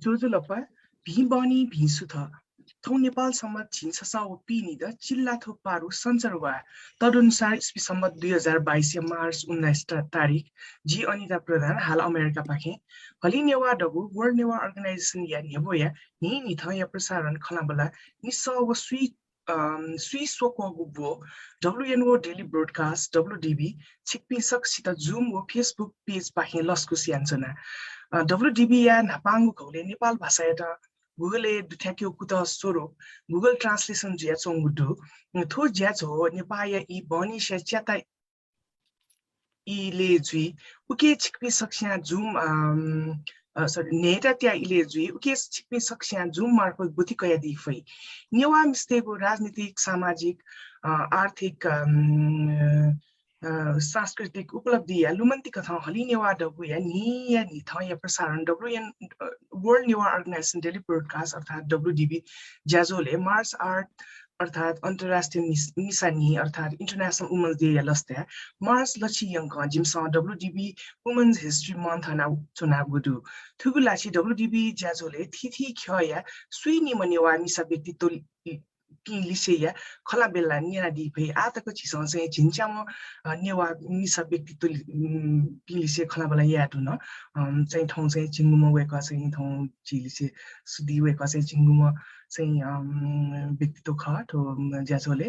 조절러파 비번이 빈수터 통 नेपालसम्म छिन्छ पिनिद चिल्ला थोपारु सञ्चारवा तदनुसार इस्वी सम्म 2022 मार्च 19 तारिख जी अनिता प्रधान हाल अमेरिका पाखे हलि नेवा डगु वर्ल्ड नेवा अर्गनाइजेसन या नेबोया नि नि थया प्रसारण खलाबला निसव स्वी सोकोगुबो WNO डेली ब्रोडकास्ट WDB छिकपि सक्सित जुम व फेसबुक पेज पाखे लस्कु स्यान्छना WDB या नापांगु खौले नेपाल भाषा एउटा Google दुथ्याक्यो कुता सोरो Google Translation ज्या चोंगुदु थो ज्या झो नेपाया इ बनी शे च्याता इले जुइ उके छिकपि सक्स्या जुम सरी नेटा त्या इले जुइ उके छिकपि सक्स्या जुम मार्फत बुति कया दिफै नेवा मिस्तेको राजनीतिक सामाजिक आर्थिक सांस्कृतिक उपलब्धि या लुमन्ती कथा हलि नेवा डगु या नि थया प्रसारण WN world Newa organization daily broadcast अर्थात WDB ज्याजोले मार्च 8 अर्थात अन्तर्राष्ट्रिय निशानी अर्थात इंटरनेशनल वुमेन्स डे या लस्ते मार्च लछि यंक जिमसा WDB वुमेन्स हिस्ट्री मंथ हना चुनावगुदु थुगुलाछि WDB ज्याजोले थिथि खया सुइनि मनेवा मिसा व्यक्तित्व लिसेया खला बेला निया दिफे आतको छिसन चाहिँ झिन्च्याम नेवा मिसा व्यक्तित्व लिसे खला बेला यादु न चाहिँ ठाउँ चाहिँ चिंगुम वेका चाहिँ ठाउँ चिलिसे सुदि वेका चाहिँ चिंगुम चाहिँ व्यक्तित्व ख ठो ज्याजोले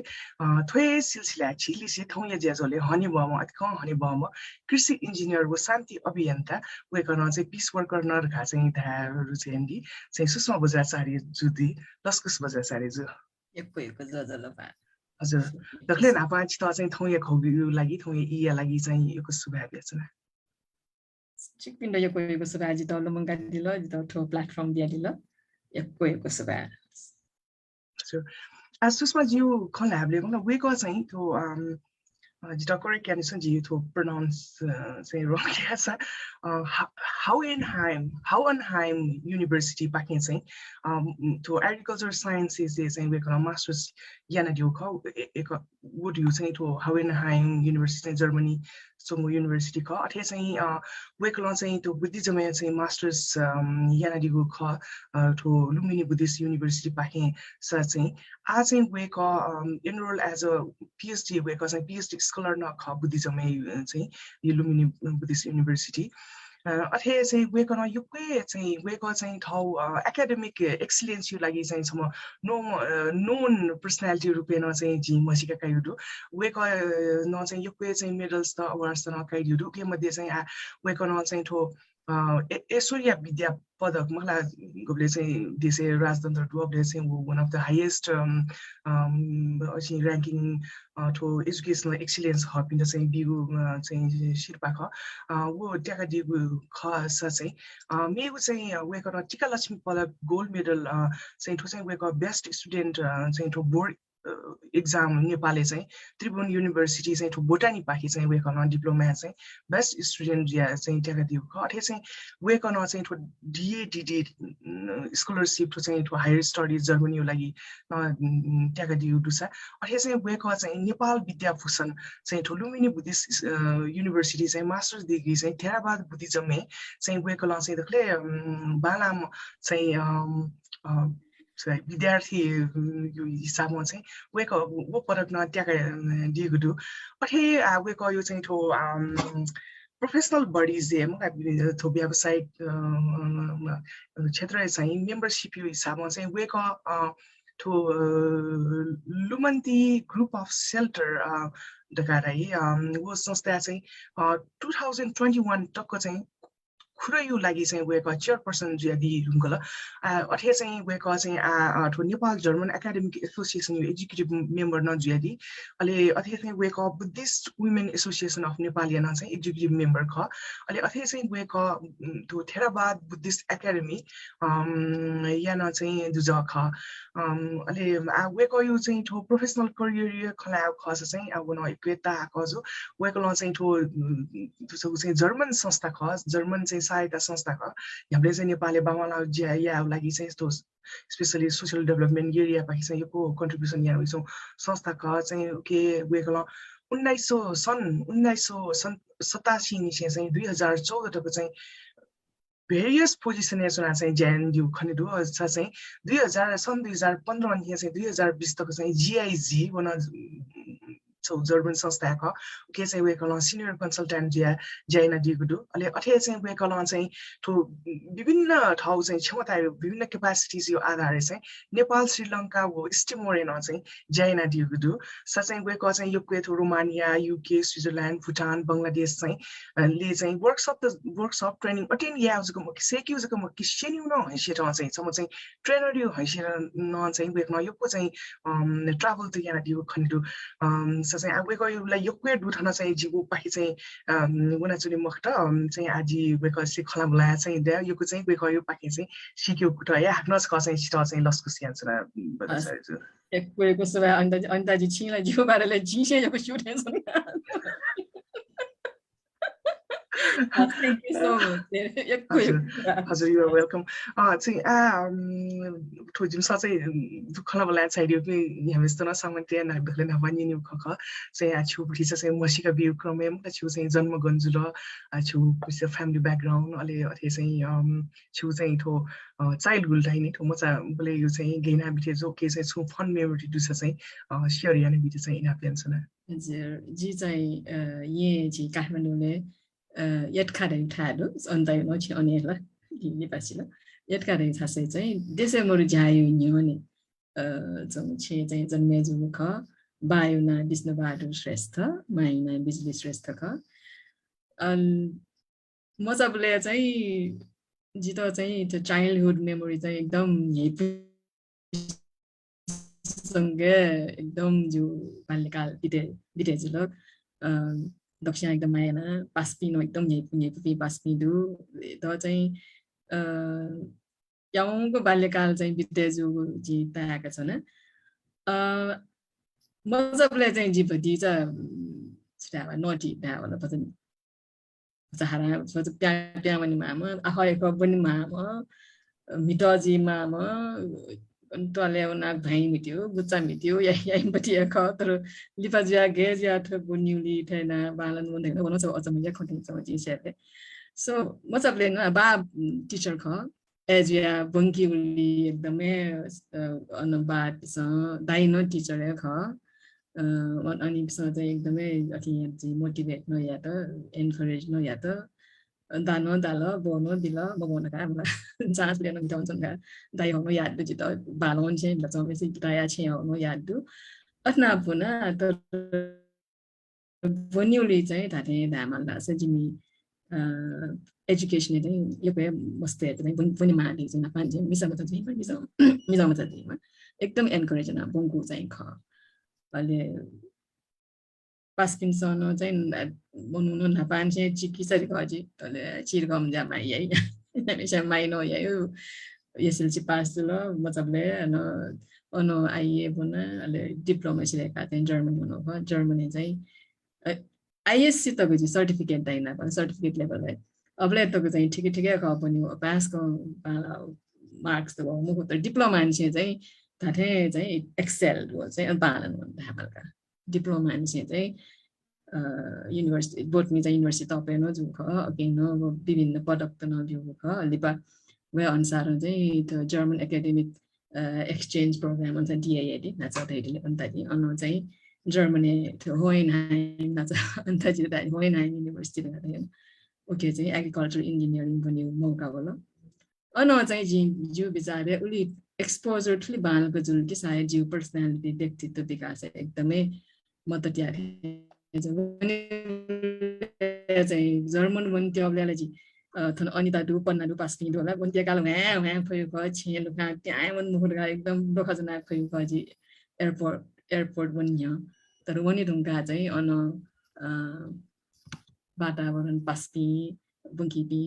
थ्वे सिलसिला छिलिसे ठाउँ या ज्याजोले हनी बम अतिक हनी बम कृषि इन्जिनियर व शान्ति अभियन्ता वेका न चाहिँ पीस वर्कर नरखा चाहिँ धारहरु चाहिँ दि चाहिँ सुषमा बज्राचार्य जुदी लस्कुस बज्राचार्य जु एको जजलपा हजुर दखले नापा छ चाहिँ थौ या खौबिउ लागि थौ या लागि चाहिँ एको सुभाव छ चिकपिन्ड एको सुभाजी त लमंगा दिलो त ठो प्लेटफर्म दिया दिलो एको सुभा हजुर सुषमा जिउ खल हामीले पनि वेको चाहिँ त्यो जिता करेक्ट क्यानिसन जी to pronounce say wrong yes Hauenheim University पाके चाहिँ to agriculture sciences चाहिँ वेको मास्टर्स याना दिउ ख एक वुड यु चाहिँ to Hauenheim University जर्मनी सोमो युनिभर्सिटी ख अथे चाहिँ वेको चाहिँ to बुद्धिज्म चाहिँ मास्टर्स याना दिउ ख to लुम्बिनी बुद्धिस्ट युनिभर्सिटी पाके स चाहिँ आ चाहिँ वेको enroll as a PhD वेको चाहिँ PhD scholar न ख बुद्धिज्म चाहिँ लुम्बिनी बुद्धिस्ट युनिभर्सिटी अथे चाहिँ वेको न युके चाहिँ वेको चाहिँ ठाउँ एकाडेमिक एक्सिलेन्स यु लागि चाहिँ सम नोन पर्सनालिटी रूपेण चाहिँ जी मसिका कायुडु वेको न चाहिँ युके चाहिँ मेडल्स त अवार्ड्स त न कायुडु के मध्ये चाहिँ वेको न चाहिँ ठो ऐश्वर्या विद्या पदक मलाई गबले चाहिँ देशे राजतन्त्र दुवले चाहिँ one of the highest ranking to educational excellence hub in the same bigu चाहिँ शिर्पा ख वो ट्याका दिगु ख स चाहिँ मेगु चाहिँ वेको न टिका लक्ष्मी पदक गोल्ड मेडल चाहिँ ठो चाहिँ वेको बेस्ट स्टुडेन्ट चाहिँ ठो बोर्ड एक्जाम नेपालले चाहिँ त्रिभुवन युनिभर्सिटी चाहिँ ठो बोटानी पाखी चाहिँ वेको न डिप्लोमा चाहिँ बेस्ट स्टुडेन्ट या चाहिँ ट्याका दिगु ख अथे चाहिँ वेको न चाहिँ ठो DADD स्कलरशिप ठो चाहिँ ठो हायर स्टडी जर्मनी लागि ट्याका दिगु दुसा अथे चाहिँ वेको चाहिँ नेपाल विद्याभूषण चाहिँ ठो लुम्बिनी बुद्धिस्ट युनिभर्सिटी चाहिँ मास्टर्स डिग्री चाहिँ थेरावाद बुद्धिज्म चाहिँ वेको ल चाहिँ दखले बालाम चाहिँ विद्यार्थी यो हिसाबमा चाहिँ वेको वो पदक न ट्याका दिगु दु अथे वेको यो चाहिँ ठो प्रोफेसनल बडीज दे म थो व्यावसायिक क्षेत्र चाहिँ मेम्बरशिप यो हिसाबमा चाहिँ वेको to Lumanti group of shelter दकाराई वो संस्था चाहिँ 2021 टक्क चाहिँ खुरैउ लागि चाहिँ वेको चेयरपर्सन ज्यादि रुङ्गल अथे चाहिँ वेको चाहिँ ठो Nepal German academic association executive member न ज्यादि अले अथे चाहिँ वेको Buddhist women association of Nepal याना चाहिँ एक्जिक्युटिभ मेम्बर ख अले अथे चाहिँ वेको ठो थेरावाद बुद्धिस्ट एकाडेमी याना चाहिँ दुज ख अले वेको यो चाहिँ ठो प्रोफेसनल करियर खला खस चाहिँ अब न एकता खजो वेको ल चाहिँ ठो चाहिँ जर्मन संस्था ख जर्मन चाहिँ सहायता संस्था ख हामीले चाहिँ नेपाली बामाला या लागि चाहिँ यस्तो स्पेशली सोशल डेभलपमेन्ट एरिया पाखि चाहिँ यो कन्ट्रिब्युसन यहाँ यसो संस्था ख चाहिँ के वेको ल 1987 नि चाहिँ 2014 तक चाहिँ various positions na चाहिँ JNU खनिदु चाहिँ 2015 अनि चाहिँ 2020 तक चाहिँ GIG बना जर्मन संस्था का के चाहिँ वे कला सिनियर कन्सल्टेन्ट ज्याइना दिगुदु अले अथे चाहिँ वे कला चाहिँ थो विभिन्न ठाउँ चाहिँ क्षमता विभिन्न क्यापासिटिज यो आधारले चाहिँ नेपाल श्रीलंका वो स्टिमोरेन चाहिँ ज्याइना दिगुदु स चाहिँ वे का चाहिँ युक्रेट रोमानिया युके स्विट्जरल्यान्ड भुटान बंगलादेश चाहिँ ले चाहिँ वर्कशप ट्रेनिङ अटेन्ड या जको म सेक्यु जको म किसेन्यु न हैसियत चाहिँ सम चाहिँ ट्रेनर यो हैसियत न चाहिँ वे न यो चाहिँ ट्राभल त याना दिगु खनिदु चाहिँ आगेको योलाई योक्वे दुठना चाहिँ जीवो पाखि चाहिँ गुनाचुली मखट चाहिँ आजी बेक से खलाबला चाहिँ दे योको चाहिँ बेक यो पाखि चाहिँ सिक्यो कुट या हाक्नस क चाहिँ छिटो चाहिँ लस्कु सियान्सना बजाइजु एकको सबै अन्दाजी छिला जिउ बारेले जिसे यो सुटेछ नि Thank you so much. Hazur, you are welcome. Told such a collab side of me, you have done someone there and I believe have one new cocker. Say, I choose pieces and Moshika view from him, I choose in John Magonzula, I choose a family background, or choosing to childhood tiny to much I believe you say gain habitats okay, say so fun memory to say, share and be to say in happiness. Gizai ye ji Kathmandu. Yet cutting titles on the noche on Ella, Basila. Yet cutting has a say, this is more Jayu Nuni. Some changes and major car, buy una business resta, mine business resta. And most of the say, Jito say, the childhood memories are dumb, some girl, dumb, you panical, details look. दक्षिण एकदम आएन पास्पिनो एकदम यही पास्पिदु त चाहिँ याउँको बाल्यकाल चाहिँ बितेजु जी ताका छन् मजबले चाहिँ जीवती चाहिँ स्टावा नोटी दावला पछन सहारा सज प्या पनि मामा आखैको पनि मामा मिटजी मामा तले उना भाइ मिट्यो गुच्चा मिट्यो यही पटिया ख तर लिपाजिया गेजिया थ गुन्युली थैना बालन भन्दै न भन्छ अचम्म खटिङ छ जिसेले सो मजबले न बा टिचर ख एजिया बंकीउली एकदमै अनबात छ दाइनो टिचर ख अनि चाहिँ एकदमै अथि मोटिभेट न या त एन्करेज न या त दानो दालो बोनो दिलो बगोन का हमरा जांच लेन बिताउँछन् का दाइ हो याद दु जित बालोन चाहिँ बचाउने चाहिँ दाया चाहिँ हो याद दु अथना पुना त वन्युली चाहिँ थाथे धामला छ जिमी एजुकेसन चाहिँ यो पे मस्ते चाहिँ पनि माथि चाहिँ पान्छ मिसामा त चाहिँ मिसामा त चाहिँ एकदम एन्करेज न बंगु चाहिँ ख अहिले पास्किन सन चाहिँ बनाउनु नपान चाहिँ चिकिसरी खजी तले चिरगम जामा यही हमेशा माइनो यही एसएलसी पास ल मतलब अनो आइए बना ले डिप्लोमेसी लेका चाहिँ जर्मनी हुनु भयो जर्मनी चाहिँ आइएससी तको चाहिँ सर्टिफिकेट दैन पनि सर्टिफिकेट लेभल है अबले तको चाहिँ ठिकै ख पनि पास को मार्क्स त हो मुख त डिप्लोमा चाहिँ थाथे चाहिँ एक्सेल हो चाहिँ बालन भन्दा हामीलका डिप्लोमा चाहिँ युनिभर्सिटी बोटनी चाहिँ युनिभर्सिटी तपाईँ न जुख अगेन विभिन्न पदक त नदिएको ख लिपा वे अनुसार चाहिँ त्यो जर्मन एकाडेमिक एक्सचेन्ज प्रोग्राम हुन्छ डिआइएडी नाच धेरै अन्त अनु चाहिँ जर्मनी थियो होइनहाइम नाच अन्त चाहिँ होइनहाइम युनिभर्सिटी ओके चाहिँ एग्रिकल्चर इन्जिनियरिङ पनि मौका होला अनु चाहिँ जिउ बिचारे उली एक्सपोजर ठुली बालको जुन कि सायद जिउ पर्सनालिटी व्यक्तित्व विकास एकदमै मद्दत चाहिँ जर्मन पनि त्यो अबले चाहिँ थन अनिता दु पन्ना दु पास्किङ होला पनि त्यो काल वहाँ फयो छ लुका त्यहाँ मन मुखुर एकदम दोखजना फयो जी एयरपोर्ट पनि यहाँ तर वनी ढुङ्गा चाहिँ अन वातावरण पास्की बुङ्कीपी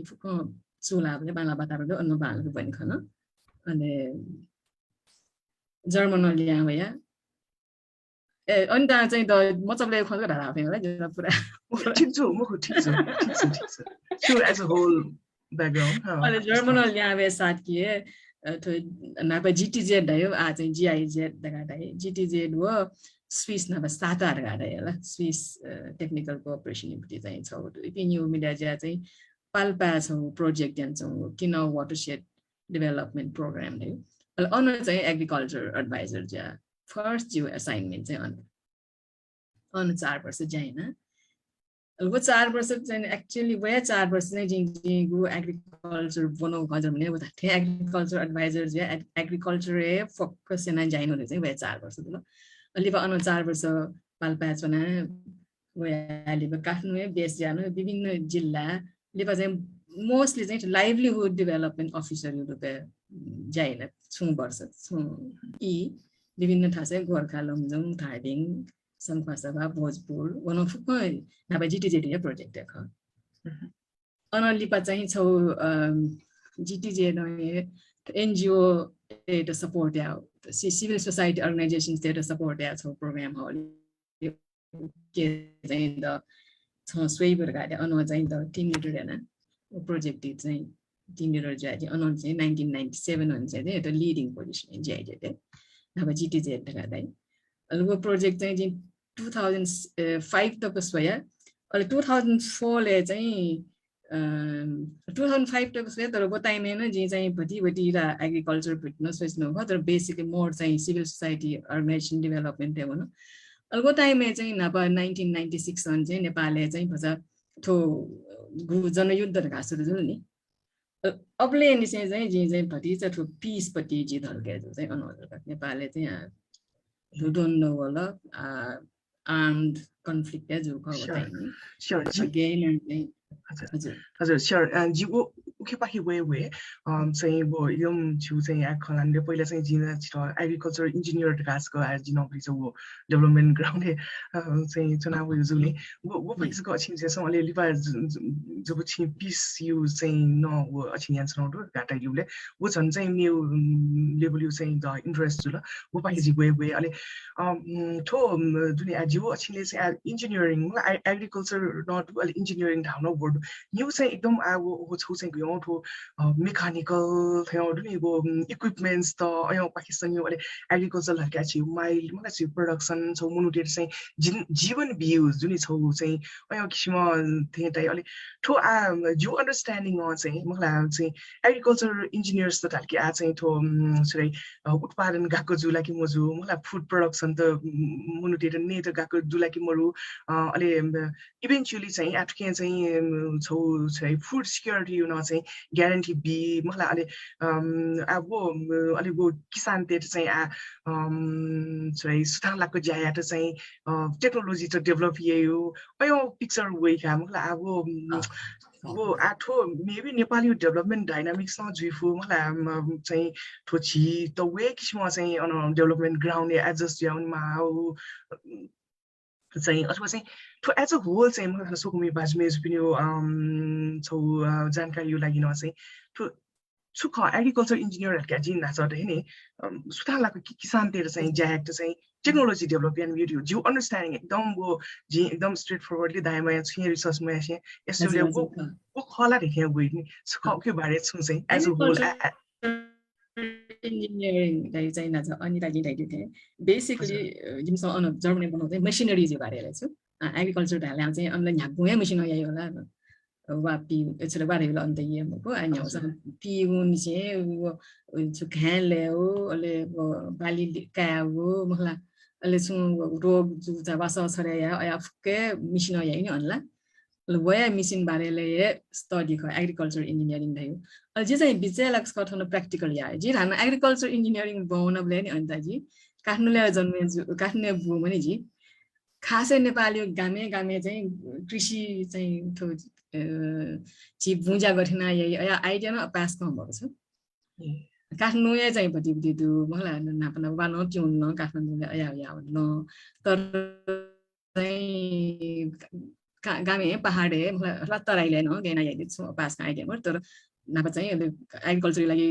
चुला पनि बाला वातावरण अन्न बालको पनि खन अनि जर्मन ल्या भया अन्त चाहिँ त मचबले खोज गरेर आफै होला जरा पुरा ठीक छ म ठीक छ sure as a whole background अनि जर्मन ल्या भए साथ के तो नापा जीटीजेड दायो आ चाहिँ जीआईजेड दगाडै जीटीजेड हो स्विस नापा सातार गाडै होला स्विस टेक्निकल कोअपरेसन युनिटी चाहिँ छ इपि न्यू मिडिया चाहिँ पाल्पा छौ प्रोजेक्ट जान्छौँ किन वाटरसेड डेभलपमेन्ट प्रोग्राम नै अनु चाहिँ एग्रिकल्चर एडभाइजर जा फर्स्ट जो असाइनमेन्ट चाहिँ अनु 4 वर्ष जाइन वो 4 वर्ष चाहिँ एक्चुअली वे 4 वर्ष चाहिँ जिंगो एग्रीकल्चर बनाउ हजुर भने उता थे एग्रीकल्चर एडभाइजर जे एग्रीकल्चर ए फोकस सेना जाइन होले चाहिँ वे 4 वर्ष ल अलि अनु 4 वर्ष पाल्पा छना वे अलि काठमाडौँ बेस जानु विभिन्न जिल्ला लिपा चाहिँ मोस्टली चाहिँ लाइभलीहुड डेभलपमेन्ट अफिसर रुपे जाइन छु वर्ष छु ई विभिन्न ठाउँ चाहिँ गोर्खा लमजुङ धादिङ संखुवासभा भोजपुर वनफुक नाबा जिटिजेडी प्रोजेक्ट देख अनलिपा चाहिँ छौ जिटिजे एनजिओ एट सपोर्ट या civil society organizations at support या छौ प्रोग्राम हो के चाहिँ द छ स्वेबर गाडे अनु चाहिँ द टिम लिडर हैन प्रोजेक्ट चाहिँ टिम लिडर जाति अनु चाहिँ 1997 हुन्छ चाहिँ एउटा लिडिङ पोजिसन जाइजे नाबा जिटिजे गाडे अलगो प्रोजेक्ट चाहिँ 2005 तक सोया अहिले 2004 ले चाहिँ 2005 तक सोया तर बताइमे न जे चाहिँ भटी रा एग्रीकल्चर भिट्न सोच्नु भयो तर बेसिकली मोर चाहिँ सिभिल सोसाइटी अर्गनाइजेसन डेभलपमेन्ट हो न अलगो टाइममा चाहिँ नबा 1996 सन चाहिँ नेपालले चाहिँ भजा थो जनयुद्ध घाँसहरू जुन नि अबले नि चाहिँ जे चाहिँ भटी चाहिँ थो पीस पति जित हल्के चाहिँ अनुरोध नेपालले चाहिँ you don't know wala armed conflict as you call it sure again हजुर sure and you okay pa hi way चाहिँ बो यम छु चाहिँ खलानले पहिला चाहिँ जिना छ एग्रीकल्चर इन्जिनियर गासको आज जिना पनि छ वो डेभलपमेन्ट ग्राउन्ड चाहिँ चुनाव युजुली वो पैसाको अछि जसो अलि लिपा जब छि पीस यु चाहिँ न वो अछि यान्स न गाटा युले वो छन् चाहिँ न्यू लेभल यु चाहिँ द इन्ट्रेस्ट जुल वो पाहि जि वे अलि थो दुनी आज यो अछिले चाहिँ इन्जिनियरिङ एग्रीकल्चर नट अलि इन्जिनियरिङ ठाउँ न वर्ड न्यू चाहिँ एकदम वो छु चाहिँ गयो थो मेकानिकल थियो दुनी वो इक्विपमेन्ट्स त अयो पाकिस्तान यो अलि एग्रीकल्चर लर्का छि माइल मलाई चाहिँ प्रोडक्सन छ मुनुटेर चाहिँ जीवन भ्यूज जुनी छौ चाहिँ अयो किसिम थे तै अलि थो जो अन्डरस्ट्यान्डिङ चाहिँ मलाई चाहिँ एग्रीकल्चर इन्जिनियर्स त तालकी आ चाहिँ थो सरै उत्पादन गाको जुला कि मजु मलाई फुड प्रोडक्सन त मुनुटेर ने त गाको जुला कि मरु अलि इभेन्चुअली चाहिँ आटके चाहिँ छौ चाहिँ फुड सिक्युरिटी यु न चाहिँ ग्यारेन्टी बी मलाई अलि अब अलि वो किसान तेट चाहिँ चाहिँ सुथालाको ज्याया त चाहिँ टेक्नोलोजी त डेभलप यो अयो पिक्चर वे का मलाई अब वो आठो मेबी नेपाली डेभलपमेन्ट डाइनामिक्स न जुइफु मलाई चाहिँ थोची त वे किसिम चाहिँ डेभलपमेन्ट ग्राउन्ड एडजस्ट याउन मा चाहिँ अथवा चाहिँ to as a whole चाहिँ मलाई सोकुमी बाजमेज पनि छौ जानकारी यो लागि न चाहिँ to सुख एग्रीकल्चर इन्जिनियरहरुका जिन नाछ नि सुतालाको किसान तेर चाहिँ ज्याक्ट चाहिँ टेक्नोलोजी डेभलपमेन्ट भिडियो जो अन्डरस्ट्यान्डिङ एकदम वो जी एकदम स्ट्रेट फरवर्डली दाइमा छ रिसर्च मा छ यसले वो खला देखे गइनी सुख के बारे छु चाहिँ as a whole engineering dari China छ अनिता जी दाइले थे बेसिकली जिमस अन जर्मनी बनाउँदै मसिनरीज बारे छ एग्रीकल्चर ढाले चाहिँ अनलाइन ह्यागुए मसिन आयो होला वापी एछले बारे होला अन्त ये मको आन्यो स पिउन से वो जुखाले हो अले बाली कायो मला अले छु रोग जुजा वासा छरे या अफके मसिन आयो नि होला वया मिसिन बारेले स्टडी ख एग्रीकल्चर इन्जिनियरिङ भयो अझै चाहिँ बिचेलक्स कथन प्र्याक्टिकल या जी हामी एग्रीकल्चर इन्जिनियरिङ बनाउनले नि अन्त जी काठमाडौँले जन्मे काठमाडौँ बुम पनि जी खासै नेपाली गामे गामे चाहिँ कृषि चाहिँ थो छि बुझा गठिन या आइडिया न पास कम भएको छ काठमाडौँ चाहिँ पति दु मलाई नापना बान ट्युन न काठमाडौँले या या न तर चाहिँ गामे पहाडे लत्तराइले न गेना याइदित छु पास आइडिया म तर नापा चाहिँ एग्रीकल्चर लागि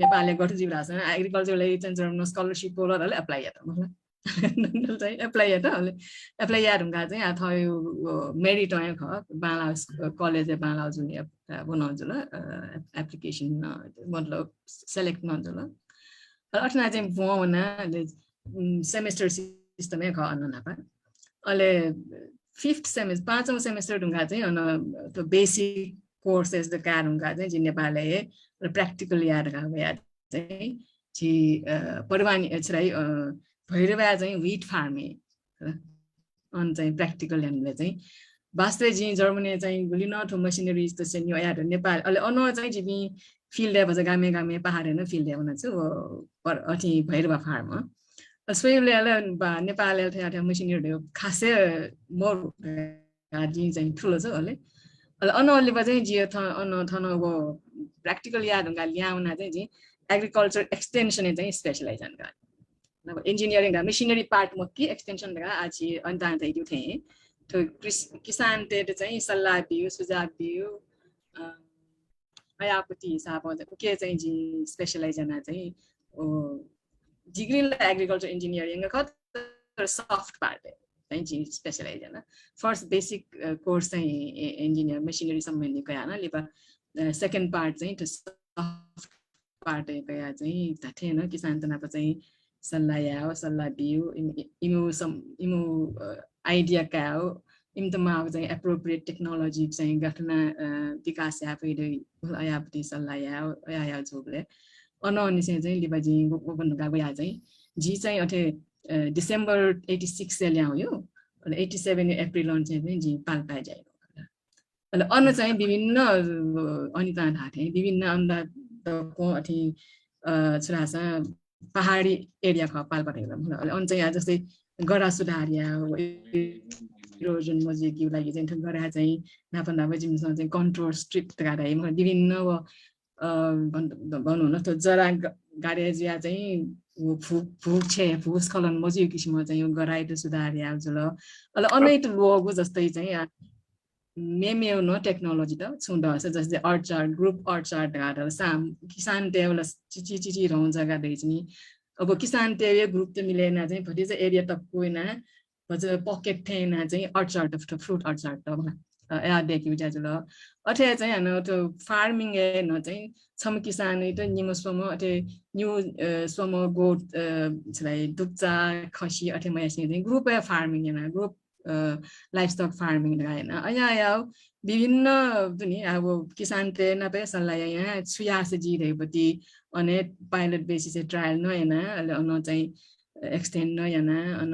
नेपालले गर्छ जीव राछ एग्रीकल्चर लागि चाहिँ स्कलरशिप बोलरले अप्लाई यात मतलब चाहिँ अप्लाई यात अप्लाई यात हुँगा चाहिँ अथवा मेरिट आयो ख बाला कलेज बाला जुनि बनाउँछ ल एप्लिकेसन मतलब सेलेक्ट नन्छ ल अठना चाहिँ भोना सेमेस्टर सिस्टमै ख अन्न नापा अहिले 5th सेमेस्टर 5औं सेमेस्टर ढुङ्गा चाहिँ अन बेसिक courses the karunga चाहिँ नेपालले practically याद गए चाहिँ जी परवानी चाहिँ भैरवा चाहिँ wheat farming अन चाहिँ practical हामीले चाहिँ वास्तव जी जर्मनी चाहिँ गुलिन ठो मसिनरीज त चाहिँ याद नेपाल अहिले अनु चाहिँ जिबी फिल्ड है बजा गामे गामे पहाड हैन फिल्ड है भने चाहिँ पर अथि भैरवा फार्म स्वयंले नेपालले ठ्याठ्या मसिनरीहरु खासै मोर जी चाहिँ ठुलो छ अहिले अनअले चाहिँ जे अन थन वो प्र्याक्टिकल याद हुँगा ल्याउन चाहिँ जी एग्रीकल्चर एक्सटेंशन चाहिँ स्पेशलाइजेसन का अब इंजीनियरिंग का मशीनरी पार्ट म के एक्सटेंशन का आज अन्त चाहिँ थे तो किसान ते चाहिँ सल्लाह दियो सुझाव दियो आयापति हिसाब के चाहिँ जी स्पेशलाइजेसन चाहिँ ओ डिग्री एग्रीकल्चर इंजीनियरिंग का सॉफ्ट पार्ट है चाहिँ जी स्पेशलाइजेसन फर्स्ट बेसिक कोर्स चाहिँ इंजीनियर मशीनरी सम्बन्धी कया न लिबा सेकेन्ड पार्ट चाहिँ त्यो सफ्ट पार्ट कया चाहिँ थाथेन किसान तनाप चाहिँ सल्लाह याओ सल्लाह दियो इमो आइडिया का हो इम्तमा चाहिँ एप्रोप्रिएट टेक्नोलोजी चाहिँ घटना विकास यापैले आयापति सल्लाह याओ आया जोबले अनअनि चाहिँ लिबाजी गोपन गया चाहिँ जी चाहिँ अथे डिसेम्बर 86 से ल्यायो 87 अप्रिल चाहिँ जी पाल पाइ जायो अन चाहिँ विभिन्न अनिता थाथे विभिन्न अन्दाको अथि छुरासा पहाडी एरिया ख पाल परेर अन चाहिँ जस्तै गरा सुधारिया इरोजन मजिकी लागि चाहिँ गरा चाहिँ नापनामा जिमसँग चाहिँ कन्ट्रोल स्ट्रिक्ट गराइ विभिन्न भन्नु न त जरा गाडेजिया चाहिँ भूस्खलन मजियो किसिममा चाहिँ गराइ त सुधारिया जुल अल अनैत लोगो जस्तै चाहिँ मेमेउ न टेक्नोलोजी त छुँदछ जस्तै अर्चार्ड ग्रुप अर्चार्ड गाडल साम किसान टेवल चिची रहन जग्गा दैछ नि अब किसान टेवे ग्रुप त मिलेन चाहिँ भति चाहिँ एरिया त कोइना भज पकेट थेना चाहिँ अर्चार्ड अफ फ्रुट अर्चार्ड त या देखिउ जाजुल अथे चाहिँ हन त्यो फार्मिङ न चाहिँ छम किसान त निमस्वम अथे न्यू स्वम गोट छलाई दुप्चा खसी अथे मयासिन चाहिँ ग्रुप फार्मिङ न ग्रुप लाइफस्टक फार्मिङ हैन आया विभिन्न दुनि अब किसान ट्रेन पे सल्लाह यहाँ छुयासे जी रहेपति अने पाइलट बेसिस ट्रायल न हैन अन चाहिँ एक्सटेन्ड न हैन अन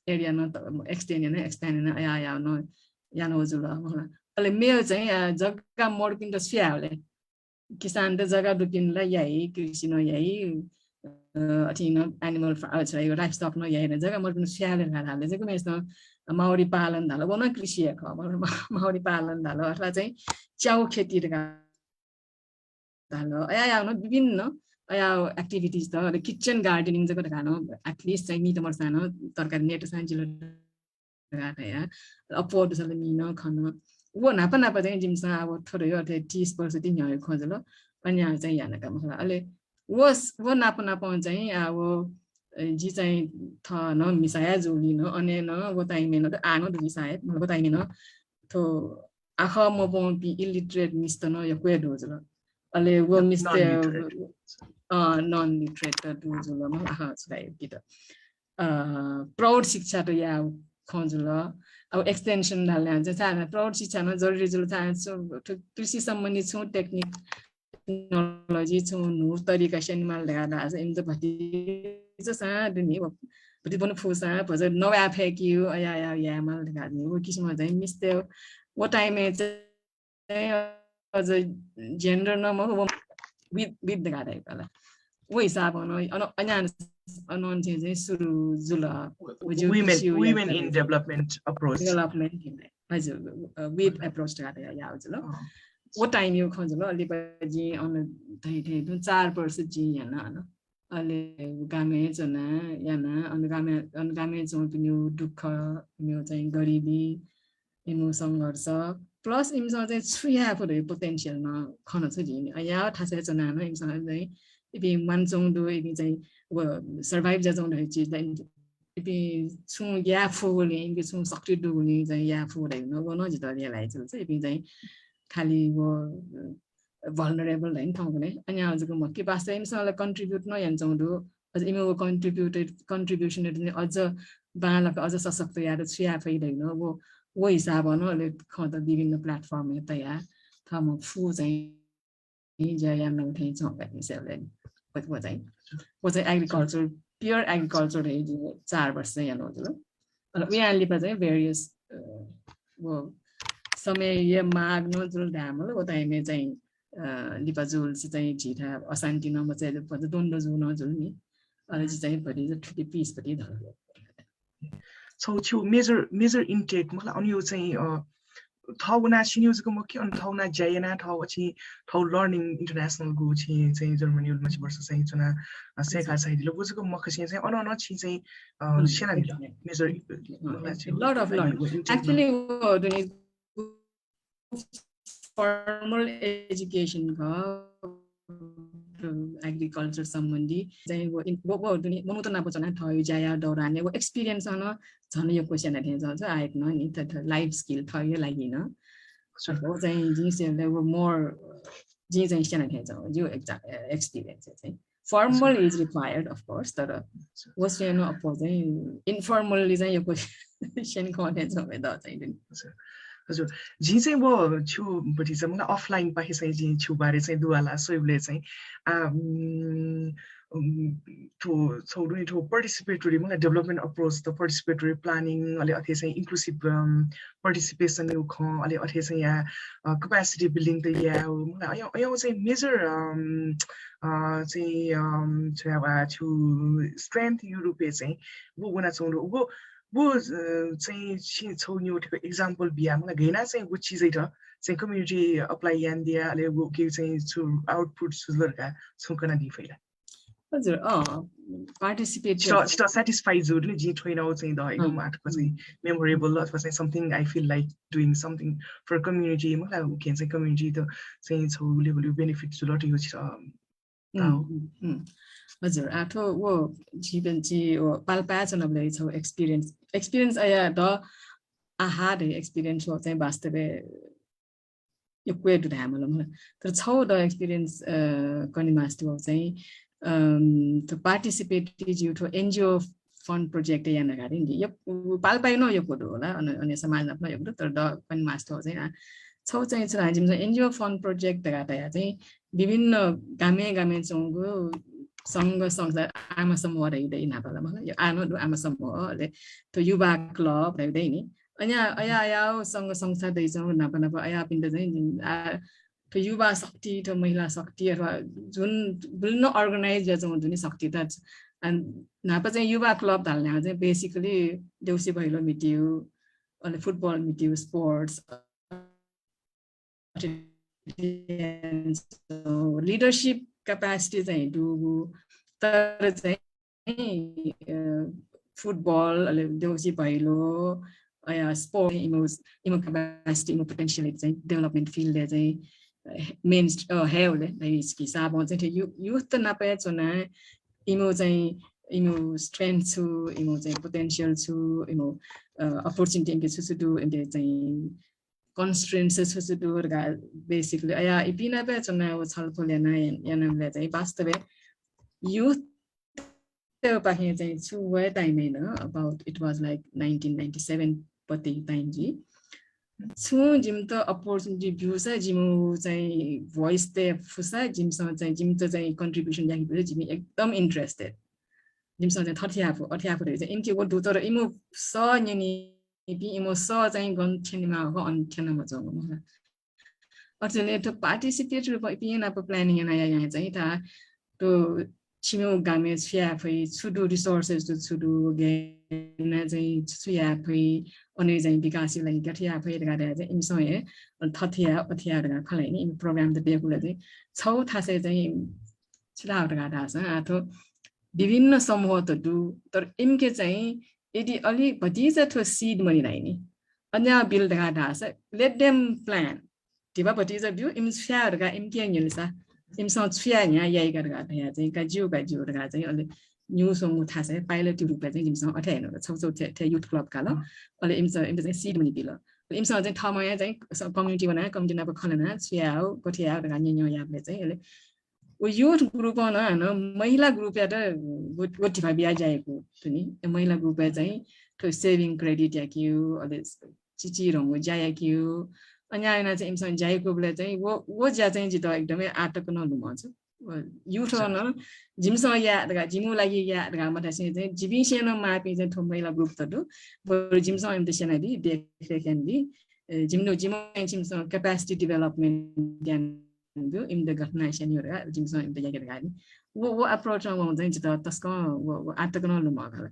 एरिया न एक्सटेन्ड न आया न यानो जुल अले मेल चाहिँ जग्गा मोडकिन त स्याले किसान त जग्गा दुकिनला यही कृषि न यही अथि न एनिमल लाइफ स्टक न यही जग्गा मोडकिन स्याले हाले चाहिँ कुनै यस्तो माउरी पालन धालो वन कृषि खबर माउरी पालन धालो अथवा चाहिँ च्याउ खेती धालो आया न विभिन्न आया एक्टिभिटीज त किचन गार्डनिङ चाहिँ कता खानो एटलिस्ट चाहिँ मिट मर्सान तरकारी नेट सान्जिलो गाया अपोर्ड सले मिन खन वो नापा चाहिँ जिमसा अब थोरै अथे 30% न्याय खोजलो अनि चाहिँ याना काम होला अले वो नापा चाहिँ अब जी चाहिँ थ न मिसाया जोली न अने न वो ताइमेन त आनो दुई सायद मलाई बताइमेन तो आख म बम्पी इलिटरेट मिस्त न यो क्वे दोजलो अले वो मिस्त नन लिटरेट दोजलो म आख छाइ कित प्रौढ शिक्षा त या खोजुल अब एक्सटेन्सन डाल्ने हुन्छ चाहना प्रौढ शिक्षा न जरुरी जुल चाहन्छु कृषि सम्बन्धी छु टेक्निक टेक्नोलोजी छु नु तरिका शनिमाल ढाडा आज इम त भति जो सा दुनि भति बन फुसा भज नवा फेकियो आया यामाल ढाडा वो किसिम चाहिँ मिस्ते वो टाइममा चाहिँ अझ जेन्डर न म विथ ढाडा होला वो हिसाब अन चाहिँ सुरु जुल women in development approach हजुर विथ अप्रोच ढाडा या जुल वो टाइम यो खोजलो अलि जी अन थै 4 वर्ष जी हैन अले गामे जना याना अन गामे जो पिन्यु दुःख पिन्यु चाहिँ गरिबी इमो संघर्ष प्लस इमसँग चाहिँ छुया पुरै पोटेन्शियल न खन छ जी या थासे जना न इमसँग चाहिँ इबि मानचोङ दु इबि चाहिँ अब सर्भाइभ जाजोङ रहे चीज इबि छु या फुले इबि छु सक्ति दुगुनी चाहिँ या फुले न गन जित रियलाइज हुन्छ इबि चाहिँ खाली वो vulnerable हैन ठाउँ भने अनि आजको म के पास इमसँग कन्ट्रिब्युट न यान्छौँ दु अझ इमो कन्ट्रिब्युसन अझ बालक अझ सशक्त याद छुया फैदैन वो वो हिसाबमा अहिले खत विभिन्न प्लेटफर्म तया थम फु चाहिँ जया नउठै छ भन्ने वो चाहिँ एग्रिकल्चर प्योर एग्रिकल्चर है जो 4 वर्ष यहाँ हो अनि उहाँले चाहिँ भेरियस वो समय ये माग्नु जुल ढामल वो ताइमे चाहिँ लिपा जुल चाहिँ झिठा अशान्ति नम चाहिँ पद दोन्डो जुन जुल नि अनि चाहिँ भरि ठुटी पिस पनि धर so chu major intake मलाई अनि यो चाहिँ थाउना सिन्युजको म के अनि थाउना जायना थाउ अछि थाउ लर्निङ इन्टरनेशनल गु चाहिँ जर्मनी उलमा वर्ष चाहिँ चुना सेका चाहिँ ल बुझको म खसे चाहिँ अन अन छि चाहिँ सेना major lot of learning actually formal education का agriculture सम्बन्धी चाहिँ वो मनु त नपचना थयो जाया दौराने वो एक्सपीरियन्स न झन् यो क्वेशन है जन्छ आएक न नि त लाइफ स्किल थयो लागि न वो चाहिँ जिसले वो मोर जी चाहिँ सेना है जो एक्सपीरियन्स चाहिँ formal is required of course तर वो चाहिँ न अप चाहिँ इन्फर्मली चाहिँ यो क्वेशन कन्टेन्ट सबै द चाहिँ हजुर जी चाहिँ वो छु बटी चाहिँ मलाई अफलाइन पाखे चाहिँ जी छु बारे चाहिँ दुवाला सोइबले चाहिँ to participatory मलाई development approach the participatory planning अलि अथे चाहिँ inclusive participation यो ख अलि अथे चाहिँ यहाँ capacity building त या मलाई यो चाहिँ major चाहिँ to strength युरोपे चाहिँ वो गुना चाहिँ वो चाहिँ छौ नि उठेको एक्जाम्पल बिया मलाई घेना चाहिँ वो चीज छ चाहिँ कम्युनिटी अप्लाई यान दिया अले वो के चाहिँ छु आउटपुट सुलरका छुकना दिफैला हजुर पार्टिसिपेट स्टा सैटिस्फाइड जो नि जी ठोइनाउ चाहिँ दएको माटको चाहिँ मेमोरेबल अथवा चाहिँ something I feel like doing something for community मलाई के चाहिँ कम्युनिटी त चाहिँ छौ लेभल बेनिफिट सुलट यो छ हजुर आठो वो जीवन चाहिँ वो पाल्पा चनबले छ एक्सपीरियन्स आया द आहा द एक्सपीरियन्स हो चाहिँ वास्तवै यो क्वेट ढामल मलाई तर छौ द एक्सपीरियन्स कनि मास्टर चाहिँ to participate due to NGO fund project yana gari ni yo palpai no yo kodo होला अनि समाजमा यो तर द पनि मास्टर चाहिँ छौ चाहिँ चाहिँ NGO fund project गटा चाहिँ विभिन्न गामे चंगो संघ संस्था आमा समूह रहिदै नापाला मलाई यो आमा समूहले त्यो युवा क्लब रहिदै नि अनि आया संघ संस्था दै चाहिँ नापा आया पिण्ड चाहिँ to युवा शक्ति to महिला शक्ति अथवा जुन विभिन्न अर्गनाइज चाहिँ हुन्छ नि शक्ति त अनि नापा चाहिँ युवा क्लब हाल्ने चाहिँ बेसिकली देउसी भैलो मिटियो अनि फुटबल मिटियो स्पोर्ट्स लिडरशिप क्यापेसिटी चाहिँ डुबु तर चाहिँ फुटबल अनि देउसी भैलो या स्पोर्ट इमो क्यापेसिटी इमो पोटेन्शियल चाहिँ डेभलपमेन्ट फिल्ड चाहिँ मेन हेउले इसकी साबो चाहिँ युथ त नपाए चुना इमो चाहिँ इमो स्ट्रेन्थ छु इमो चाहिँ पोटेन्शियल छु इमो अपर्च्युनिटी इनके छु टु इनके चाहिँ कन्स्ट्रेन्ट्स छु टु बेसिकली या इपिना पे चुना वो छलफल यानाले चाहिँ वास्तवै युथ त्यो पाखे चाहिँ छु वे टाइम हैन अबाउट इट वाज लाइक 1997 पति टाइम जी छु जिम त अपर्च्युनिटी भ्यूस जिमो चाहिँ भोइस ते फुसा जिमसँग चाहिँ जिम त चाहिँ कन्ट्रिब्युसन जागिपछि जिमी एकदम इन्ट्रेस्टेड जिमसँग चाहिँ थर्थियाफो चाहिँ इन्के वो दुतर इमो स न्यनी इमो स चाहिँ गन्थेनमा हो अन्थेनमा जाउँ म अझले त पार्टिसिपेट पिएन अप प्लानिङ यहाँ चाहिँ ता तो छिमो गामे छ्याफै छुडु रिसोर्सेस तो छुडु गेना चाहिँ छ्याफै अनि चाहिँ विकासलाई गठिया भएर चाहिँ इमसँग थथिया अथिया खलै नि प्रोग्राम त बेकुले चाहिँ छौ थासे चाहिँ छिलाउट गाडा छ आथो विभिन्न समूह त दु तर इमके चाहिँ यदि अलि भतिजा ठो सीड मनिलाई नि अन्य बिल्ड गाडा छ लेट देम प्लान दिबा भतिजा बिउ इम स्यार गा इमके निलसा इमसँग छ्या यहाँ याइ गर गाडा यहाँ चाहिँ का जिउ गा चाहिँ अलि न्यू सङ्ग थाहा छ पाइलट रुपमा चाहिँ जिमसँग अठाएन छौ थे युथ क्लब का ल अहिले इमसँग चाहिँ सीड मनि बिल इमसँग चाहिँ ठाउँमा यहाँ चाहिँ कम्युनिटी बनाए कम्युनिटी नब खलना छ्या हो कोठिया हो न्यू यापले चाहिँ अहिले वो युथ ग्रुप न महिला ग्रुप या त गोठीमा बिहा जाएको नि महिला ग्रुप चाहिँ त्यो सेभिङ क्रेडिट या के अहिले चिचिरहङु जायाकियो अन्यायना चाहिँ इमसँग जायकोले चाहिँ वो ज्या चाहिँ जित एकदमै आटक नलुम छ युथ न जिमसँग या दगा जिमु लागि या दगा माथा चाहिँ जिबिसेन मापि चाहिँ थोमैला ग्रुप तदु जिमसँग इम्तेसन दि देखरेखन दि जिमनो जिमसँग क्यापासिटी डेभलपमेन्ट ज्ञान दु इम द घटना सेनियर जिमसँग इम्ते याके दगा वो अप्रोच न चाहिँ जित तस्क वो आटक नलुम होला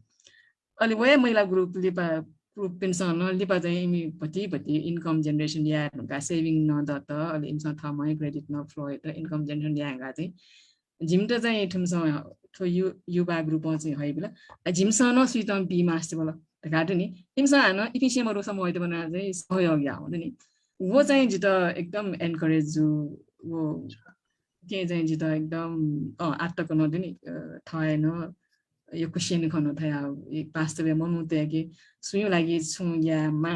अलि वे महिला ग्रुप लिपा ग्रुप पेन्सन लिपा चाहिँ इमी भति इन्कम जेनेरेसन या गा सेभिङ न दत अलि इमसँग थमै क्रेडिट न फ्लो त इन्कम जेनेरेसन या गा चाहिँ जिमटा चाहिँ ठुमसँग थो युवा ग्रुप चाहिँ है बेला जिमसँग न सुइतम बी मास्टर बोला गाटो नि इमसँग हान इफिसियमहरु समय त बना चाहिँ सहयोग या हुँदैन नि वो चाहिँ जित एकदम एन्करेज वो के चाहिँ जित एकदम आटक न दिनी थएन यो क्वेशन खनो थया वास्तवमा मनु त कि सुयु लागि छु या मा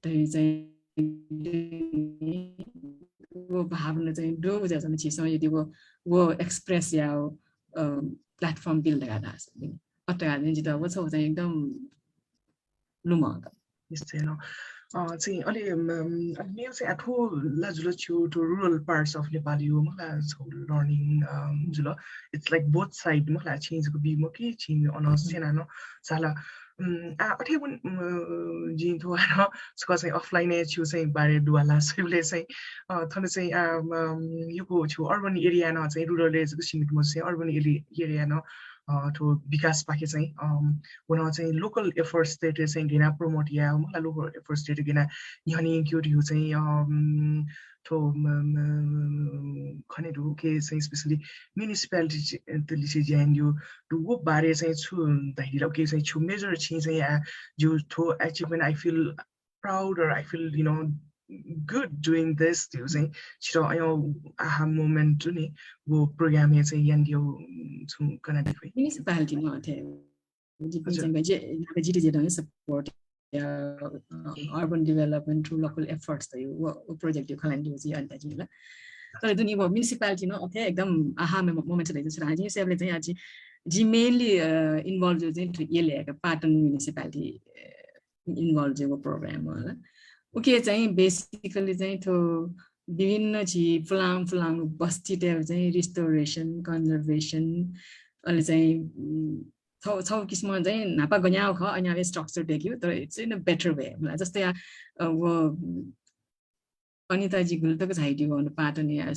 त्यही चाहिँ वो भावना चाहिँ दो जसन छिसो यदि वो एक्सप्रेस या प्लेटफर्म बिल्ड गर्दा छ अटगा चाहिँ जित वो छ चाहिँ एकदम लुम यस्तै न चाहिँ अलि मेरो चाहिँ आठो लाजुलो छु to rural parts of Nepali हो मलाई छ लर्निङ जुल इट्स लाइक बोथ साइड मलाई चेन्जको बी म के चेन्ज अन सेना न साला अठे पनि जिन थो र सको चाहिँ अफलाइन छु चाहिँ बारे दुवाला सबले चाहिँ थने चाहिँ योको छु अर्बन एरिया न चाहिँ रुरल एरियाको सीमित म चाहिँ अर्बन एरिया न to विकास पाके चाहिँ वना चाहिँ लोकल एफर्ट्स तेटे चाहिँ गेना प्रमोट या मलाई लोकल एफर्ट्स तेटे गेना यहानी क्युरियो चाहिँ to खने दु के चाहिँ स्पेशली म्युनिसिपालिटी तलिसे ज्यान यो दु वो बारे चाहिँ छु दाइला के चाहिँ छु मेजर चाहिँ या जो to achievement I feel proud or I feel good doing this to say chiro ayo aha moment ni wo program ye चाहिँ yan dio chu kana dikwe municipality no the GTJ dang support urban development through local efforts त यो project यो खलान दियो चाहिँ अन्त जिला तर दुनी वो municipality no the एकदम aha moment छ चाहिँ राजी सेबले चाहिँ आज जी मेनली इन्भल्भ जो चाहिँ यसले का पाटन municipality इन्भल्भ जो प्रोग्राम होला ओके चाहिँ बेसिकली चाहिँ थो विभिन्न छि फुलाङ बस्ती टेल चाहिँ रिस्टोरेसन कन्जर्भेसन अलि चाहिँ छौ किसिममा चाहिँ नापा गन्याउ ख अन्याले स्ट्रक्चर देखियो तर it's in a better way मलाई जस्तै वो अनिता जी गुल्तको छाइटी गर्नु पाटन या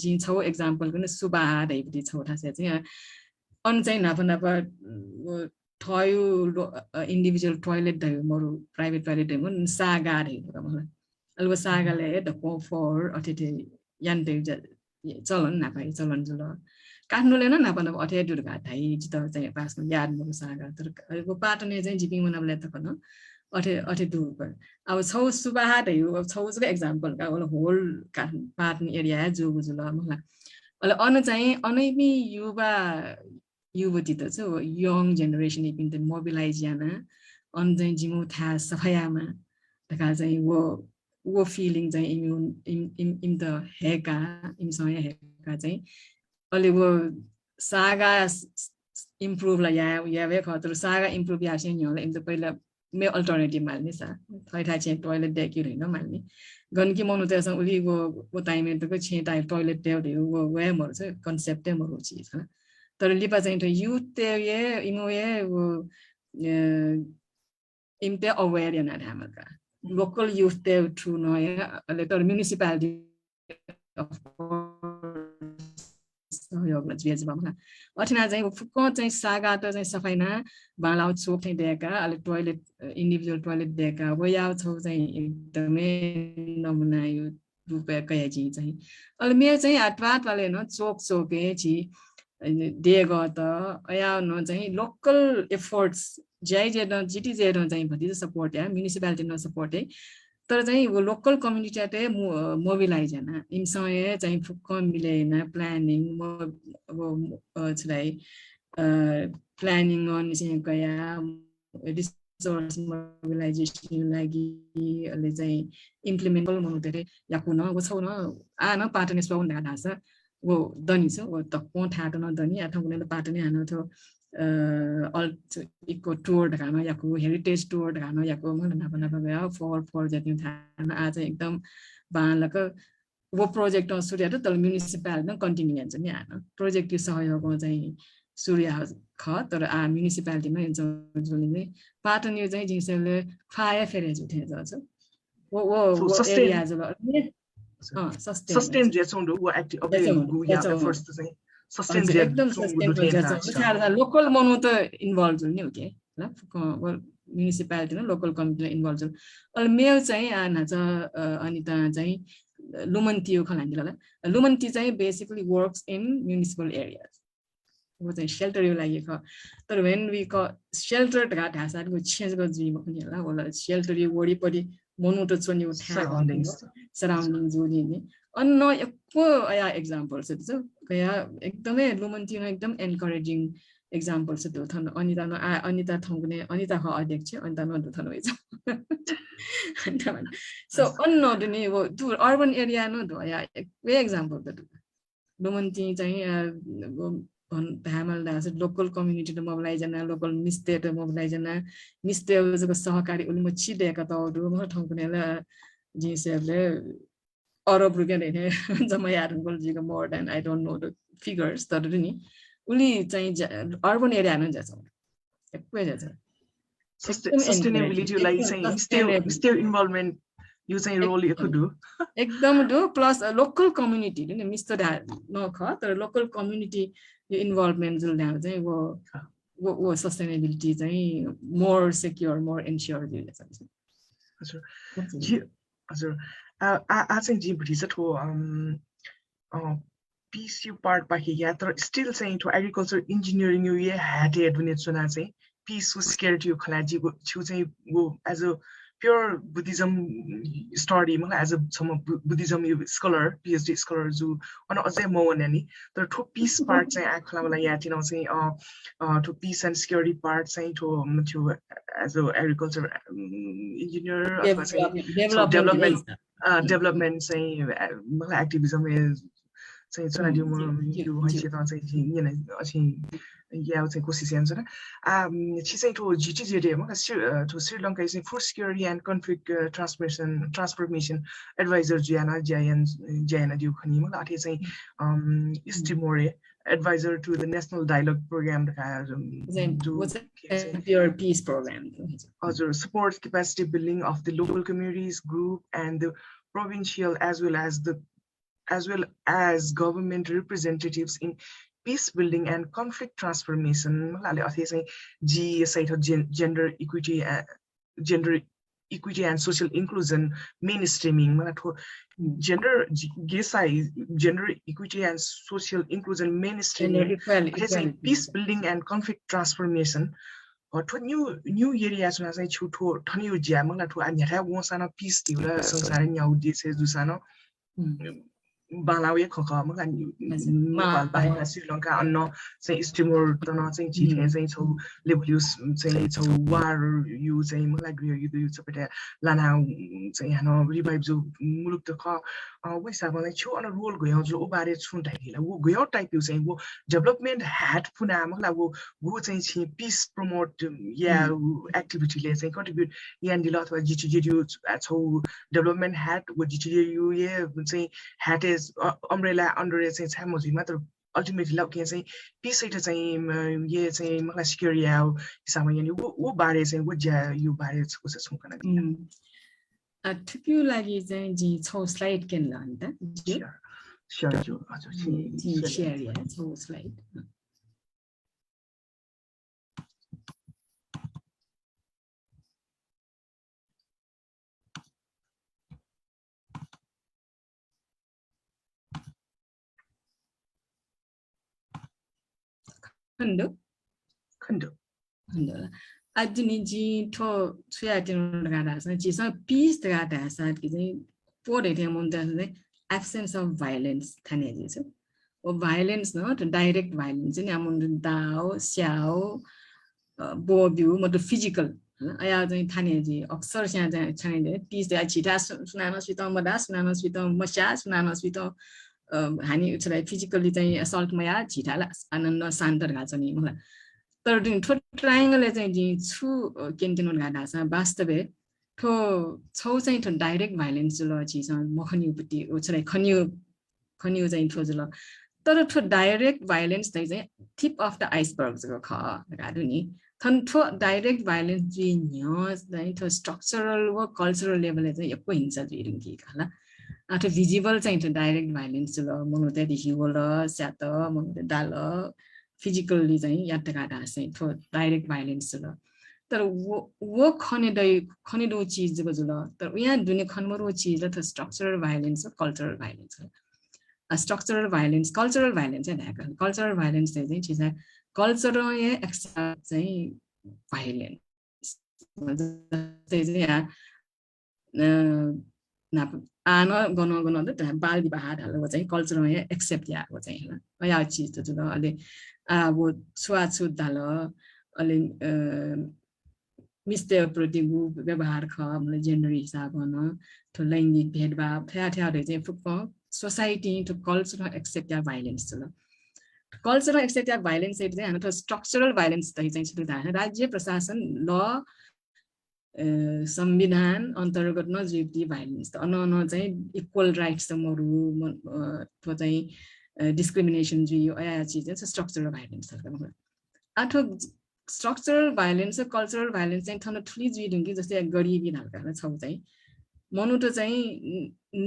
जी छौ एक्जाम्पल पनि सुबाहा दैपति छौ थासे चाहिँ अन चाहिँ नापा थयो इन्डिभिजुअल टॉयलेट दयो मरु प्राइवेट टॉयलेट दयो मन सागा रे मलाई अलवा सागाले द कोफर अथेथे यान्ते चलन नापाइ चलन जुल काठनुले न नापन अथे दुर्गा थाइ जित चाहिँ पासमा याद मरु सागा तर वो पाटने चाहिँ जिपिङ मनबले त कन अथे दुर अब छौ सुबाहा दयो अब छौ जको एक्जाम्पल का होल पाटन एरिया जो बुजुल मलाई अले अन चाहिँ अनैबी युवती त छ यङ जेनेरेसन इपिन त मोबिलाइज याना अन चाहिँ जिमु था सफायामा तका चाहिँ वो फिलिङ चाहिँ इम त हेका इमसँग हेका चाहिँ अलि वो सागा इम्प्रुभ ला या वे खतर सागा इम्प्रुभ या चाहिँ होला इम त पहिला मे अल्टरनेटिभ माल्ने सा थैथा चाहिँ टॉयलेट देखि हैन माल्ने गनकी मनु त्यसमा उली वो टाइम त को छे टाइप टॉयलेट देउ वो वेमहरु चाहिँ कन्सेप्टै मरु चीज हैन तर लिपा चाहिँ त युथ ते ये इमो ये वो इमते अवेयर या ना धामका लोकल युथ ते थ्रु न या तर म्युनिसिपालिटी अफ सहयोग लजिएज बमला अठना चाहिँ फुक्क चाहिँ सागा त चाहिँ सफाइना बालाउ चोक चाहिँ देका अलि टॉयलेट इन्डिभिजुअल टॉयलेट देका वयाउ छौ चाहिँ एकदमै नमुना यो रुपैयाँ कया चाहिँ अलि मे चाहिँ आटवाट वाले न चोके छि दिएको त या न चाहिँ लोकल एफर्ट्स जे जिटिजे चाहिँ भति सपोर्ट या म्युनिसिपालिटी न सपोर्ट है तर चाहिँ वो लोकल कम्युनिटी ते मोबिलाइज हैन इमसँग चाहिँ फुक्क मिलेन प्लानिङ वो छलाई प्लानिङ अन चाहिँ गया रिसोर्स मोबिलाइजेसन लागि अलि चाहिँ इम्प्लिमेन्टेबल मनु धेरै याकु न वो छौ न आ न पाटने स्पाउन धासा वो दनी छ वो त को ठाट न दनी अथवा कुनै पाटने हान थो alt eco tour ढकामा याको heritage tour ढकामा याको मलाई नपा गयो for जति थाहा आज एकदम बालको वो प्रोजेक्ट सूर्य त म्युनिसिपालिटी कन्टिन्यू हुन्छ नि हैन प्रोजेक्ट यो सहयोगमा चाहिँ सूर्य ख तर म्युनिसिपालिटीमा जुनले पाटन यो चाहिँ जिसले फाया फेरे जुथे जछ वो एरिया जो सस्टेन जेसोंडो वो एक्टिभ अब या फर्स्ट चाहिँ सस्टेन एकदम सस्टेन लोकल मनु त इन्भल्भ हुने हो के ल म्युनिसिपालिटी न लोकल कमिटीले इन्भल्भ हुन्छ अहिले मेल चाहिँ नाच अनिता चाहिँ लुमन्तियो खलान्दिला लुमन्ती चाहिँ basically works in municipal areas वो चाहिँ शेल्टर यो लागेको तर व्हेन वी क शेल्टर ढासाको चेन्जको जीवमा पनि होला होला शेल्टर यो वरिपरि मनुटो चोनी सराउन्डिङ जोडी नि अन्न एको या एक्जाम्पल छ त्यो कया एकदमै लुमन्तीमा एकदम एन्करेजिङ एक्जाम्पल छ त्यो थन अनिता थङने अनिता ख अध्यक्ष अनिता न थन होइछ सो अन्न दुनी वो टु अर्बन एरिया न दो या वे एक्जाम्पल त लुमन्ती चाहिँ हामीलाई दास लोकल कम्युनिटी त मोबिलाइजन लोकल मिस्ते त मोबिलाइजन मिस्ते जको सहकारी उलिम छिदेका त म ठंकुनेला जिसेले अरब रुपियाँ हैन जम्मा यारको जिको more than I don't know the figures तर नि उली चाहिँ अर्बन एरिया न जाछ एक्कै जाछ सस्टेनेबिलिटी लागि चाहिँ स्टे इन्भल्भमेन्ट यो चाहिँ रोल यो दु एकदम दु प्लस लोकल कम्युनिटी नि मिस्टर नख तर लोकल कम्युनिटी यो इन्भल्भमेन्ट जुन ल्याउ चाहिँ वो सस्टेनेबिलिटी चाहिँ मोर सेक्युर मोर इन्स्योर दिन्छ हजुर हजुर आ चाहिँ जी भरि छ ठो पीस यु पार्ट बाकी या तर स्टिल चाहिँ ठो एग्रीकल्चर इंजिनियरिङ यो ये हाटे दुने चुना चाहिँ पीस को सिक्युरिटी खलाजी को छु चाहिँ वो as a pure Buddhism study मलाई एज अ सम बुद्धिज्म यो स्कलर पीएचडी स्कलर जो अन अझै म भने नि तर ठो पीस पार्ट चाहिँ आखला मलाई याद थिन चाहिँ ठो पीस एन्ड सिक्युरिटी पार्ट चाहिँ ठो थियो एज अ एग्रीकल्चर इंजिनियर अथवा चाहिँ डेभलपमेन्ट चाहिँ मलाई एक्टिभिजम चाहिँ चुना दिउ म यो हैसियत चाहिँ नि अछि या चाहिँ कोसिस यान्छ र चाहिँ ठो जीटीजेडी म ठो श्रीलंका चाहिँ food security and conflict transformation adviser ज्याना दिउ खनि म आथे चाहिँ इस्टिमोरे advisor to the national dialogue program pure peace program also support capacity building of the local communities group and the provincial as well as government representatives in peace building and conflict transformation malale athe चाहिँ जी side of gender equity and social inclusion mainstreaming mala gender equity and social inclusion mainstreaming peace building and conflict transformation to new areas na चाहिँ छुटो ठनियो ज्या मलाई ठो Anya वसाना peace दिउला संसार न्याउ दिसे जुसानो बालावे खख नेपाल बाहेक श्रीलंका अन्न चाहिँ स्टिमर तन चाहिँ जिथे चाहिँ छौ लेबुलिउस चाहिँ छौ वार यु चाहिँ मलाई गृह युद्ध यु सबै लाना चाहिँ हानो रिभाइभ जो मुलुक त ख वैसा मलाई छु अन रोल गयो जो बारे छु टाइपला वो गयो टाइप यु चाहिँ वो डेभलपमेन्ट ह्याड पुना मलाई वो चाहिँ छि पीस प्रमोट या एक्टिभिटीले चाहिँ कन्ट्रिब्युट यान दिला अथवा जिटिजेयु छौ डेभलपमेन्ट ह्याड वो जिटिजेयु ये चाहिँ ह्याड umbrella under चाहिँ छामोजी मात्र अल्टिमेटली लके चाहिँ पीस एटा चाहिँ ये चाहिँ मलाई सिक्युरिटी आउ हिसाबमा यानी वो बारे चाहिँ वो ज्या यो बारे छ छ कना ठिक्यु लागि चाहिँ जी 6 स्लाइड केन ल नि त स्योर जो हजुर शेयर या 6 स्लाइड खण्ड आदिनी जी ठो छुयाटिन गाडा छ जी स पीस गाडा छ कि चाहिँ पोरे थे मुन्दा चाहिँ एब्सेन्स अफ भाइलेन्स थाने जी छ ओ भाइलेन्स न त डाइरेक्ट भाइलेन्स नि आमुन्द दाओ स्याओ बोब्यु मतलब फिजिकल आया चाहिँ थाने जी अक्सर स्या चाहिँ छैन पीस दा छिटा सुनान सित मदा सुनान सित मस्या सुनान सित हानि उछलाई फिजिकली चाहिँ असल्ट मया छिटाला आनन्द शान्त गाछ नि मलाई तर ठो ट्रायंगल चाहिँ जि छु केन्टिन गाडा छ वास्तवे ठो छौ चाहिँ ठो डाइरेक्ट भाइलेन्स ल छि छ मखनिउपट्टि उछले खनिउ चाहिँ ठो जुल तर ठो डाइरेक्ट भाइलेन्स चाहिँ टिप अफ द आइसबर्ग जको ख गाडु नि थन ठो डाइरेक्ट भाइलेन्स जि न्य चाहिँ ठो स्ट्रक्चरल व कल्चरल लेभलले चाहिँ यक्को हिंसा जुइरुङ कि खाला आठो भिजिबल चाहिँ ठो डाइरेक्ट भाइलेन्स ल मनुते देखि होल स्यात मनुते दाल फिजिकली चाहिँ यात गाडा चाहिँ ठो डाइरेक्ट भाइलेन्स ल तर वो खनिदो चीज जको जुल तर यहाँ दुने खनमरो चीज ल structural violence cultural violence structural violence cultural violence है कल्चरल भाइलेन्स चाहिँ चीज है कल्चरल ये एक्सेप्ट चाहिँ भाइलेन्स चाहिँ यहाँ आन गन त बाल विवाह हालेको चाहिँ कल्चरल ये एक्सेप्ट याको चाहिँ हैन या चीज त जुल अलि अब छुवाछुत दाल अलि मिस्टेप्रति व्यवहार ख मतलब जेन्डर हिसाब न तो लैंगिक भेदभाव थ्या चाहिँ फुक सोसाइटी टु कल्चरल एक्सेप्ट या भाइलेन्स ल कल्चरल एक्सेप्ट या भाइलेन्स चाहिँ हैन तो स्ट्रक्चरल भाइलेन्स चाहिँ छ राज्य प्रशासन ल संविधान अन्तर्गत न जुइटी भाइलेन्स त अन चाहिँ इक्वल राइट्स मरु तो चाहिँ डिस्क्रिमिनेसन जुइयो या चीज चाहिँ स्ट्रक्चरल भाइलेन्स छ आठो स्ट्रक्चरल भाइलेन्स कल्चरल भाइलेन्स चाहिँ थन ठुली जुइदिङ कि जस्तै गरिबी हालका छौ चाहिँ मनु त चाहिँ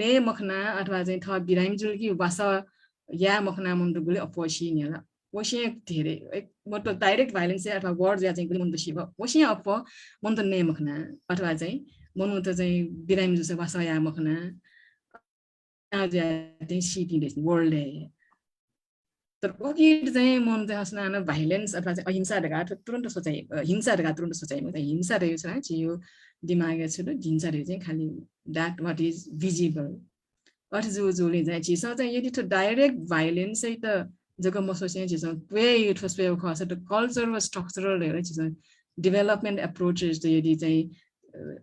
ने मखना अथवा चाहिँ थ बिराइम जुल कि वास या मखना मनु गुले अपोसी निला वसे धेरै म त डाइरेक्ट भाइलेन्स अथवा वर्ड या चाहिँ गुले मनु शिव वसे अप मनु त ने मखना अथवा चाहिँ मनु त चाहिँ बिराइम जुल वास या मखना आज चाहिँ सिटी देश वर्ल्ड तर ओके चाहिँ मन चाहिँ हस्ना भाइलेन्स अथवा चाहिँ अहिंसा ढगा तुरन्त सोचाइ हिंसा ढगा तुरन्त सोचाइ म हिंसा रहेको छ चियो दिमाग छ हिंसा रहे चाहिँ खाली that what is visible what is जोले चाहिँ चिज चाहिँ यदि त डाइरेक्ट भाइलेन्स चाहिँ त जग्गा म सोचे चिज way it was way Khas त कल्चर व स्ट्रक्चरल हेरे चिज डेभलपमेन्ट अप्रोचेस त यदि चाहिँ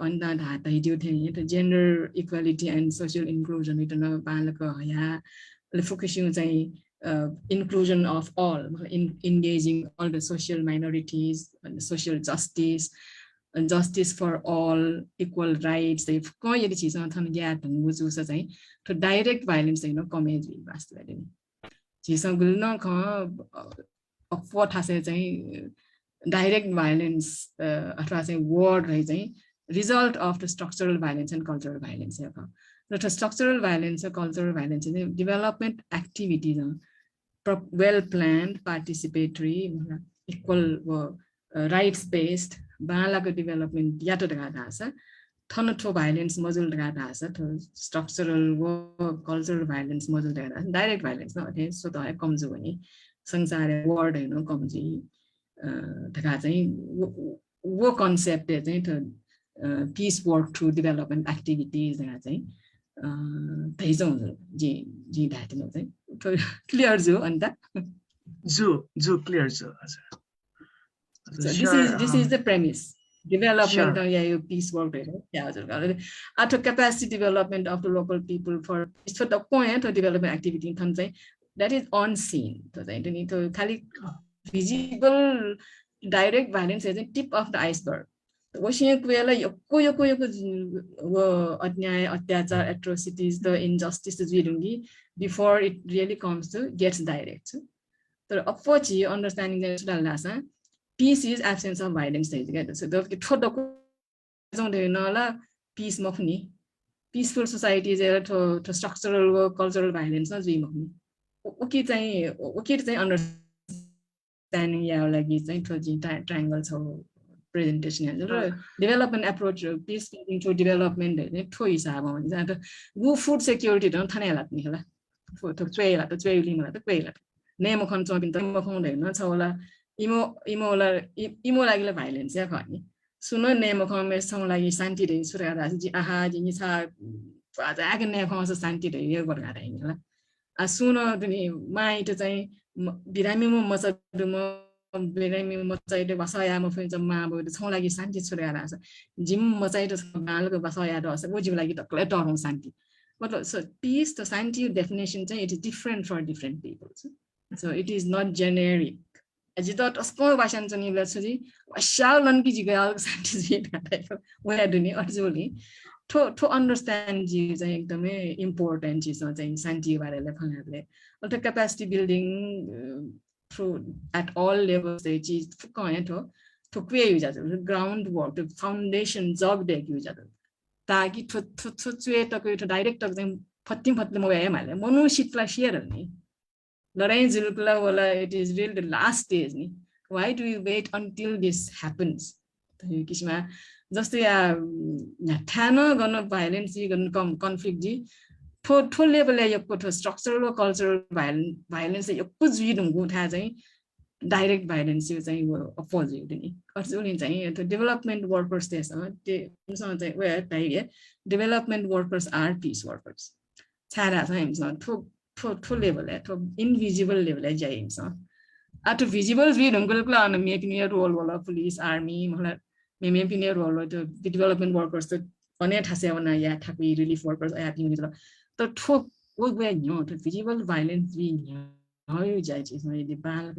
अन्त धाता हिडियो थियो त gender equality and social inclusion it न बालक हया फोकसिङ चाहिँ inclusion of all, engaging all the social minorities, and social justice, and justice for all, equal rights. If कोई यदि चीज़ में थन गया तो वो जो सा चाहिए तो direct violence है ना कॉमेज भी बात करते हैं चीज़ में गुलना कहाँ अपवाद हासे चाहिए direct violence अथवा से word है चाहिए result of the structural violence and cultural violence है का the structural violence or cultural violence is development activities well planned participatory equal rights based balaka development ya to daga sa thon to violence module daga sa to structural cultural violence module daga direct violence no the so to comes when sangsara word you know comes daga चाहिँ wo concept चाहिँ to peace work through development activities daga चाहिँ जी धाटिनो चाहिँ clear जो अन्त जो clear जो this is the premise development या यो peace work हेर्नु क्या हजुर अथवा capacity development of the local people for the point to development activity थन चाहिँ that is on scene त चाहिँ नि त खाली visible direct violence is the tip of the iceberg Washington Kuela Yoko अन्याय अत्याचार atrocities the injustices before it really comes to gets direct. तर अपोची understanding the lasa peace is absence of violence together. So the peace mokni peaceful society is to structural cultural violence not we mokni. Okay understanding yeah like it's to triangle so presentation development approach peace into development choice go food security don't thane latni होला to chwela to chweli mala to kwela name khon chobin ta mo khon deina chola imo लागि violence या खनि सुनो name khon me song लागि शान्ति they सुरा राजी आहा जिनि छ आज आगे name khon शान्ति दे यो गर्गा हैन होला आ सुनो दुनी माइ त चाहिँ बिरामी म मचदुम बेरामी मचाइले बसाया म फेरि जम्मा अब छौ लागि शान्ति छोडेर आछ जिम मचाइले बालको बसाया दस ओ जिम लागि टक्लै डरौ शान्ति मतलब so peace the scientific definition it is different for different people so it is not generic Ajito Tosco Washanton University, shall not be the where do you actually to understand is important is not in Santi the capacity building through at all levels is to create each other, groundwork, the foundation job day each other. Tagi to direct of them putting mono shit flash here. It is really the last stage. Why do we wait until this happens? Just gonna violence, conflict, to level structural or cultural violence, you could has a direct violence opposite. The development workers where development workers are peace workers. Times not to level at invisible level at visible we don't go making a role of police army maybe a role of the development workers that on it has relief workers the top the visible violence how you judge is the ball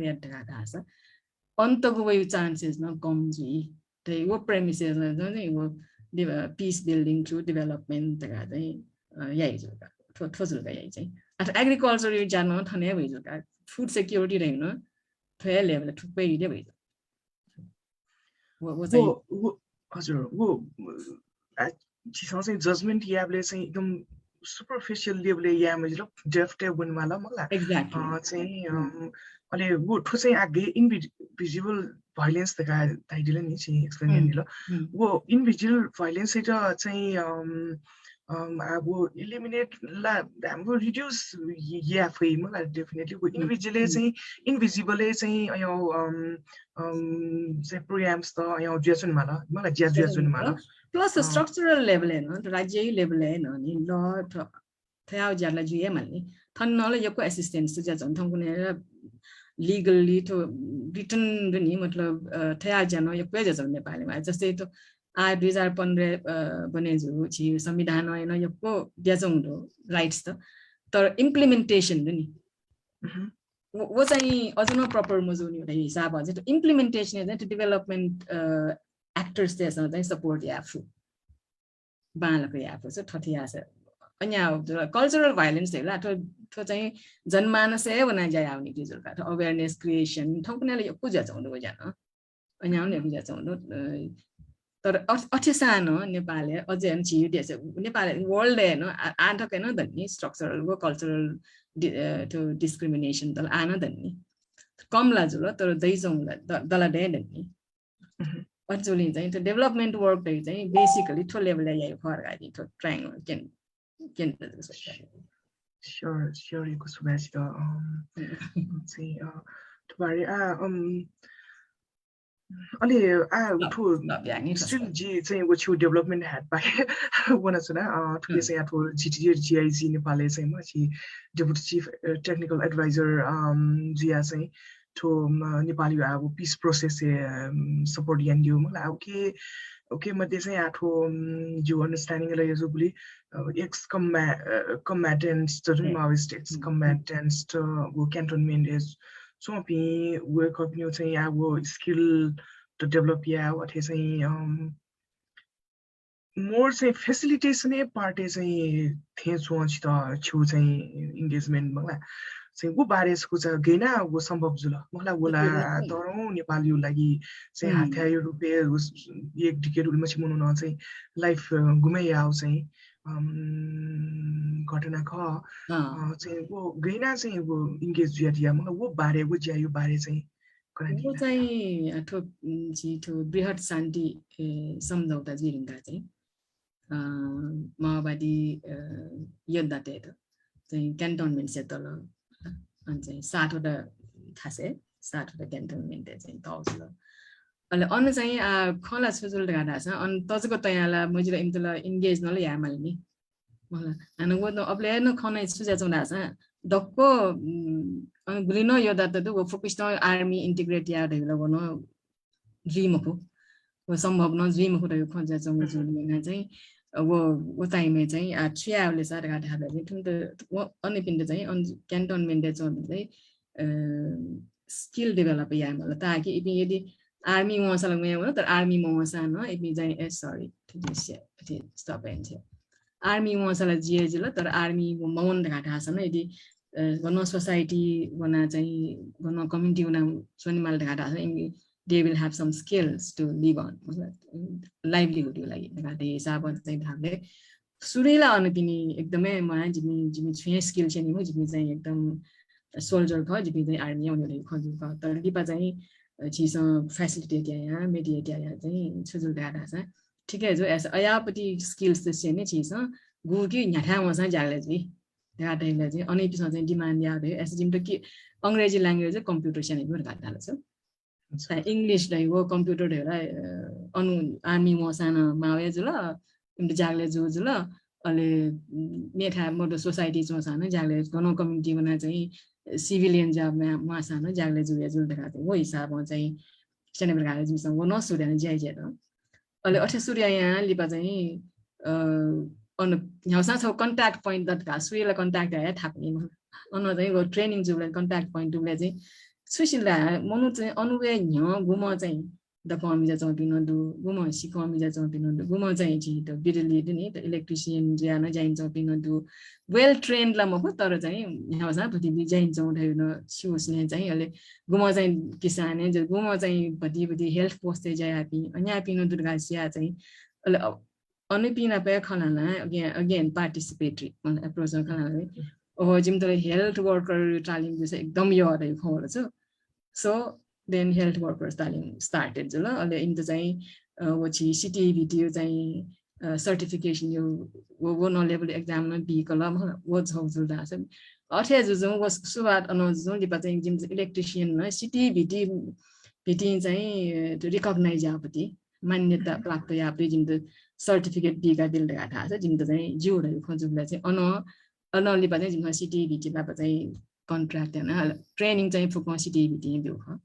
on the way chances no comes the premises peace building through development at agriculture you cannot food security level to pay what was judgment superficial level exactly invisible violence the guy I didn't explain invisible violence I will eliminate I will reduce definitely invisible say programs plus the structural level Rajay level assistance legally to written just say to I desire Bonezu, Samidano, rights the implementation. Was I also no proper Mozuni? Implementation is that development actors there, they support the Afu. Ban so 30 years. The cultural violence, Janmana say when I awareness creation, Tonkanelli Pujas on the Vajana. Artisano Nepal Nepal world structural cultural to discrimination another come lazula dala what's the development work basically to level to triangle sure you could smash see still what you development had by one as to say at all GIZ Nepal deputy chief technical advisor GSA to Nepal you have peace process support and you okay but they say at home you understanding ex combatants Maoist ex combatants cantonment is so be work of new say I will skill to develop what is a more say facilitation part is a things want to choose engagement say wo bare ko cha gaina wo sambhav jula मलाई बोला तरौ नेपाली लागि चाहिँ हाथ्यायो रुपैयाँ एक decade उलमछि Manu न चाहिँ life गुमै आउ चाहिँ घटना ख चाहिँ वो गाइना चाहिँ वो इंगेज जिया मलाई वो बारे वो ज्यायो बारे चाहिँ वो चाहिँ to बृहत शान्ति सम्झौता जिरिङका चाहिँ माओवादी योद्धाटेर चाहिँ क्यान्टोनमेन्ट सेटल अनि 7वटा थासे 7वटा क्यान्टोनमेन्ट चाहिँ तौसलो अनि अन चाहिँ खला सुजुल गाडा छ अनि तजको तयाला मजिरा इन्टला इंगेज नले यामलनी मलाई अनि वो न अप्ले न खनै सुजा चौडा छ दक्को अनि ग्रिनो योदा त वो फोकस न आर्मी इंटीग्रेट या देला वनो ड्रीमको वो सम्भव न ड्रीमको त यो खजा चौडा जुलिना चाहिँ वो टाइममा चाहिँ छियाले सार गाडा हाले ठुन त अनि पिन्ड चाहिँ क्यान्टोनमेन्ट चाहिँ स्किल डेभलप या मलाई ताकि इपि यदि आर्मी मसाला गयो भने तर आर्मी मसा न इपि चाहिँ सरी स्टप हैन आर्मी मसाला जिए जिल तर आर्मी मौन घाटा छ न यदि गन सोसाइटी गना चाहिँ गन कम्युनिटी गना सोनिमाल घाटा छ they will have some skills to live on livelihood लागि घाटे हिसाब चाहिँ हामीले सुरेला अनपिनी एकदमै मलाई जिमी छुए स्किल चाहिँ नि जिमी चाहिँ एकदम सोल्जर ख जिमी चाहिँ आर्मी आउने खोजु ख तर लिपा चाहिँ चीज फैसिलिटी यहाँ मेडिएट यहाँ चाहिँ छुजुल डाटा छ ठिकै जो एस अयापति स्किल्स चाहिँ नि चीज गु कि न्याठा मसा जाले चाहिँ डाटाले चाहिँ अनि पिछा चाहिँ डिमान्ड या भयो एस जिम त के अंग्रेजी ल्याङ्ग्वेज चाहिँ कम्प्युटर चाहिँ नि घाटा छ इंग्लिश लाई वो कंप्यूटर हेरा अनु आर्मी मसाना मावे जुल इम्ति जागले जुल अले मेठा मोडो सोसाइटी मसाना जागले गनो कम्युनिटी बना चाहिँ सिभिलियन जब मसाना जागले जुल देखा वो हिसाबमा चाहिँ सेनेबल गाले जिमसँग वो नसुर्यान ज्याइ त अले अठे सूर्य यहाँ लिपा चाहिँ अन यहाँसा छ कन्ट्याक्ट पोइन्ट दट का सुइला कन्ट्याक्ट आया थाप्ने अन चाहिँ वो ट्रेनिङ जुल कन्ट्याक्ट पोइन्ट दुले चाहिँ सुशिला मनु चाहिँ अनुवे न्य गुम चाहिँ द कमिजा चम्पिन दु गुम सि कमिजा चम्पिन दु गुम चाहिँ छि त बिजुली नि त इलेक्ट्रिशियन ज्यान जाइन चम्पिन दु वेल ट्रेन्ड ला मको तर चाहिँ यहाँ सा भति जाइन चौधैन सिउसने चाहिँ अले गुम चाहिँ किसान जो गुम चाहिँ भति हेल्थ पोस्ट जाय आपि अन्या पिनो दुर्गा सिया चाहिँ अले अनि पिना पे खनाला अगेन पार्टिसिपेटरी अप्रोच खनाला ओ जिम त हेल्थ वर्कर ट्रालिङ चाहिँ एकदम यो अरे खबर छ so then health workers talim started jula ale into चाहिँ वछि सिटीबीटी चाहिँ सर्टिफिकेसन यो वो न लेभल एक्जाम न बी कलम वो छौजुल दास अठे जुजु वो सुबात अनजुल लिपा चाहिँ जिम इलेक्ट्रिशियन न सिटीबीटी बीटी चाहिँ रिकग्नाइज यापति मान्यता प्राप्त यापति जिम द सर्टिफिकेट दिगा दिल गाथा छ जिम द चाहिँ जिउडा खोजुला चाहिँ अन लिपा चाहिँ जिम सिटीबीटी ला चाहिँ कन्ट्र्याक्ट हैन ट्रेनिङ चाहिँ फुकमा सिटीबीटी दिउ ख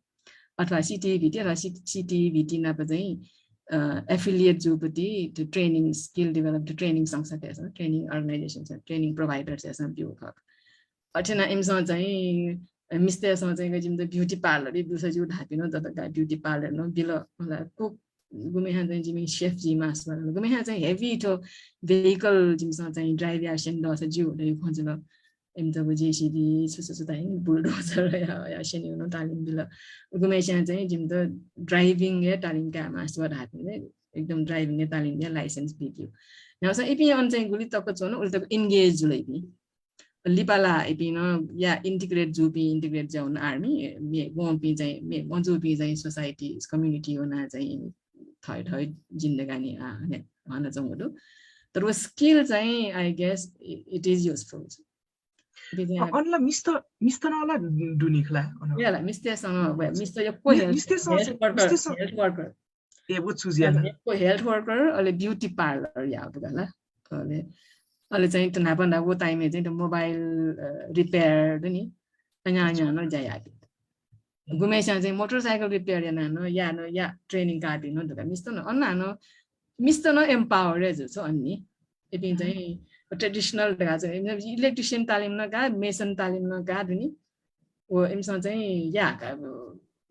अथवा सिटीबीटी र सिटीबीटी न चाहिँ एफिलिएट जुपति त्यो ट्रेनिङ स्किल डेभलप ट्रेनिङ संस्था छ ट्रेनिङ अर्गनाइजेसन छ ट्रेनिङ प्रोवाइडर छ दिउ ख अठेना एमसँग चाहिँ मिस्टेसँग चाहिँ जिम द ब्युटी पार्लर बिउस जु ढापिनो त ब्युटी पार्लर न बिल मलाई कुक गुमेहा चाहिँ जिमी शेफ जी मास गुमेहा चाहिँ हेभी थो भेहिकल जिमसँग चाहिँ ड्राइभ यासन दस जिउ ले खोजल एमतब जेसीबी सुसुसुता हैन बुलडोजर या शनि हुनु तालिम बिल गुमेसा चाहिँ जिम त ड्राइभिङ या तालिम का मास्टर हातले एकदम ड्राइभिङ या तालिम या लाइसेन्स बिक्यो नसा इपि अन चाहिँ गुली तक छन उल्टा इन्गेज जुलैपि लिपाला इपि न या इन्टिग्रेट जुपी इन्टिग्रेट जाउन आर्मी मे गोपी चाहिँ मे मजुपी चाहिँ सोसाइटी कम्युनिटी होना चाहिँ थै जिन्दगानी ने भन्न चाहन्छु तर वो स्किल चाहिँ I guess it is useful अनला मिस्टर नला दुनिखला याला मिस्टेसँग मिस्टर यो को हेल्थ वर्कर ए वो चुजियान को हेल्थ वर्कर अले ब्युटी पार्लर या बुगाला अले चाहिँ त नापन्दा वो टाइममा चाहिँ त मोबाइल रिपेयर नि अन्या न जायाति गुमेसा चाहिँ मोटरसाइकल रिपेयर या ट्रेनिङ कार्ड न त मिस्टर न अन्ना न मिस्टर न एम्पावरेज छ अन्नी एपि चाहिँ ट्रेडिशनल देखा छ इलेक्ट्रिशियन तालिम न का मेसन तालिम न का नि वो एमसँग चाहिँ या का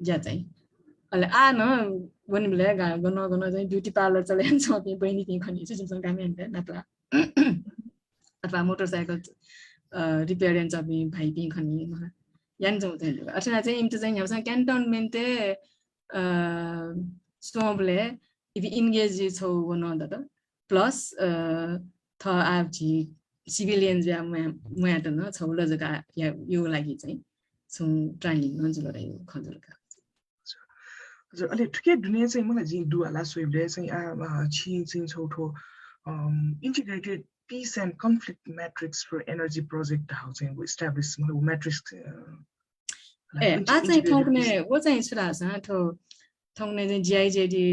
या चाहिँ अले आ न वन बिले गन चाहिँ ब्युटी पार्लर चलाइन छ पे बहिनी पनि खनि छ जिमसँग काम हैन नाप्ला अथवा मोटरसाइकल रिपेयर एन्ड चाहिँ भाइ पनि खनि यान चाहिँ अथवा चाहिँ इम्ति चाहिँ यहाँ क्यान्टोनमेन्ट सोबले इफ इन्गेज छौ न त प्लस थ आछि सिभिलियन ज्या म त न छौल जका यो लागि चाहिँ छु ट्रेनिङ न जुलै खजुलका हजुर अलि ठिकै दुनिया चाहिँ मलाई जि दुवाला सोइबले चाहिँ छि चाहिँ छौठो integrated peace and conflict matrix for energy project how चाहिँ वो एस्टाब्लिश मतलब वो मैट्रिक्स ए आ चाहिँ ठौकने वो चाहिँ छुरा छ ठो ठौकने चाहिँ जीआईजेडी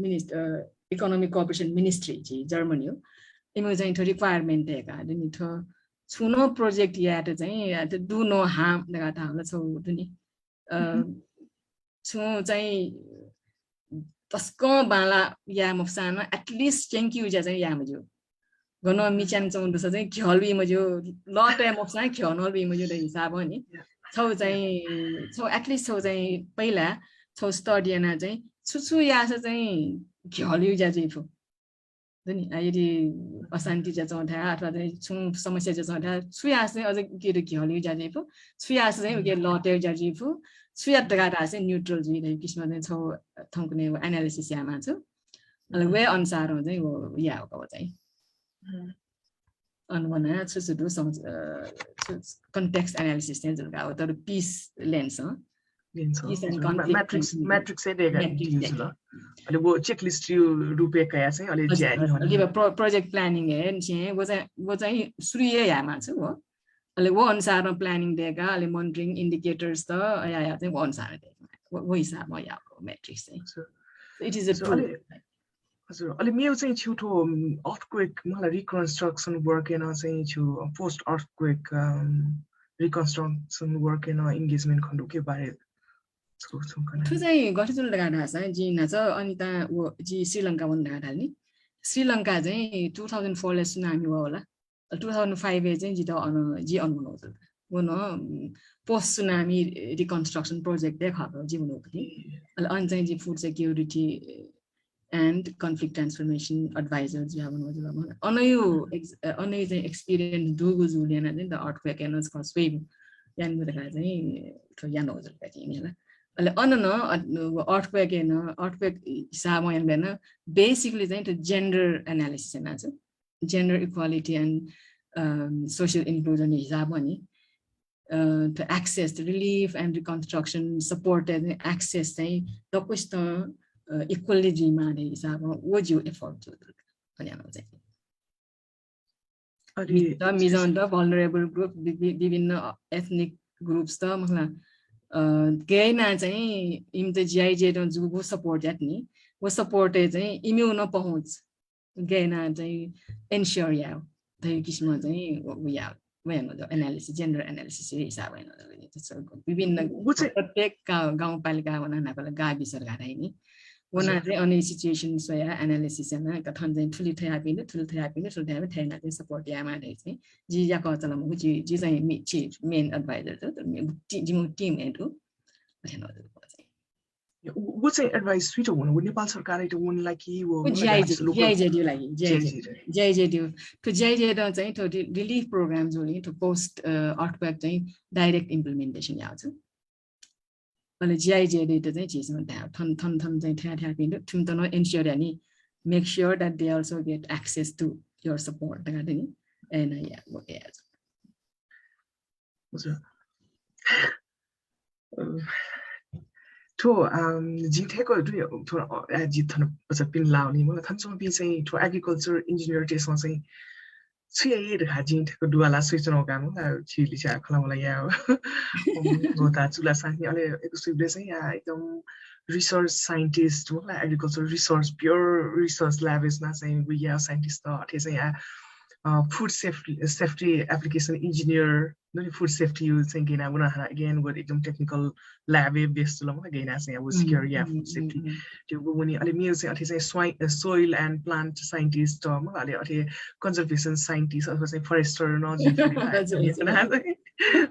मिनिस्टर इकोनोमिक कोअपरेसन मिनिस्ट्री जी जर्मनी हो इमो चाहिँ थो रिक्वायरमेन्ट हेका नि थो छुनो प्रोजेक्ट या त चाहिँ त डु नो हार्म लगा था होला छौ दुनी छु चाहिँ तस्क बाला या मफसान एटलिस्ट थ्यांक यू चाहिँ या मजो गनो मिचान चौं दस चाहिँ ख्यालबी मजो लटे मफसान ख्यानलबी मजो द हिसाब हो नि छौ चाहिँ छौ एटलिस्ट छौ चाहिँ पहिला छौ स्टडी ना चाहिँ छुछु या चाहिँ घ्याल्यु जा चाहिँ फु नि यदि अशान्ति जा चौथा अथवा चाहिँ छु समस्या जा चौथा छुया चाहिँ अझ के घ्याल्यु जा चाहिँ फु छुया चाहिँ के लटे जा चाहिँ फु छुया तगारा चाहिँ न्यूट्रल चाहिँ किस्म चाहिँ छौ थौकने एनालिसिस यामा छु अनि वे अनुसार चाहिँ वो या हो चाहिँ अनवना छुछु context analysis चाहिँ जुन गाउ तर पीस लेन्स हो मैट्रिक्स है देगा यूज ला अले वो चेकलिस्ट रुपे कया चाहिँ अले ज्यानी हो नि प्रोजेक्ट प्लानिङ है चाहिँ वो चाहिँ सुरुये यामा छ हो अले वो अनुसारमा प्लानिङ देगा अले मोनिटरिङ इन्डिकेटर्स त या चाहिँ वो अनुसार देगा वो हिसाबमा याको मैट्रिक्स चाहिँ इट इज अ टुल हजुर अले मेरो चाहिँ छुटो अर्थक्वेक मलाई रिकन्स्ट्रक्सन वर्क एन चाहिँ छु पोस्ट अर्थक्वेक रिकन्स्ट्रक्सन वर्क एन एंगेजमेन्ट खण्डु के बारे त्यो चाहिँ गठितुल लगाडा छ जी नाच अनिता वो जी श्रीलंका वन लगाडा नि श्रीलंका चाहिँ 2004 ले सुनामी हो होला 2005 ए चाहिँ जी त जी अनुभव हुन्छ वो न पोस्ट सुनामी रिकन्स्ट्रक्सन प्रोजेक्ट देखाको जी हुनु पनि अनि अन चाहिँ जी food security and conflict transformation advisors you have another experience do go juliana then the earthquake and its cause wave yan mu dekha chai to yan ho jal ka ni la ale anna earthquake and earthquake hisab yan bena basically the gender analysis na cha gender equality and social inclusion hisab ani to access the relief and reconstruction support and access chai the equally demand is what you effort to the vulnerable group विभिन्न ethnic groups त मतलब गए ना चाहिँ इम त जीआईजे जो वो सपोर्ट यात नि वो सपोर्ट चाहिँ इम्यून पहुँच गए ना चाहिँ एन्श्योर या त किस्म चाहिँ वो या वैन जो एनालिसिस जेन्डर एनालिसिस हिसाब हैन विभिन्न प्रत्येक गाउँपालिका वनाको गाविस सरकार है नि वना चाहिँ अनि सिचुएसन सोया एनालिसिस हैन कथन चाहिँ ठुली थ्यापिने थ्याना चाहिँ सपोर्ट यामा चाहिँ जी या कचलम जी जी चाहिँ मेन एडभाइजर छ जिमो टिम हेडु वो चाहिँ एडभाइस स्वीट हुनु नेपाल सरकारले त उनलाई कि वो जीआईजेडी लागि जीआईजेडी to जीआईजेडी चाहिँ to रिलिफ प्रोग्राम जोली to पोस्ट अर्थक्वेक चाहिँ डाइरेक्ट इम्प्लिमेन्टेसन याउँछ अनि जीआईजेडी त चाहिँ चीजमा थन चाहिँ थ्यापिनु थुम त न एन्श्योर अनि make sure that they also get access to your support त नि एन्ड या वो याज to जिथेको थोड़ा जिथन पछि पिन लाउने मलाई थन्सम पि चाहिँ to agriculture engineer त्यसमा चाहिँ छुए रे जिथेको दुवाला स्विचन काम छिली छ खलामला या हो ता चुला साथी अले एक सुबले चाहिँ एकदम रिसर्च साइन्टिस्ट मलाई एग्रिकल्चर रिसर्च प्योर रिसर्च ल्याबेसमा चाहिँ विया साइन्टिस्ट त अथे चाहिँ food safety application engineer no food safety you think in again with एकदम technical lab based ल म गइना चाहिँ अब secure या food safety त्यो पनि अलि मेरो चाहिँ अथे चाहिँ soil and plant scientist म अलि अथे conservation scientist अथवा चाहिँ forester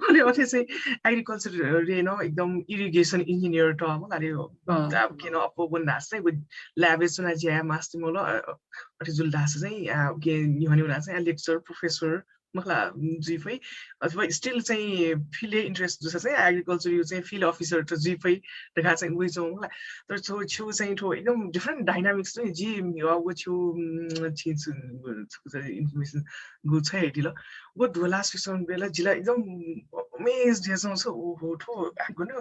अलि अथे चाहिँ agriculture रे न एकदम irrigation engineer त म अलि अब किन अप बन्दा चाहिँ with lab सुना ज्या मास्टर म ल अथे जुल दास चाहिँ के निहने हुना चाहिँ lecturer professor मतलब जीफै अथवा स्टिल चाहिँ फिल्ड इन्ट्रेस्ट जस्तो चाहिँ एग्रिकल्चर यो चाहिँ फिल्ड अफिसर त जीफै देखा चाहिँ उयो चाहिँ मलाई तर छु चाहिँ ठो एकदम डिफरेन्ट डाइनामिक्स चाहिँ जी अब छु चेन्ज इन्फर्मेसन गु छ हेटी ल वो दुला सिस्टम बेला जिला एकदम अमेज जेसो छ ओ ठो गनो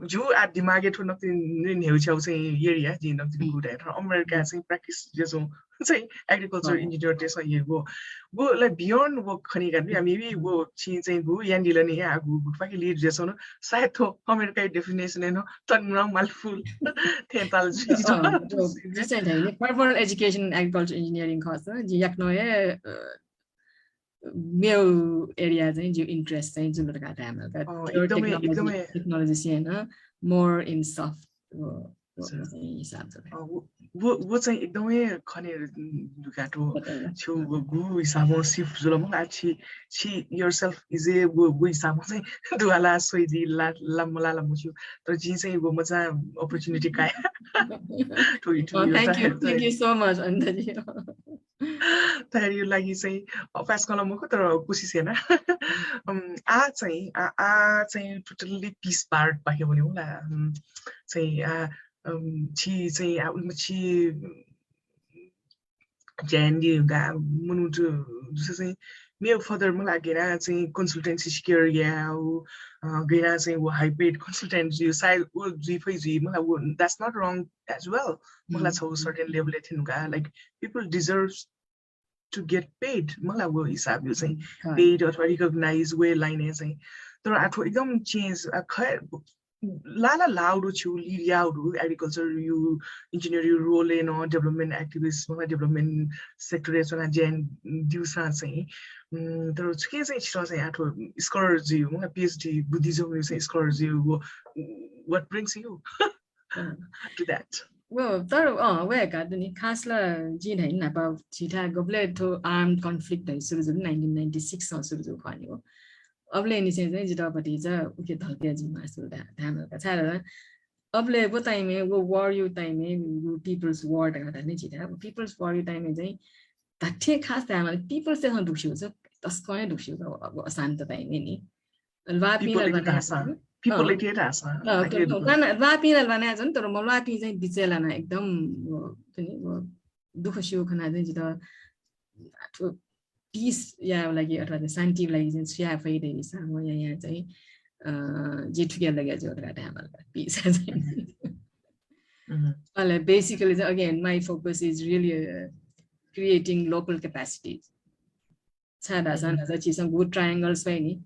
जो आ दिमागे ठो नथिङ न्यू छौ चाहिँ एरिया जी नथिङ गुड है अमेरिका चाहिँ प्र्याक्टिस जेसो चाहिँ एग्रिकल्चर इन्जिनियर त्यसमा यो वो लाइक बियोन्ड वो खनि गर्नु मेबी वो चाहिँ गु यान्डिल नि या गु फाकी लीड जेसो न सायद थो अमेरिका डेफिनेसन हैन तन्ना मालफुल थेताल जी चाहिँ हैन पर्पल एजुकेसन एग्रिकल्चर इन्जिनियरिङ खस जी याक्नो ए मेरो एरिया चाहिँ जो इन्ट्रेस्ट चाहिँ जुन प्रकारले हाम्रो टेक्नोलोजी चाहिँ हैन मोर इन सफ्ट हिसाब छ वो चाहिँ एकदमै खनेर दुखाटो छेउ गु हिसाबमा सिफ जुलम लाछि छि योरसेल्फ इज ए गु हिसाबमा चाहिँ दुवाला सोइदि ला मला मुछु तर जी चाहिँ वो मजा अपर्च्युनिटी काय thank you so much Anita ji तयारी लागि चाहिँ पास गर्न मको तर कोसिस हैन आ चाहिँ टोटली पीस पार्ट बाके भने होला चाहिँ छि चाहिँ छि Jandy ga munutu चाहिँ मेरो फर्दर मलाई लागेर चाहिँ कन्सल्टेन्सी सिक्योर या गएर चाहिँ वो हाइब्रिड कन्सल्टेन्सी साइड वो जिफै जि मलाई वो that's not wrong as well मलाई छ सर्टेन लेभल थिनुगा like people deserves to get paid मलाई वो हिसाब यो चाहिँ पेड अथवा रिकग्नाइज वे लाइन चाहिँ तर आठो एकदम चेन्ज खै लाला लाउडो छु लियाउडो एग्रिकल्चर यु इन्जिनियर यु रोल इन डेभलपमेन्ट एक्टिभिस्ट मलाई डेभलपमेन्ट सेक्टर एसना जेन दिउसा चाहिँ तर के चाहिँ छिटो चाहिँ आठो स्कलर जी मलाई पीएचडी बुद्धिज्म यो चाहिँ scholar ji what brings you to that Well, where got the Kasla Jean Hain about Chita Goblet to armed conflict in 1996 or so. Oblane is in the properties, okay, Talkaji Master that Tamil Catara. Oble, what I may war you time, people's war, people's war you time, that take has time, people say on to shoes, that's going to shoot or Santa Time. People like it as Lapi Albanazan, the Molapi is Bizelana, एकदम दुख शिव खाना चाहिँ जिता to peace या लागि अथवा चाहिँ शान्ति लागि चाहिँ स्या फाइदे हिसाबमा यहाँ चाहिँ जे टुगेदर गयो एउटा टाइममा peace well basically again my focus is really creating local capacities छाडा साना चाहिँ चिसम good triangles भयो नि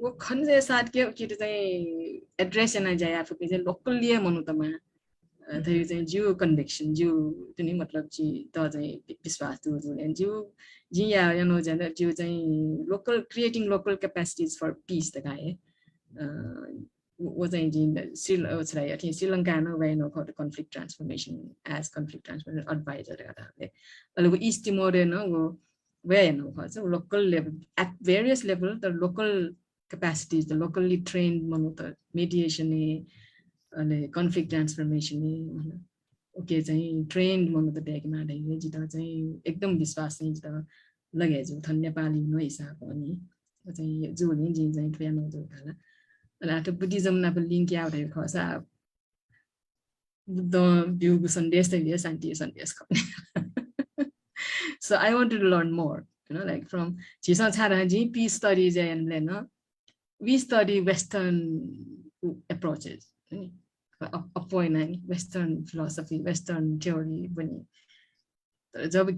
वो खन्जे साथ के चाहिँ एड्रेस हैन जाय आफूले चाहिँ लोकल लिए मनु तमा त्यो चाहिँ जिउ कन्भिक्सन जिउ त्यो नि मतलब जी त चाहिँ विश्वास त्यो जुन जिउ जी या नो जन जिउ चाहिँ local creating local capacities for peace त गाए वो चाहिँ जी श्रीलंका नो वे नो for conflict transformation as conflict transformation adviser गर्दा अहिले वो ईस्ट टिमोर नो वो वे नो for local level at various level the local capacities, the locally trained manuta mediation conflict transformation okay चाहिँ trained manuta ब्यागमा ढाइले जिता चाहिँ एकदम विश्वास चाहिँ जिता लगे जो थन नेपाली नो हिसाब अनि चाहिँ जो नि जिन चाहिँ ट्रेन जो थाला अनि आठ बुद्धिज्म ना पनि लिंक आउट है खसा बुद्ध भ्यू सन्देश त शान्ति सन्देश so I wanted to learn more, you know, like from Chisa Charaji peace studies and Lena. We study Western approaches, Western philosophy, Western theory. When जब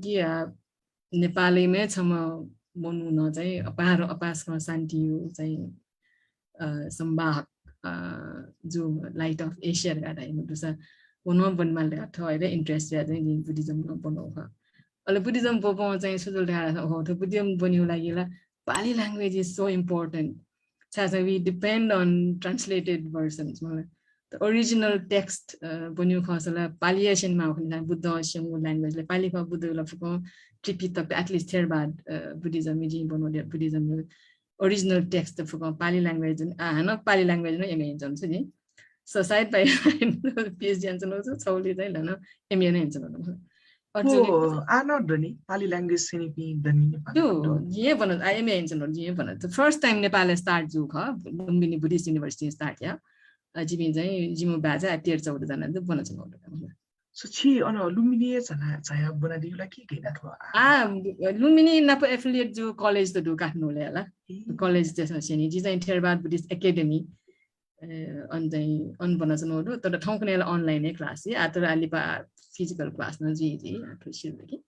नेपाली में छम मनु न चाहिँ अपासमा शान्ति चाहिँ संवाहक जो लाइट अफ एशिया गाडा दुसा वनो बनमाल थ हैरे इंट्रेस्ट या चाहिँ बुद्धिज्म न बनाउ अले बुद्धिज्म पोपो चाहिँ सुजल ढाडा हो त बुद्धिज्म बन्यो लागिला Pali language is so important so we depend on translated versions. The original text when you palliation Buddha language Pali Buddha Tripitaka at least Theravada Buddhism Buddhism original text of Pali language and not Pali language no imagine so side by PhD and also solely Oh, I'm not Dani. Pali language sinipi Dani. I mentioned the first time Nepal start Zuka, Lumbini Buddhist University start, yeah. Jimu Baza appears over than the bonus. So she on a Lumini and I have Bonadi like that. Lumini Napa affiliate to college to do Katnolela, college destination, it is an Theravada Buddhist Academy on the Bonasanodo, to the Tonkanel online class, yeah, after Alipa. Physical class na ji appreciate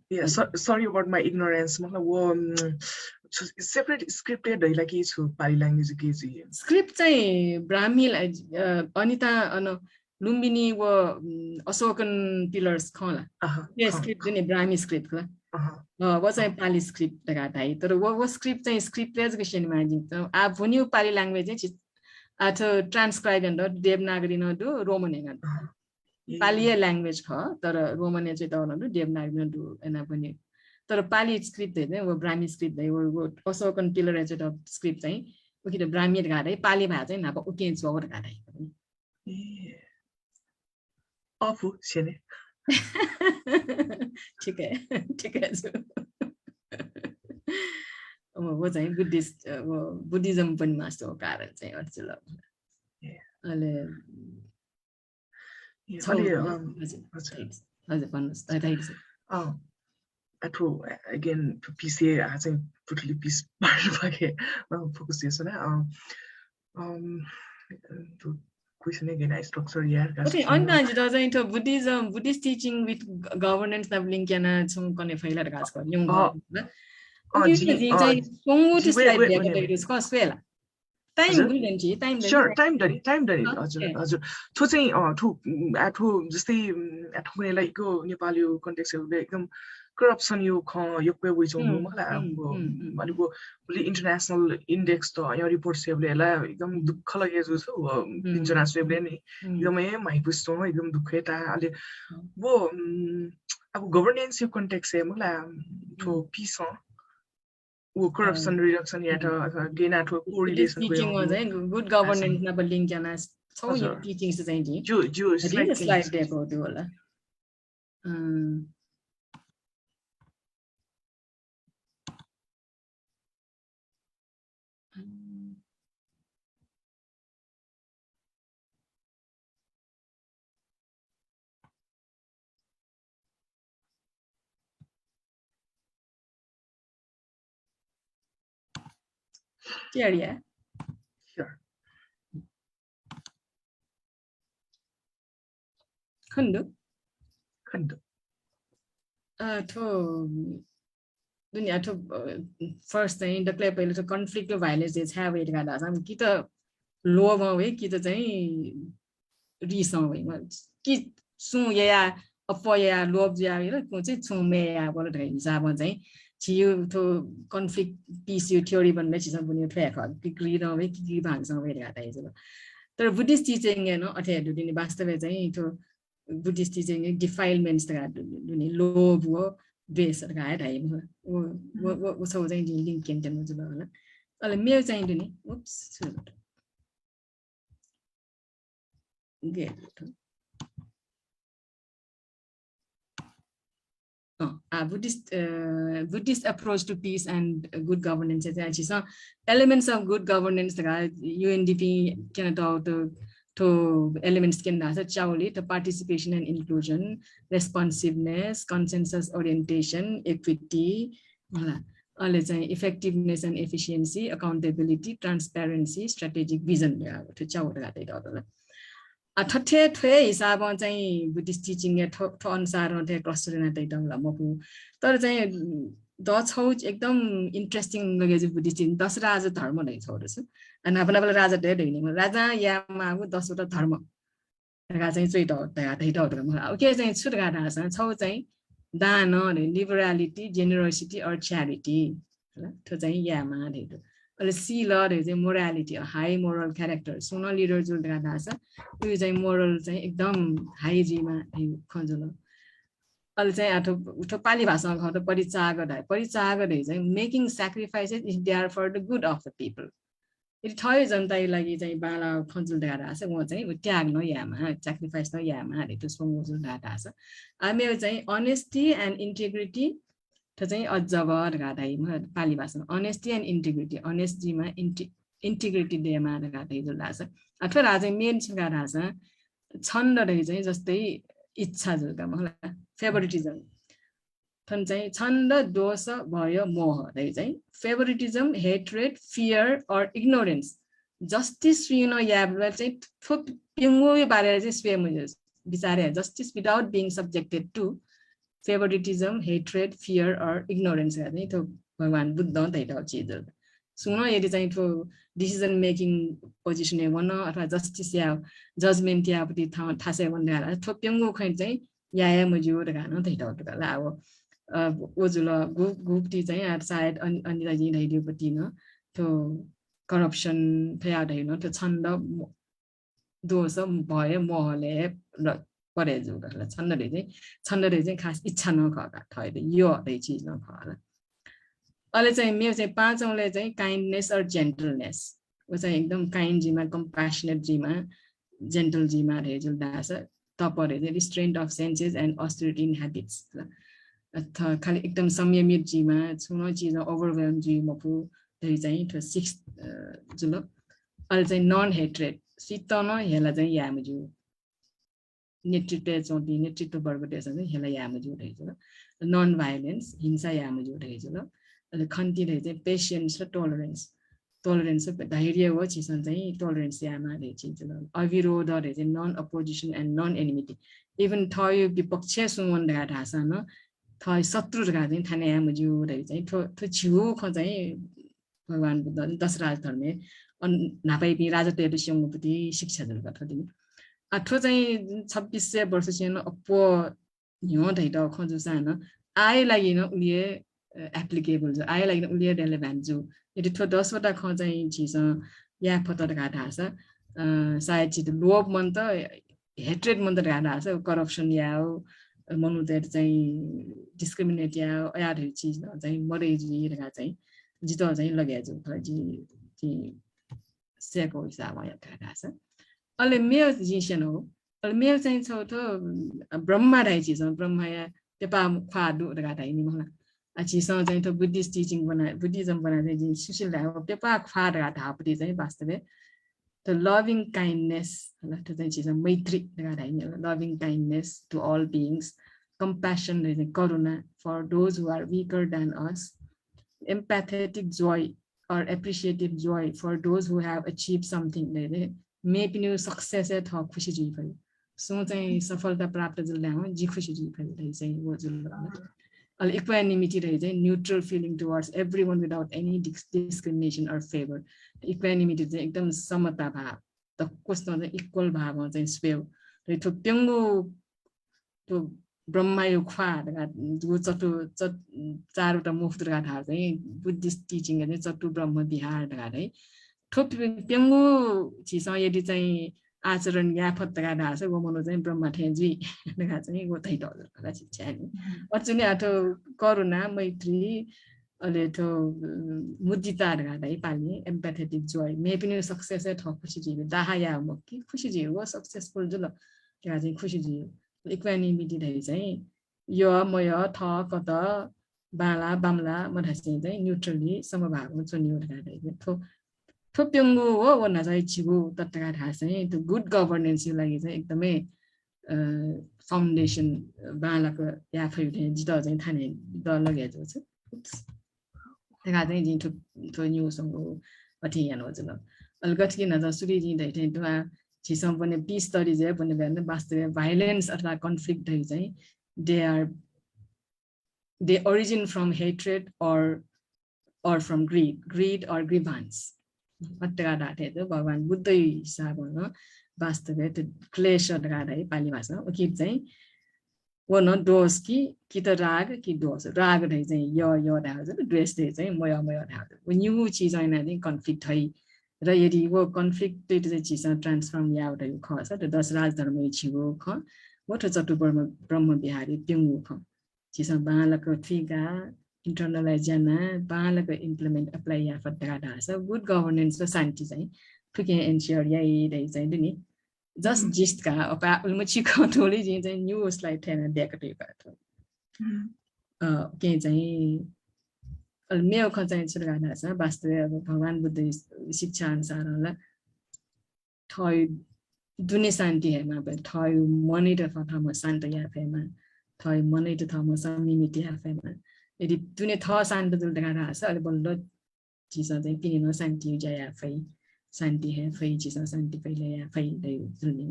yeah sorry about my ignorance separate scripted like is Pali language के script चाहिँ Brahmi Anita Lumbini wo Asokan pillars khala yes script नि Brahmi script la was a Pali script daga tai तर वो script चाहिँ scriptless question imagine अब भन्यो Pali language चाहिँ at transcribe and Devanagari no do Roman Pali language ख तर Roman चाहिँ त देवनागरी एना पनि तर पाली स्क्रिप्ट चाहिँ वो ब्राह्मी स्क्रिप्ट चाहिँ वो अशोकन पिलर चाहिँ स्क्रिप्ट चाहिँ उखित ब्राह्मी गाडै पाली भए चाहिँ नाप उके जोर गाडै अफु सेने ठिकै ठिकै छु वो चाहिँ बुद्धिज्म पनि मास्टर हो कारण चाहिँ अर्चुल अहिले हजुर भन्नुहोस् Atro again to PCA has a totally piece focus yes to question again I structure yeah okay on the does into Buddhist teaching with governance na link yana chung kone faila gas ko yung Sure, time done. हजुर थो चाहिँ आठो जस्तै आठो मलाई को Nepali context एकदम corruption यो यो पे विचो मलाई भनेको भोलि इन्टरनेसनल इन्डेक्स त यहाँ रिपोर्ट सेभले एकदम दुःख लागेको छ तिनजना सेभले नि एकदमै माइपुस्तो एकदम दुःखै ता अहिले वो अब गभर्नेन्स यो कन्टेक्स्ट है मलाई थो piece corruption reduction yet gain at correlation good governance na link yana so you teaching sa चाहिँ ju slide deck ho त्यो होला yeah sure खण्डु to दुनिया to first चाहिँ डक्ले पहिले to conflict of violence is have it गर्दा छ कि त लोभ हो कि त चाहिँ रिस हो कि सु या अप या लोभ या को चाहिँ छुमे या बोल रे हिसाबमा चाहिँ छियो to conflict peace theory भन्ने चिज पनि ट्र्याक हो कि ग्रीड हो कि भागसँग भएर गर्दा छ तर बुद्धिस्ट टिचिङ हैन अथवा दुनी वास्तवमा चाहिँ to बुद्धिस्ट टिचिङ डिफाइलमेन्ट्स त दुनी लोभ हो द्वेष गाड है वो सब चाहिँ लिंक केन्टन हुन्छ होला अहिले मेरो चाहिँ दुनी उप्स Buddhist approach to peace and good governance is elements of good governance UNDP can talk to elements can chauli to participation and inclusion, responsiveness, consensus orientation, equity, effectiveness and efficiency, accountability, transparency, strategic vision to chauli थथे थ्वे हिसाबमा चाहिँ Buddhist teaching अनुसार cluster मकु तर चाहिँ दछौ एकदम interesting लगे चाहिँ Buddhist teaching 10 राजा धर्म नै छ रहेछ अनि आफ्नो राजा धेरै हैन राजा यामा 10 वटा धर्म राजा चाहिँ चैत अब के चाहिँ छुट गाडा छौ चाहिँ दान लिबरलिटी जेनरसिटी अर च्यारिटी त्यो चाहिँ यामा धेरै अहिले सी ल चाहिँ मोरालिटी हाई मोरल क्यारेक्टर सुन लिडर जुल गाडा छ त्यो चाहिँ मोरल चाहिँ एकदम हाई जीमा खन्जुल अहिले चाहिँ आठो पाली भाषामा खत परिचाग चाहिँ making sacrifices is there for the good of the people यदि थय जनताको लागि चाहिँ बाला खन्जुल गाडा छ म चाहिँ त्याग न यामा स्याक्रिफाइस न यामा त्यो सोंगजुल गाडा छ मेरो चाहिँ अनेस्टी एन्ड इन्टिग्रिटी चाहिँ अजबर गाडाइमा पाली भाषामा अनेस्टी एन्ड इन्टिग्रिटी अनेस्टीमा इन्टिग्रिटी डेमा गाडै जुल्ला छ अथवा राजा मेन गाडा छन्द चाहिँ जस्तै इच्छा जुल्का मलाई फेभरिटिजम थन चाहिँ छन्द दोष भयो मोह चाहिँ favouritism hatred fear or ignorance justice सुन याबल चाहिँ थोप पिङ्गो बारेर चाहिँ स्वे विचारे justice without being subjected to favoritism, hatred, fear, or ignorance. तो भगवान बुद्ध त्यही चीज सुन यदि चाहिँ त्यो डिसिजन मेकिङ पोजिसन भन्न अथवा जस्टिस या जजमेन्ट यापट्टि थाहा छ भन्ने थोप्यङ्गो खै चाहिँ या मुजियो गान त्यही ला अब ओजुल गुप्ती चाहिँ सायद अनिता जी ढाइदियोपट्टि न त्यो करप्सन थया ढाइन त्यो छन्द दोष भयो मोहले परे जो गला छन्दले चाहिँ खास इच्छा नखका थैले यो हदै चीज नखला अहिले चाहिँ मेरो चाहिँ पाँचौंले चाहिँ काइन्डनेस अर जेन्टलनेस वो चाहिँ एकदम काइन्ड जीमा कम्प्यासनेट जीमा जेन्टल जीमा रहेछ दास तपरे चाहिँ restraint of senses and austerity in habits खाली एकदम संयमित जीमा छुनो चीज ओभरवेल्म जी मफु त्यही चाहिँ त्यो 6 जुल अहिले चाहिँ नन हेट्रेड सितन हेला चाहिँ यामजु नेतृत्व चोटी नेतृत्व वर्गटे चाहिँ हेला यामजु रहेछ नन भायोलेन्स हिंसा यामजु रहेछ ल खन्ती रहेछ पेशेन्स र टोलरेन्स धैर्य हो चिसन चाहिँ टोलरेन्स यामा रहेछ अविरोध रहेछ non opposition and non enmity even थयो विपक्ष सुमन ढासा न थय शत्रु ढा चाहिँ थाने यामजु रहेछ थो छिउ ख चाहिँ भगवान बुद्ध दशराज धर्मे नापाइपि राजा तेरो सिंहपति शिक्षा जल गथदिन अथवा चाहिँ 2600 वर्ष चाहिँ अपो न्यो दैट खजु सान आए लागि न उलिए एप्लिकेबल जो आए लागि न उलिए रेलेभेन्ट जो यदि थो 10 वटा ख चाहिँ छिस या फतर गाथा छ सायद चाहिँ लोभ मन त हेट्रेड मन त गाथा छ करप्सन या हो मनुतेर चाहिँ डिस्क्रिमिनेट या यार चीज न चाहिँ मरे जी रगा चाहिँ जितो चाहिँ लगे जो थ जी सेको हिसाबमा या गाथा छ अहिले मेरो जिसन हो अहिले मेरो चाहिँ छ त ब्रह्मा राई चीज ब्रह्मा या तेपा खादु गाथा नि मलाई चिसँग चाहिँ त बुद्धिस्ट टिचिङ बुद्धिज्म बनाए चाहिँ सुशील राई पेपा फार हापटी चाहिँ वास्तवमा त लभिङ काइन्डनेस ल त्यो चाहिँ चिज मैत्री गाइने loving kindness to all beings compassion रहेछ करुणा for those who are weaker than us empathetic joy or appreciative joy for those who have achieve something रहेछ मे पनि सक्सेस थ खुसी जी भयो सो चाहिँ सफलता प्राप्त जुल्ला हो जी खुसी जी भयो चाहिँ वो जुल्ला equanimity रहेछ neutral feeling towards everyone without any discrimination or favour equanimity चाहिँ एकदम समता भाव त कस्तो चाहिँ इक्वल भावमा चाहिँ स्वेव र त्यो प्यङ्गो त्यो ब्रह्मायु ख्वा जो चारवटा मुफ्त गाथा चाहिँ बुद्धिस्ट टिचिङ चाहिँ चट्टु ब्रह्म बिहार ढाड है ठो प्यङ्गो छिसँग यदि चाहिँ आचरण याफत गाडा छ गोमनो चाहिँ ब्रह्मा ठेजी लेखा चाहिँ गोथै डलका शिक्षा नि अचुने आठो करुणा मैत्री अले ठो मुदिता गाडा पाल्ने एम्प्याथेटिक जोय मे पनि सक्सेस ठ खुसी जी दाहा या म कि खुसी जी हो सक्सेसफुल जुल त्यहाँ चाहिँ खुसी जी इक्वानिमिटी रही चाहिँ यो म यो थ कत बाला बामला मधासे चाहिँ न्यूट्रली समभागमा चुनियो गाडा ठो थोप्यङ्गो हो भन्दा चाहिँ छिगो तत्का थाहा चाहिँ त्यो गुड गभर्नेन्सको लागि चाहिँ एकदमै फाउन्डेसन बालाको याफै उठे जित चाहिँ थाने द लगेको छ त्यहाँ चाहिँ जी थो न्युसँग अथि यहाँ हो जुल अलगत किन त सुरी जी दै थे दुआ छिसम पनि पीस तरी जे पनि भएन वास्तविक भाइलेन्स अथवा कन्फ्लिक्ट चाहिँ they origin from hatred or from greed or grievance भगवान बुद्ध हिसाबमा वास्तविक त्यो क्लेश गाडा है पाली भाषा कि चाहिँ वो न दोष कि त राग कि दोष राग रहे चाहिँ यो राज द्वेष रहे चाहिँ मय राज वो न्यू चीज हैन नि कन्फ्लिक्ट है र यदि वो कन्फ्लिक्ट चाहिँ चीज ट्रान्सफर्म या रहे ख छ त 10 राज धर्म छिगो ख वो त चतु ब्रह्म बिहारी प्यङ्गु ख चीज बालको ठिका internalize जाना बालको इम्प्लिमेन्ट अप्लाई या फटगाडा छ गुड गभर्नेन्स र शान्ति चाहिँ ठुके एन्स्योर यही रही चाहिँ नि जस्ट जिस्ट का अपा उल्मची खटोली चाहिँ न्यू स्लाइड थिएन डेकोरेटिभ बाटो के चाहिँ मेरो ख चाहिँ सुरगाडा छ वास्तविक अब भगवान बुद्ध शिक्षा अनुसार होला थय दुने शान्ति हेमा थय मनै त फटामा शान्त या फेमा थय मनै त थमा समिति या फेमा यदि तुने थ शान्त जुल गाडा छ अहिले बल्ल चिज चाहिँ किन शान्ति जाया फै शान्ति है फै चिज शान्ति पहिले या फै दै जुल्ने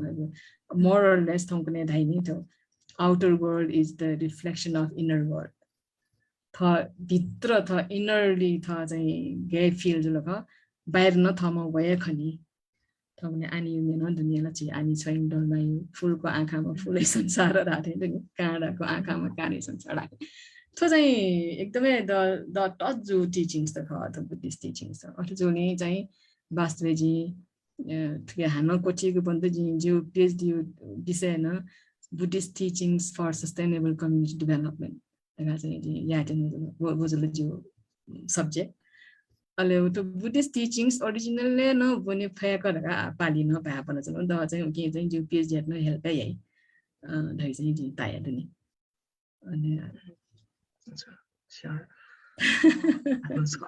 मोर और लेस थोंकने धाइ नि त outer world is the reflection of inner world थ भित्र थ इनरली थ चाहिँ गे फिल जुल ख बाहिर न थमा भए खनी थमने आनी युमेन दुनियालाई चाहिँ आनी छैन डलमायु फुलको आँखामा फुलै संसार राथे नि काँडाको आँखामा काँडै संसार राथे तो चाहिँ एकदमै द टच जो टिचिङ्स त ख अथवा बुद्धिस्ट टिचिङ्स अथवा जो नि चाहिँ वास्तवजी ठिकै हान्न कोठीको बन्द जी जो पिएचडी विषय न Buddhist teachings for sustainable community development was a subject. Although the Buddhist teachings originally no bone paya pali no paya pana chalo da chai ke chai ju PhD no help ai dai chai ji tai aduni ani sure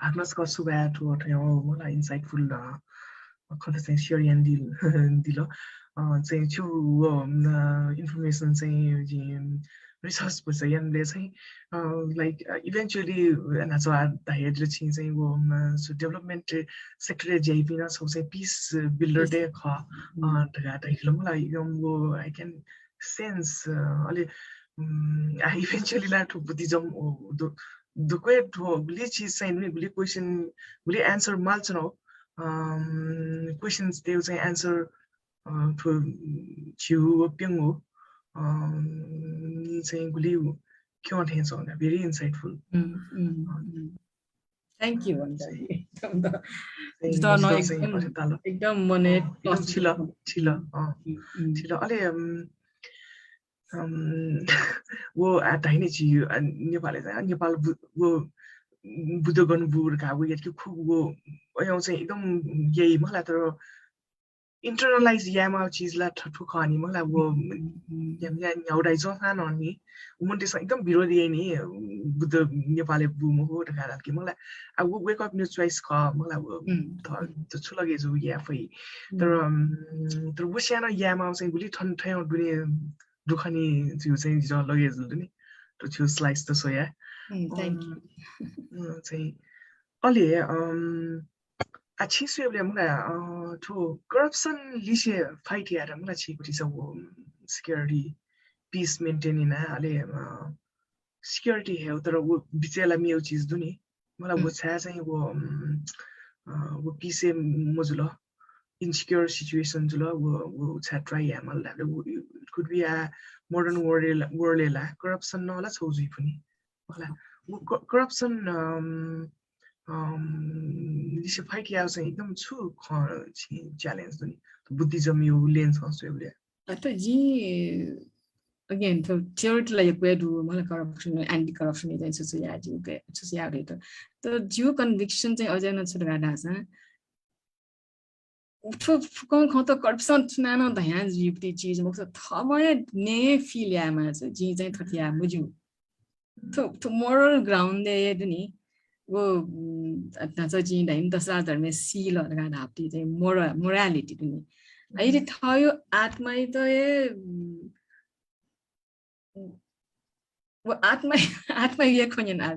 Agnes got so bad to what insightful content share and deal चाहिँ छु information चाहिँ resource पर्छ यहाँले चाहिँ like eventually नाचो दाइहरुले चाहिँ वो so development sector JP ना so चाहिँ peace builder दे ख ढगा ढिलो मलाई वो I can sense अलि I eventually learned to Buddhism the way to glitch is saying we question we answer malch no questions they will say answer to chiu piango saying guliu kyo hands on very insightful. Thank you एकदम मने छिला अले वो आताइने छि नेपालले चाहिँ नेपाल वो बुद्ध गर्नुभयो गाबो यति खु वो यो चाहिँ एकदम यही मलाई तर internalize यामा चीजलाई ठठु खानी मलाई वो न्याउडाइ जो सानो नि उमन त्यसमा एकदम विरोधी नि बुद्ध नेपालले बुमो हो ढाडा कि मलाई अब वेक अप न्यू चोइस ख मलाई वो त छु लगे जो या फै तर वो सानो यामा चाहिँ गुली ठन ठय दुने दुखनी जिउ चाहिँ ज लगे जल नि to choose slice the soya. Thank you. Say, Ali, achieve to corruption, lishe fight here. I'm not cheap, is a security, peace maintaining. Ali, security health or bitela milch is duni. Mala was having peace mozula. Insecure situations try it could be a modern world corruption no let's hold corruption this fight here saying them too challenge Buddhism you lens again to theory like where do corruption anti-corruption is society the due conviction कौन खो तो corruption नानो दयान जीवती चीज मुझे थमाया ने feel या मैं तो जी जाए थकिया मुझे तो moral ground है ये दुनी वो अच्छा जी नहीं 10 धर्म में सी लगा नापती है morality दुनी आई थायो आत्मा ही तो ये वो आत्मा ये कौन ना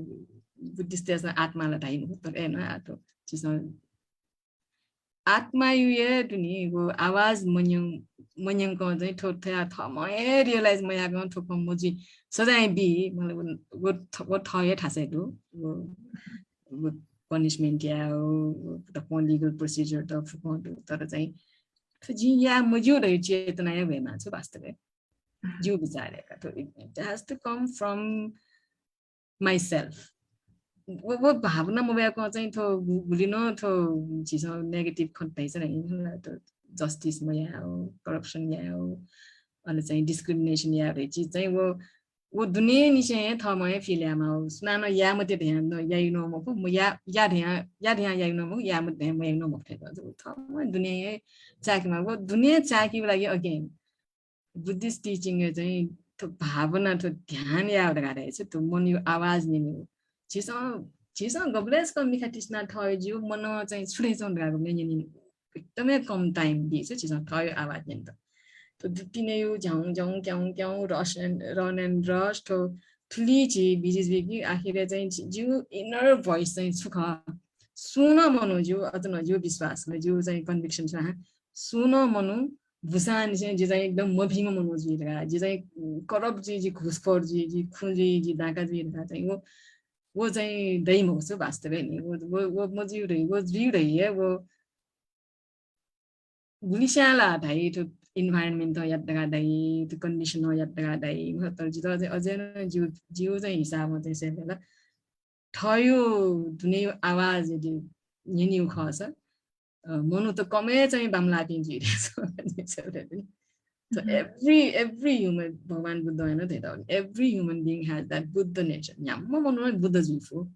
बुद्धिस्ट जैसा आत्मा लड़ाई नहीं तो है ना तो चीज़ों आत्मा ये दुनी वो आवाज मन्यं को जाए थोड़ा था मैं realize मैं आगे तो कम मुझे सदाई भी मतलब वो था ये ठासे दो वो punishment या वो तो legal procedure तो फुकौन दो तरह जाए तो जी या मुझे रही चेतना ये वे मानसो वास्तव है जो बिचारे का तो it has to come from myself वो भावना मोबाइल को चाहिए तो बुलिनो तो चीज़ों नेगेटिव कंटेंट्स नहीं तो justice में या corruption या वाले चाहिए discrimination या रे चीज़ चाहिए वो दुनिया नीचे है था मैं फील या माउ सुनानो या मत ध्यान नो या नो मो या ध्यान या नो मो या मत ध्यान मैं नो मो तो था मैं दुनिया है चाकी में वो दुनिया चाकी वाला ये again Buddhist teaching है चाहिए तो भावना तो ध्यान या लगा रहे हैं तो मन यो आवाज नहीं चीज़ों गबलेस कम मिखाटिस ना था जो मनो चाहिए छुड़े जोन रागो में ये नहीं एकदम कम टाइम भी से चीज़ों था यो आवाज नहीं तो दिने यो जाऊं run and rush तो थली ची बीजिस बीगी आखिर चाहिए जो inner voice चाहिए सुखा सुना मनो जो अतनो जो विश्वास में जो चाहिए conviction चाहिए सुना मनो भूषण जी चाहिए एकदम मभीम मनो जी लगा जी चाहिए corrupt जी घुसखोर जी खून जी दागा जी लगा चाहिए वो चाहिँ दैम हो सो वास्तव नि वो मजिउ रही वो जिउ रही है वो गुलिशाला धाई तो इन्भाइरोमेन्ट तो याद लगा दाई तो कन्डिसन हो याद लगा दाई मतलब जितो चाहिँ अझै न जिउ चाहिँ हिसाबमा चाहिँ सेला ठयो दुने आवाज यदि यिनीउ खस मनु त कमै चाहिँ बामला पिन्जी रहेछ So every human, Bhagavan Buddha, every human being has that Buddha nature. Buddha Jifu.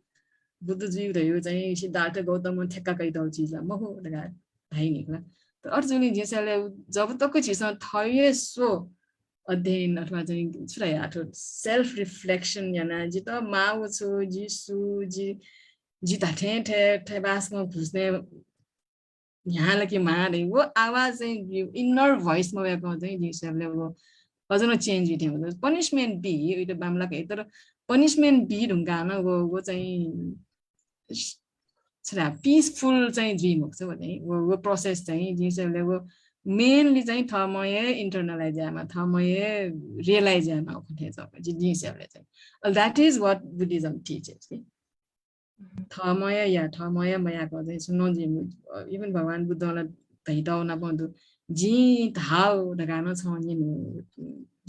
Buddha Jifu, you say, Siddhartha Gautama, Tekakai Dauchisa, Maho, the guy, Tainika. The Arjuni Gisele, Zabatokuchis, Toye so. अध्ययन अथवा चाहिँ छुरायाठो self reflection याना जिता माउ छु जिसु जी जिता ठे ठे ठे बासमा घुस्ने यहाँ लगे मारे वो आवाज चाहिँ इनर भोइस मा भएको चाहिँ जिसले वो अझै चेन्ज बिथे हुन्छ पनिशमेन्ट बी उयो बामला के तर पनिशमेन्ट बी ढुंगा न वो चाहिँ छुरा पीसफुल चाहिँ ड्रीम हो भने वो प्रोसेस चाहिँ जिसले वो मेनली चाहिँ थमय इन्टरनलाइज यामा थमय रियलाइज यामा उठे छ जिनिसहरुले चाहिँ that is what Buddhism teaches के थमय या थमय मयाको चाहिँ सुनो जी इवन भगवान बुद्धलाई धैटाउन बन्धु जी धाउ लगानो छ नि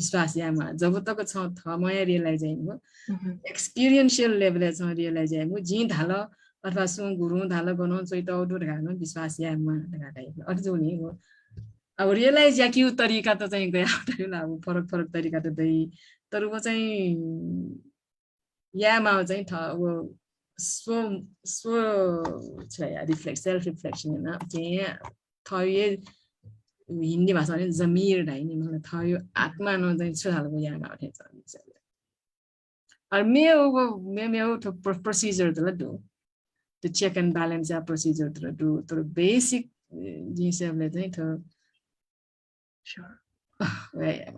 विश्वास यामा जब तक छ थमय रियलाइज यामा एक्सपीरियन्शियल लेभल छ रियलाइज यामा जी धाल अथवा सुन गुरु धाल गनो चैटाउडु लगानो विश्वास यामा लगाइ अर्जु नि हो अब रियलाइज या क्यों तरिका त चाहिँ गया अब फरक तरिका त दै तर वो चाहिँ यामा चाहिँ वो स्व छ रिफ्लेक्ट सेल्फ रिफ्लेक्सन हैन चाहिँ थयो हिन्दी भाषाले जमीर ढाइनी मलाई थयो आत्मा न चाहिँ छालको यामा उठे छ और मेरो तो प्रोसिजर त दु the check and balance yeah procedure त दु तर बेसिक जिनिसहरुले चाहिँ त Sure. Yeah,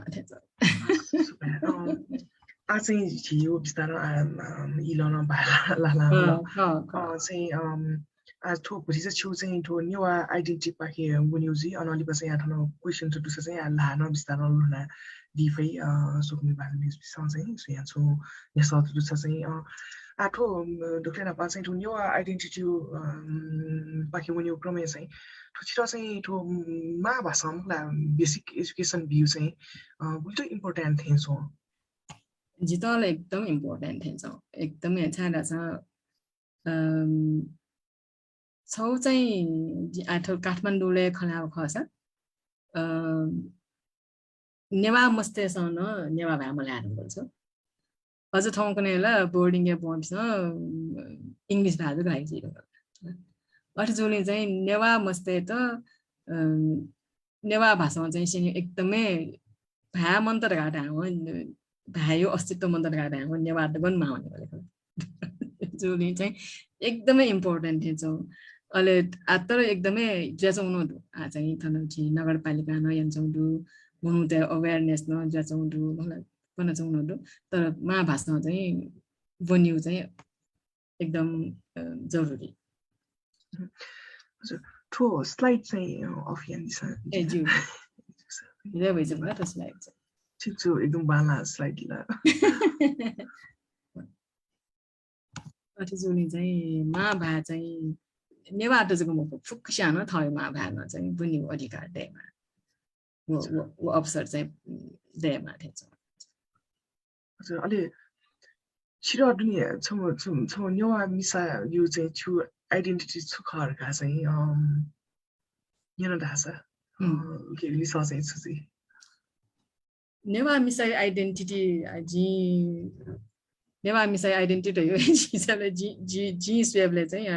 I think you start Ilona Bala say as to put is choosing to a new identity back here when you see only person I don't know question to do something and Lana Bistano Luna DFA so me balance something so yes to do something at home Dr. Passing to new identity back when you promising to चाहिँ to मा भाषामा basic education view चाहिँ बुझ्दै important things हो जितल एकदम important things हो एकदमै छाडा छ छौ चाहिँ आठो काठमाडौँले खलाव खस नेवा मस्तेसन नेवा भामले हार्नु पर्छ अझ ठाउँ कुनै ल बोर्डिङ या पढ्छ इंग्लिश भाषा गाइजिरो अर्जुनले चाहिँ नेवा मस्ते त नेवा भाषामा चाहिँ एकदमै भा मन्त्र गाडा हो भायो अस्तित्व मन्त्र गाडा हो नेवा दगन मा भन्ने भनेको जुनी चाहिँ एकदमै इम्पोर्टेन्ट छ अहिले तर एकदमै ज्याचौनु आ चाहिँ थनछि नगरपालिका न यन्छौदु भन्नु त अवेयरनेस न ज्याचौदु मलाई भन्न चाहनु तर मा भाषामा चाहिँ बन्यु चाहिँ एकदम जरुरी to slide say of Yanisa. There was a better slide. To एकदम बाला slide ला. अर्जुनले चाहिँ मा भा चाहिँ नेवाट चाहिँ म फुक्सान थयो मा भामा चाहिँ बुनि अधिकार देमा वो अवसर चाहिँ देमा थिएछ हजुर अलि छिरो दुनिया छ नेवा मिसा यो चाहिँ छु आइडेन्टिटी छु खरका चाहिँ यहाँ दासा के मिसा चाहिँ छु चाहिँ नेवा मिसा आइडेन्टिटी जी नेवा मिसा आइडेन्टिटी यो हिसाबले जी स्वेबले चाहिँ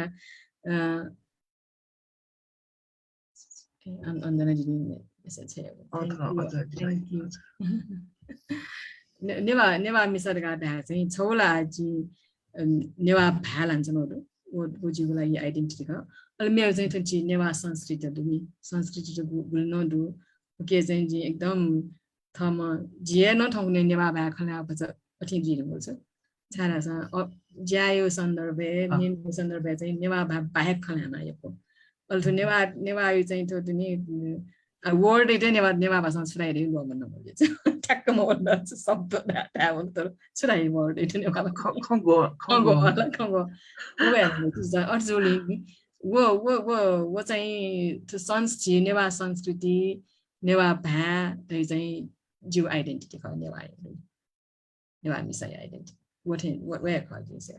अन्जना दिदी यसो छ नेवा मिसा गाडा चाहिँ छौला जी नेवा भालान्छनहरु वो जीवला ये आइडेन्टिटी का अल मेरो चाहिँ थछि नेवा संस्कृति दुमी संस्कृति जो गुल्नो दु के चाहिँ जी एकदम थम जे न ठौने नेवा भा खला बच अथि दिनु पर्छ छारा छ ज्यायो सन्दर्भे निन सन्दर्भे चाहिँ नेवा भा बाहेक खला नएको अल्थो नेवा यो चाहिँ त दुनी वर्ड इटे नेवा भाषामा छुराइरे लो भन्नु पर्छ ठ्याक्क म भन्दा शब्द डाटा हो तर छुराइ वर्ड इटे नेवा खंगो अर्जुनले वो चाहिँ संस्कृति नेवा संस्कृति नेवा भा चाहिँ जीव आइडेन्टिटी खा नेवा मिसा identity what where called you say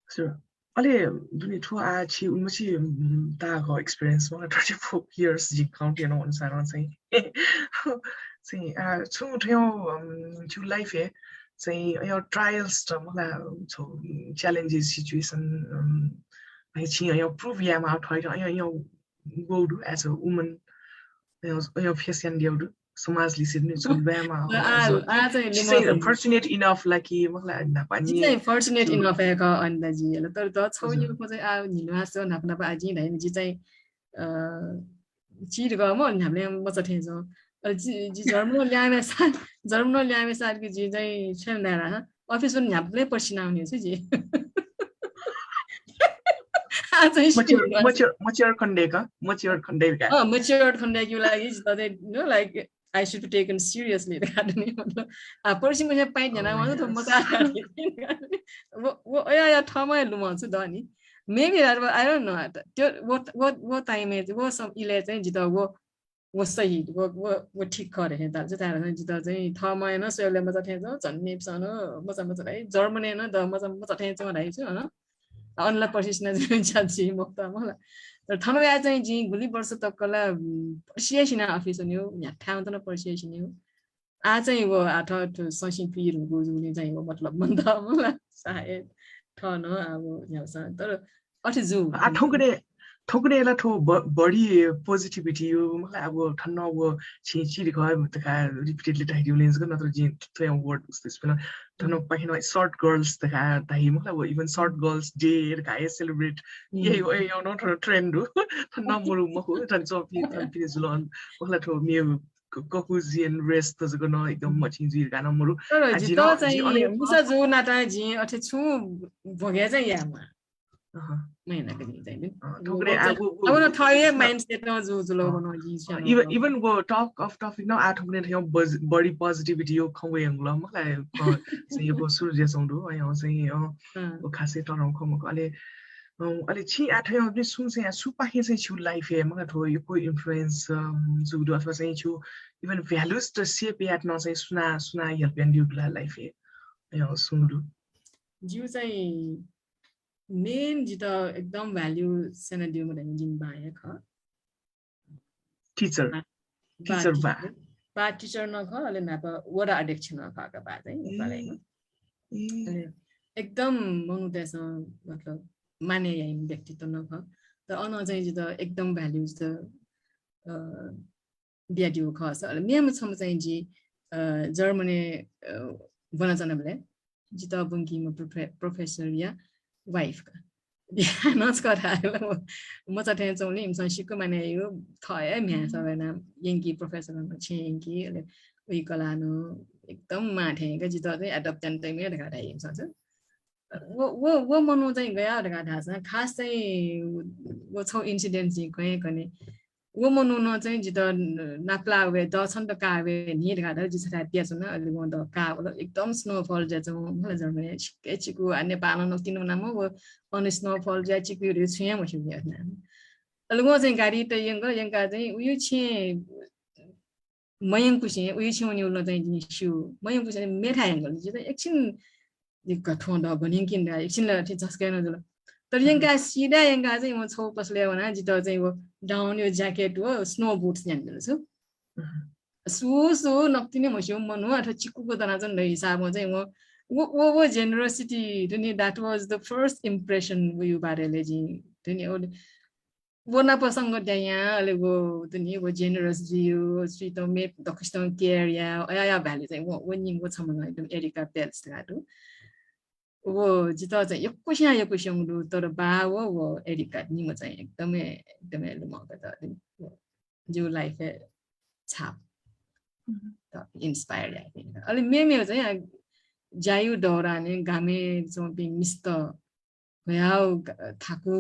sure ale duni thu a chi unmachi ta go experience ma 34 years ji count you know on saran sai चाहिँ छु to life चाहिँ your trials त मलाई challenges situation चाहिँ prove या मा थै go to as a woman face and you समाजले सिर्ने जुलबामा चाहिँ चाहिँ fortunate enough like मलाई नापानी चाहिँ fortunate enough का अन्दाजी ल तर त छौनीको चाहिँ आ निवास नाप्ना बाजी नै जी चाहिँ चिर गम हामीले मचा ठेजो जी जर्मन ल्यामे साल कि जी चाहिँ छैन रहा अफिस पनि हामीले पर्सिना आउने छ जी mature खण्डे का mature खण्डे को लागि त know like I should be taken seriously. पर्सि मैले पाइदैन म या ठाउँमा लुमाउँछु द नि maybe I don't know त्यो वो टाइम है वो सब इले चाहिँ जित वो सही वो ठीक करे है त चाहिँ जित चाहिँ ठाउँमा न सोले मजा ठेज झन्ने सन मजा है जर्मनी न द मजा ठेज राइ छु हैन अनला पर्सिस्न चाहिँ म त मलाई तर ठाउँमा चाहिँ जी गुली वर्ष तकला पर्सिएसिना अफिस नि यहाँ ठाउँ त न पर्सिएसिनी हो आ चाहिँ वो आठ ससी पिर गुजुले चाहिँ हो मतलब मन त मलाई सायद ठन अब यहाँ तर अठे जु ठोकरेला ठो बडी पोजिटिभिटी यो मलाई अब ठन्न अब छिरि गयो त का रिपिटेडली टाइप लेन्स गर्न नत्र जे त्यो वर्ड त्यसमा ठन्न पाइन सर्ट गर्ल्स त का ताइ मलाई अब इभन सर्ट गर्ल्स डे का सेलिब्रेट यही हो यो न ट्रेन्ड हो ठन्न मरु मको ठन चोपी थम्पी जुलन मलाई ठो मेउ ककुजियन रेस्ट त गर्न एकदम मछि जिर गाना मरु आज न चाहिँ मुसा जो नाटा जी अठे छु भगे चाहिँ यामा महिना पनि चाहिँ ठोकरे अब न थय माइन्डसेट न जो जुलो बनो जी इभन वो टक अफ टपिक न आ ठोकरे थियो बडी पोजिटिभिटी यो खवे हंगला मलाई चाहिँ यो सूर्य सौंदो यहाँ चाहिँ खासै टरौ खमको अलि छि आठै पनि सुन चाहिँ सुपाखे चाहिँ छु लाइफ हे मलाई थो यो कोही इन्फ्लुएन्स जुडो अथवा चाहिँ छु इभन भ्यालुज त सेप याट न चाहिँ सुना हेल्प एन्ड ड्यू लाइफ हे यहाँ सुन्दु जिउ चाहिँ मेन जित एकदम भ्यालु सेना दिउ मलाई जिम बाय ख टीचर बा टीचर न ख अले नाप वडा अध्यक्ष न ख का बा चाहिँ नेपालैमा एकदम मनुदेश मतलब माने यही व्यक्तित्व न ख त अन चाहिँ जित एकदम भ्यालुज त दियादिउ ख छ अले मेम छम चाहिँ जी जर्मनी बनचनबले जित बुंकी म प्रोफेसर या वाइफ का नमस्कार म चाहिँ चौली इमसन सिक्को माने यो थय म्या सबैना यंकी प्रोफेसर न छेंकी अले उही कलानो एकदम माठे के जित चाहिँ एडप्टन टाइम या ढाडा इमसन वो मनु चाहिँ गया ढाडा छ खास चाहिँ वो छौ इन्सिडेन्ट जी गए कने वो मनु न चाहिँ जित नाप्ला वे द छन त कावे नि ढाडा जिस था पियास न अलि म द का एकदम स्नोफल जे चाहिँ मलाई जर्मनी चिकु नेपाल न तिन नाम वो अन स्नोफल जे चिकु रे छ्या म छु यार अलि म चाहिँ गाडी त यंगा चाहिँ उयो छे मयङ कुसे उयो छे उनी उन चाहिँ निसु मयङ कुसे मेठा हेंगल जे एकछिन गठो द बनिङ किन एकछिन ल झस्काइन जुल तर यंगा सिधा यंगा चाहिँ म छौ पसले वना जित चाहिँ वो डाउन यो ज्याकेट हो स्नो बुट्स ल्यान्दिल छु सो नक्तिने मस्यो मनु अथवा चिकुको तना जन हिसाबमा चाहिँ वो जेनरसिटी दुनी that was the first impression वो बारेले जी दुनी वो ना पसंग यहाँ अले वो दुनी वो generous Jio sweet map the customer care yeah value चाहिँ वो निङको छ मन एकदम एरिका बेल्स गाटु वो जित चाहिँ यो कुसिङ दु तर बा वो एरिका निम चाहिँ एकदमै लुमाको त जो लाइफ छाप त इन्स्पायर या अलि मेमे चाहिँ जायु दौराने गामे जोपि मिस्त भयाउ थाकु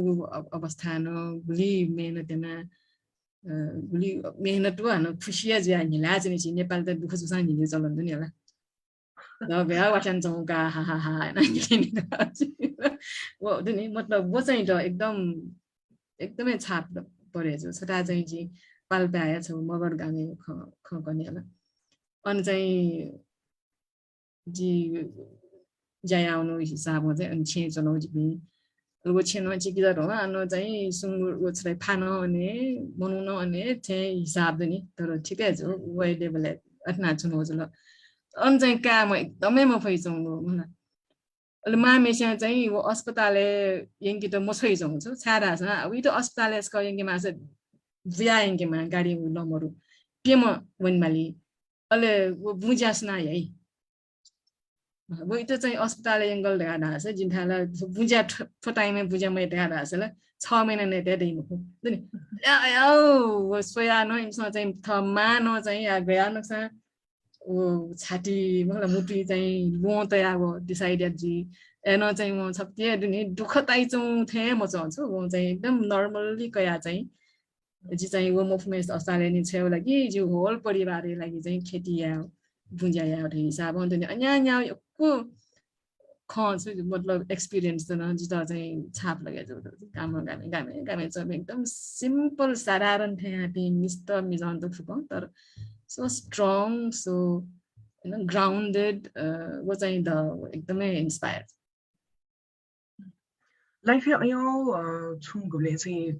अवस्था न गुली मेहनतना गुली मेहनत वा न खुशिया जे निला चाहिँ नेपाल त दुख सुसा निले चलन नि होला ल भ्या वाचन चौका हा वो दुनी मतलब वो चाहिँ त एकदमै छाप परेछ छटा चाहिँ जी पाल्पाया छ मगर गामे ख कने होला अन चाहिँ जी जायाउनु हिसाबमा चाहिँ अनि छे चलाउ जिबी वो छेन चिकिदा हो अन चाहिँ सुंगुर वो छले फान अनि बनाउन अनि चाहिँ हिसाब नि तर ठिकै छ वे लेभल अट्ना छुनो जुल अन चाहिँ काम एकदमै म फैजौँ ल अहिले मामेसँग चाहिँ वो अस्पताले यंकी त म छैजौँ छु छाडा छ उही त अस्पताले यसको यंकी मासे व्या यंकी मा गाडी नम्बर पेम वनमाली अहिले वो बुझासना है वो त चाहिँ अस्पताले एंगल ढाडा छ जिन्थाला बुझा ठोटाइमे बुझा मै ढाडा छ ल 6 महिना नै त्यही दिनु नि या वो सोया न इन्समा चाहिँ थमा न चाहिँ या गया नक्सा वो छाती मतलब मुटी चाहिँ लो तया वो डिसाइडेड जी एनो चाहिँ म छप्तिए दुनी दुख ताइचौ थे म चाहन्छु वो चाहिँ एकदम नर्मली कया चाहिँ जी चाहिँ वो मुभमेन्ट अस्पताले नि छेउ लागि जो होल परिवारले लागि चाहिँ खेती या बुझा या हिसाब हुन्छ नि अन्या को खन्छ मतलब एक्सपिरियन्स त न जिता चाहिँ छाप लगे जो काम गामे चाहिँ एकदम सिम्पल साधारण थे हामी मिस्ट मिजान त फुक तर so strong so you know grounded was I the एकदमै inspired life ayo chung gule चाहिँ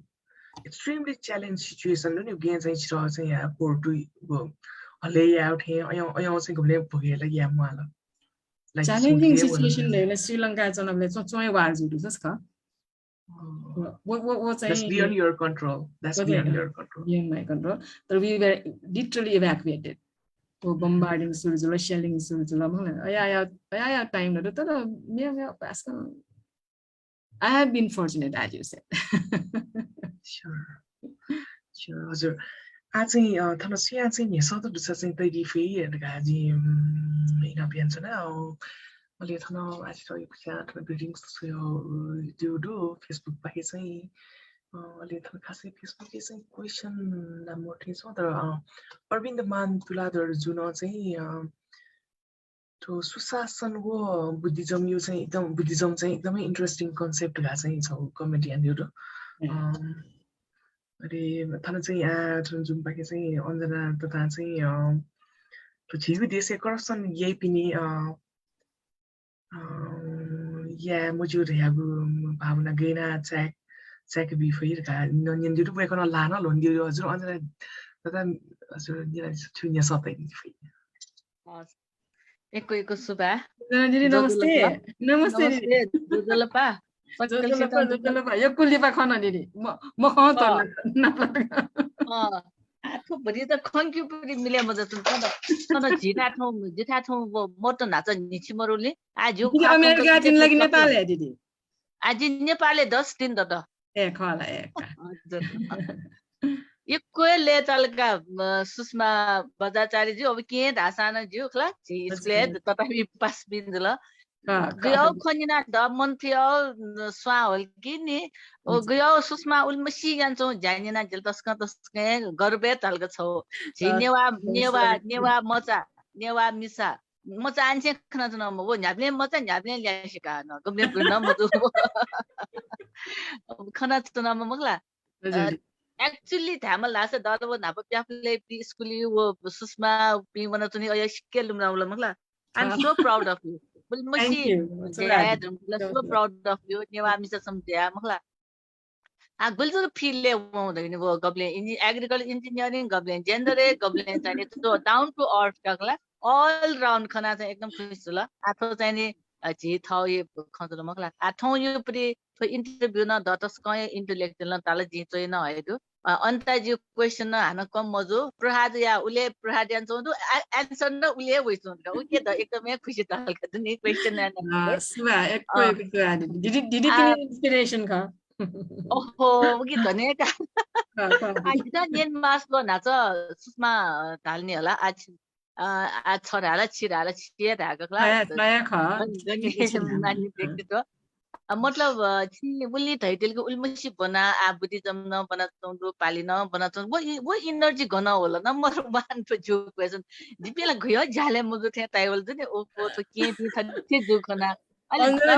extremely challenge situation no again चाहिँ छिरो चाहिँ या पोर्टु हले आउट हे अयो चाहिँ गले भगेला या माला like challenging situation ले श्रीलंका जनले चोय वार जुडु जस्का what that's beyond your control beyond my control but we were literally evacuated for bombarding सुरु shelling सुरु आया time ल तर मेरो pass I have been fortunate as you said sure हजुर आज चाहिँ थन सिया चाहिँ नेसो त दुसा चाहिँ तैदी फे गाजी इना बिहान छ न मैले थन आज त यो क्याट बिल्डिङ्स यो दु फेसबुक पाए चाहिँ अहिले थन खासै फेसबुक चाहिँ क्वेशन नम्बर छ तर अरविन्द मान तुलाधर जुन चाहिँ तो सुशासन हो बुद्धिज्म यो चाहिँ एकदम बुद्धिज्म चाहिँ एकदमै इन्ट्रेस्टिङ कन्सेप्ट गा चाहिँ छ कमेडियन यो अरे थाहा चाहिँ जुन पाके चाहिँ अन्जना तथा चाहिँ तो छिगु देशे करप्सन यही पनि या मजुर यागु भावना गैना चेक बिफेर का नन्यन दिरु बेकन लाना लोन्दियो हजुर अन्जना तथा हजुर निरा छुन्या सतै फे एको सुबा दिदी नमस्ते नमस्ते जोजलपा जोजलपा यो कुलिपा खन दिदी म खन त आठो भरि त खङ्क्यु पनि मिले म जस्तो त जिठा ठौ मोटो नाच निछि मरुले आज अमेरिका दिन लागि नेपाल हे दिदी आज नेपालले 10 दिन त ए खला एकले तलका सुषमा बजाचार्य जी अब के धासान ज्यू खला इसले तपाईँ पास बिन्जल गयो खनिना द मन्थ्यो स्वा होल कि नि ओ गयो सुषमा उल्मसी जान्छौ जानिना जल तस्के गर्बे तलका छौ नेवा मचा नेवा मिसा मचा आन्छे खना न म वो न्याब्ले मचा न्याब्ले ल्यासिका न गम्ले न म खना त न म मगला actually thamal lasa dalo na pa pyaple peacefully wo susma pi wana tuni aya skellum na ula magla I'm so proud of you bul mashi so proud of you newa misa samjya magla a gulzo feel le wo da ni wo gable agriculture engineering gable gender gable chani so down to earth kagla all round khana cha ekdam खुश ल आथो चाहिँ जी थाउ यो खजल मगला आठौ यो पनि interview न दतस कय intellectual ताल जी चाहिँ न हेदु अन्ताजी क्वेशन न हान कम मजो प्रहाद या उले प्रहाद यान्छौ आन्सर न उले वइसौ उके द एकदमै खुसी ताल का नि क्वेशन न सुवा एको दिदी पनि इन्स्पिरेसन ख ओहो उके धने का आज त नेन मास ग नाच सुषमा ढाल्ने होला आज छोरालाई छिरालाई छिए ढाकेको मतलब उल्ली धैतेलको उल्मुसी बना आ बुद्धिज्म न बना चौंदो पाली न बना चौंदो वो एनर्जी गन होला नम्बर 1 पे जो क्वेशन दिपेला गयो झाले मुजु थे ताइवल जने ओ को तो के दि थे जो खना अन्ना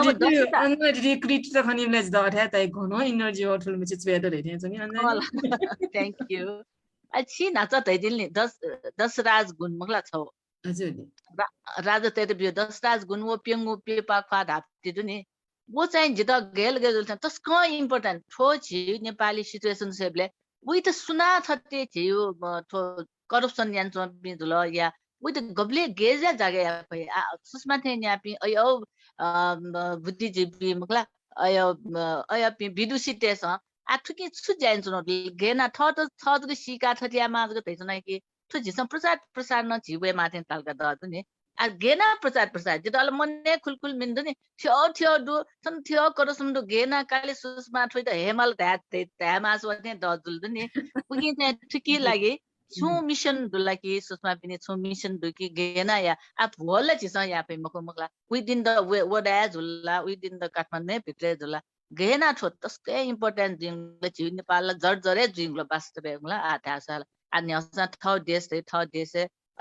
दिदी क्रिट त खनिमले द थे ताइ गनो एनर्जी होटल में चिच वेदर थे जनी अन्ना थ्यांक यू अच्छी नाचा धैतेल नि 10 राज गुण मगला छौ हजुर राजा तेरे बियो 10 राज गुण वो पेंगु पेपा खा धाप्ति दुनी वो चाहिँ जित गेल छ तस्को इम्पोर्टेन्ट थो छि नेपाली सिचुएसन सेबले उही त सुना थते थियो थो करप्सन यान्छ बिजुल या with the goblet gaze at Jaga, Susma Yapi, Ayo, Buddhiji Mukla, Ayo, Bidusi Tessa. I took it to Jans, again, I thought the Shika Tatiama, the Pesonaki, to some Prasad not Jiwe Martin Talgadani. Again, Prasad, did all money, Kulkul Mindani, Theo do some Theo Corosum to Gena, Kalisus Mat with the Hemal that they Tamas what they dodulni. We get tricky like so mission do like Susma Pinit, so mission do Gena, ya, up wallet is on Yapi Mokomala. Within the word Azula, within the Katmane, Pitredula. Gena thot तस्कै important dream le chi Nepal जरे dream lo bas be ngla a ta sal an ya sa thau des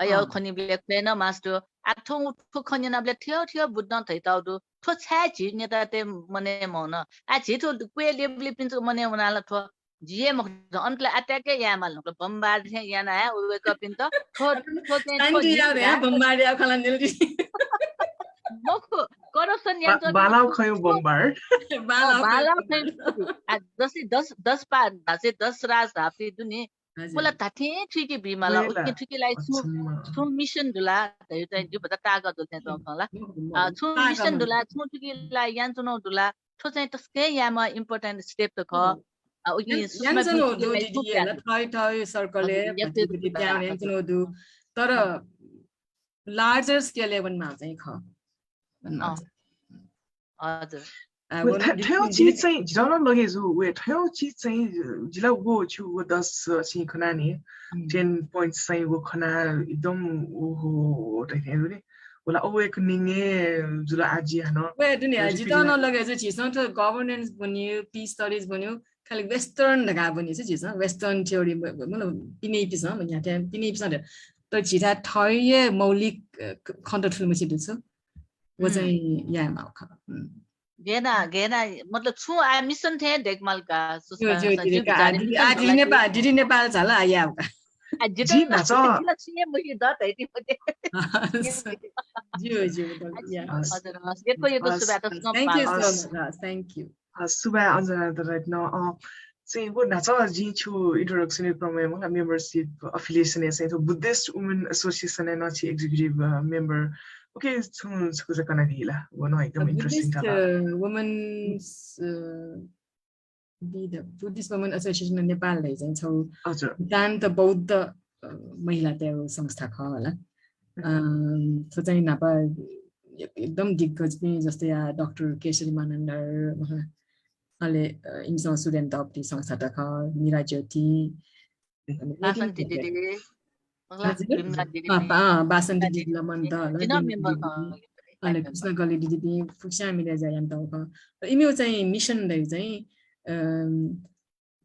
ayo khoni ble plena master a thong thu khoni na ble theo budna thai tau du tho cha ji ne ta te mane mo na a ji tho kwe le pin chu mane mo na la tho ji mo on kla attack ya mal no bombard the ya na we wake up in to tho bombard ya khala nil Moko corruption yang tu balau khayo bombard balau khayo 10 pa 10 ras api tu ni bola tathe thiki bimala utki thiki lai chu mission dula tayo tayo ju bata ta ga dul ne to la chu mission dula chu thiki lai yan chu no dula chu chai taske ya ma important step to kho yan chu no do di la thai circle le yan chu no do tara larger scale level ma chai kho theo chi चाहिँ जिराउन लगे जो way theo chi चाहिँ जिला वो छु वो 10 छि खना नि 10 points चाहिँ वो खना एकदम ओ टाइप नि होला ओए कनिङे जुला आजी हन वे दुनि आजी त न लगे जो छिस त गभर्नेन्स बन्यो पीस स्टडीज बन्यो खाली वेस्टर्न ढका बन्यो छ छिस वेस्टर्न थ्योरी मतलब पिने पिस म यहाँ त्यहाँ पिने पिस त छिटा थय मौलिक खण्ड ठुलमा छिटु छ वो चाहिँ या माउखा गेना मतलब छु आ मिशन थे देखमल का दिदी नेपाल छ ल आया जी नाच thank you सुबा अन्जना द राइट नाउ चाहिँ वो नाच जी छु इंट्रोडक्शन प्रोग्राम म मेंबरशिप अफिलिएशन चाहिँ तो बुद्धिस्ट वुमेन एसोसिएशन एन्ड छि executive member Okay, so kana dila. One एकदम interesting था. Women's the Buddhist Women Association in Nepal ले चाहिँ छौ. हजुर. दान्त बौद्ध महिला त्यो संस्था ख होला. त्यो चाहिँ नापा एकदम दिग्गज पनि जस्तै डाक्टर केशरी मानन्दर उहाँले इन्सो स्टुडेन्ट अफ दि संस्था त ख मीरा ज्योति बासन्ती दिदी बासन्ती दिदी लमन्त अनि कृष्ण गली दिदी पनि फुक्सा मिले जायन त हो इमेउ चाहिँ मिसन दै चाहिँ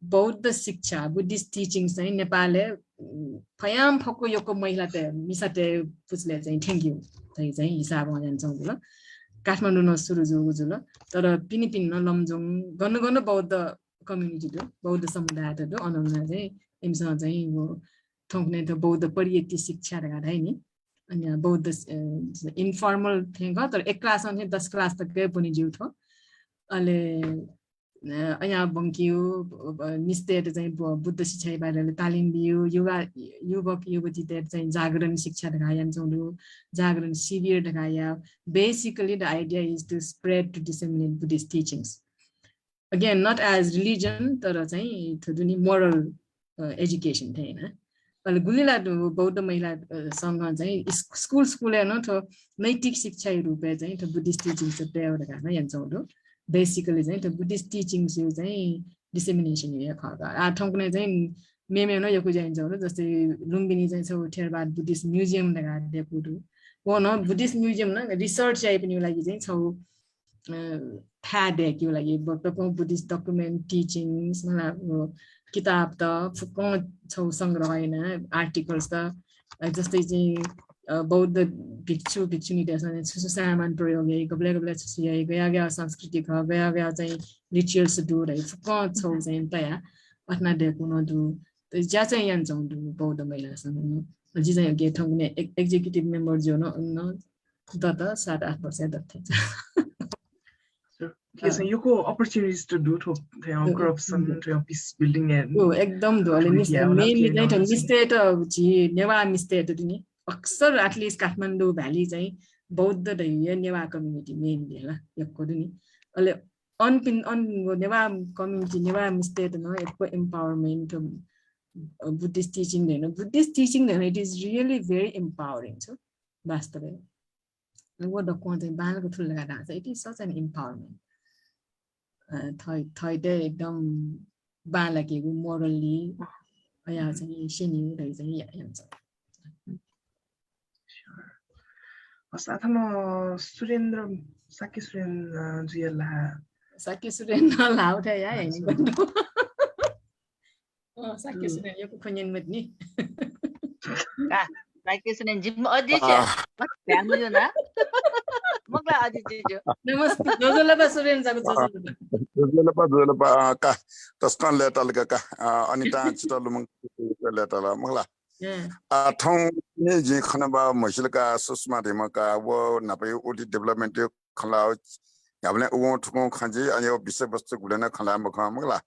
बौद्ध शिक्षा बुद्धिस्ट टिचिङ चाहिँ नेपालले फयाम फको योको महिला त मिसाते पुछले चाहिँ थ्यांक यू चाहिँ चाहिँ हिसाबमा जान्छौं ल काठमाडौँ न सुरु जुल तर पिनिपिन न लमजुङ गन्न बौद्ध कम्युनिटी दु बौद्ध समुदाय त दु अनौना चाहिँ इमसँग चाहिँ वो ठोक्ने त बौद्ध परियति शिक्षा राखा नि अनि बौद्ध इन्फर्मल थिङ तर एक क्लास अनि 10 क्लास तक पनि जिउ थो अहिले यहाँ बङ्कियो निस्तेर चाहिँ बुद्ध शिक्षा बारेले तालिम दियो युवक युवतीहरु चाहिँ जागरण शिक्षा ढकायन्छौं जागरण शिविर ढकाया basically the idea is to spread to disseminate Buddhist teachings again not as religion तर चाहिँ थुदुनी मोरल एजुकेसन थिएन अहिले गुलिला बौद्ध महिला संघ चाहिँ स्कुल न थो नैतिक शिक्षा रुपे चाहिँ थो बुद्धिस्ट टिचिङ चाहिँ एउटा गाना यान्छौं बेसिकली चाहिँ त्यो बुद्धिस्ट टिचिङ्स यो चाहिँ डिसेमिनेसन यो खगा आ ठौकुने चाहिँ मेमे न यो कुजाइन्छ हो जस्तै लुम्बिनी चाहिँ छ थेरबाद बुद्धिस्ट म्युजियम लगा देपुडु हो न बुद्धिस्ट म्युजियम न रिसर्च चाहिँ पनि लागि चाहिँ छौ था देखियो लागि बक्को बुद्धिस्ट डकुमेन्ट टिचिङ्स मतलब किताब त फुक्क छौ संग्रह हैन आर्टिकल्स त जस्तै चाहिँ बौद्ध भिक्षु भिक्षुनी देशमा सामान प्रयोग गब्ले छुसिए गया संस्कृति ख गया चाहिँ रिचुअल्स दु रै फुक्क छौ चाहिँ तया अथना देखु न दु त ज्या चाहिँ यान छौ दु बौद्ध महिलासँग जी चाहिँ के ठौने एक्जिक्युटिभ मेम्बर जो न त 7-8 वर्ष दथे Yes, and you go opportunities to do to corruption, to peace building and एकदम दोले मिस्टेट जी नेवा मिस्टेट दिनी अक्सर एटलिस्ट काठमाडौँ भ्याली चाहिँ बौद्ध दैवीय नेवा कम्युनिटी मेनली होला यक्को नि अहिले नेवा कम्युनिटी नेवा मिस्टेड न एकको एम्पावरमेन्ट बुद्धिस्ट टिचिङ हैन बुद्धिस्ट टिचिङ हैन it is really very empowering छ वास्तवमा वो द क्वान्ट बालको ठुल्ला डाँस it is such an empowerment थै एकदम बालकेको मोरली या चाहिँ सिनिउ दै चाहिँ हुन्छ साथमा सुरेन्द्र साकी सुरेन्द्र जुयला साकी सुरेन्द्र लाउथे या हैन बन्नु साकी सुरेन्द्र यो खोइन मत नि साकी सुरेन्द्र जिम अध्यक्ष ध्यान दियो न मगला अध्यक्ष नमस्ते जोजोलपा सुरेन्द्र जोजोलपा का तस्कन लेटल का अनिता चितलुमङ लेटल मगला ठौं ने जे खनबा मसिलका सुषमा धिमका वो नपै ओडी डेभलपमेन्ट खला हामीले उ ठुको खंजी अनि यो विषय वस्तु गुलेन खला मखा मगला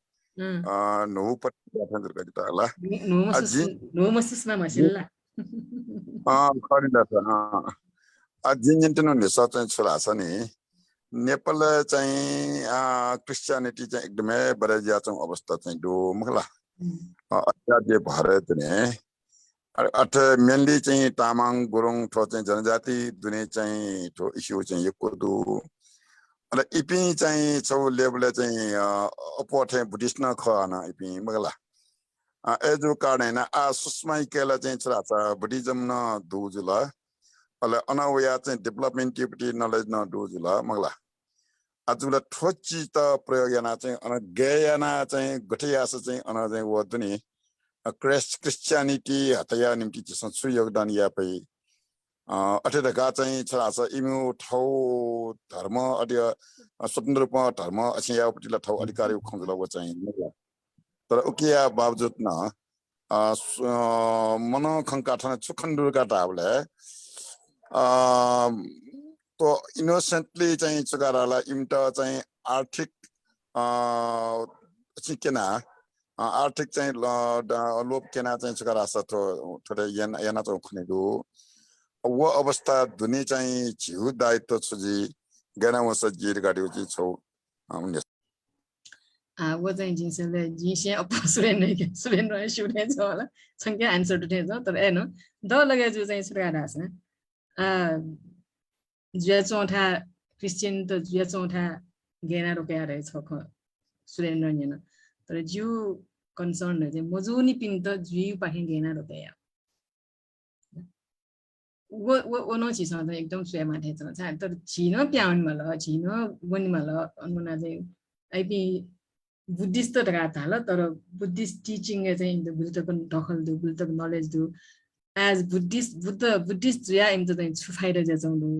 नो पट याथन गरि ला नो सुषमा मसिलला खरिला छ जिन्जन्टनो नेसा चाहिँ छोरा छ नि नेपाल चाहिँ क्रिस्चियनिटी चाहिँ एकदमै बढिया चाहिँ अवस्था चाहिँ दो मगला अत्याजे भारत ने अठ मेनली चाहिँ तामाङ गुरुङ ठो चाहिँ जनजाति दुने चाहिँ ठो इस्यु चाहिँ यो दु र इपि चाहिँ छौ लेभल चाहिँ अपोथे बुद्धिस्ट न खना इपि मगला एजो कारण आ सुषमा केला चाहिँ छोरा छ बुद्धिज्म न दुजुला अले अनवया चाहिँ डेभलपमेन्ट टिपटी नलेज न दुजुला मगला आजुला ठोची त प्रयोग याना चाहिँ अन गयाना चाहिँ गठियास चाहिँ अन चाहिँ वो दुनी क्रिस्चियनिटी हतया निम्ति चाहिँ योगदान या पै अठेदका चाहिँ छोरा छ इमु ठौ धर्म अडिय स्वतन्त्र रूपमा धर्म अछियापटिला ठौ अधिकारी खंजलाको चाहिँ तर उकिया बावजुद न मन खंका ठन छुखण्डुरका टाबले तो इनोसेंटली चाहिँ चुगाराला इम्टा चाहिँ आर्थिक चिकेना आर्थिक चाहिँ लोभ केना चाहिँ चुगारा छ थोरै याना चाहिँ खनेदु वो अवस्था दुनी चाहिँ झिउ दायित्व छुजी गना वस जिर गाडी उची छौ वो चाहिँ जिसले जिसे सुरेन्द्र सुने छ होला संख्या आन्सर टुटे छ तर एनो द लगे जो चाहिँ सुगारा छ जुया चौथा क्रिस्चियन त जुया चौथा गेना रोकेया रहेछ सुरेन्द्र नेन तर जिउ कन्सर्न चाहिँ मजुनी पिन त जुयु पाखे गेना रोकेया वो नो छिस त एकदम सुया माथे छ तर छिन प्याउन मला छिन वनि मला अनुना चाहिँ आइपी बुद्धिस्ट त थाल तर बुद्धिस्ट टिचिङ चाहिँ इन द बुद्धको दखल दु बुद्धको नलेज दु एज बुद्धिस्ट जुया इन त चाहिँ छुफाइर जाउँदु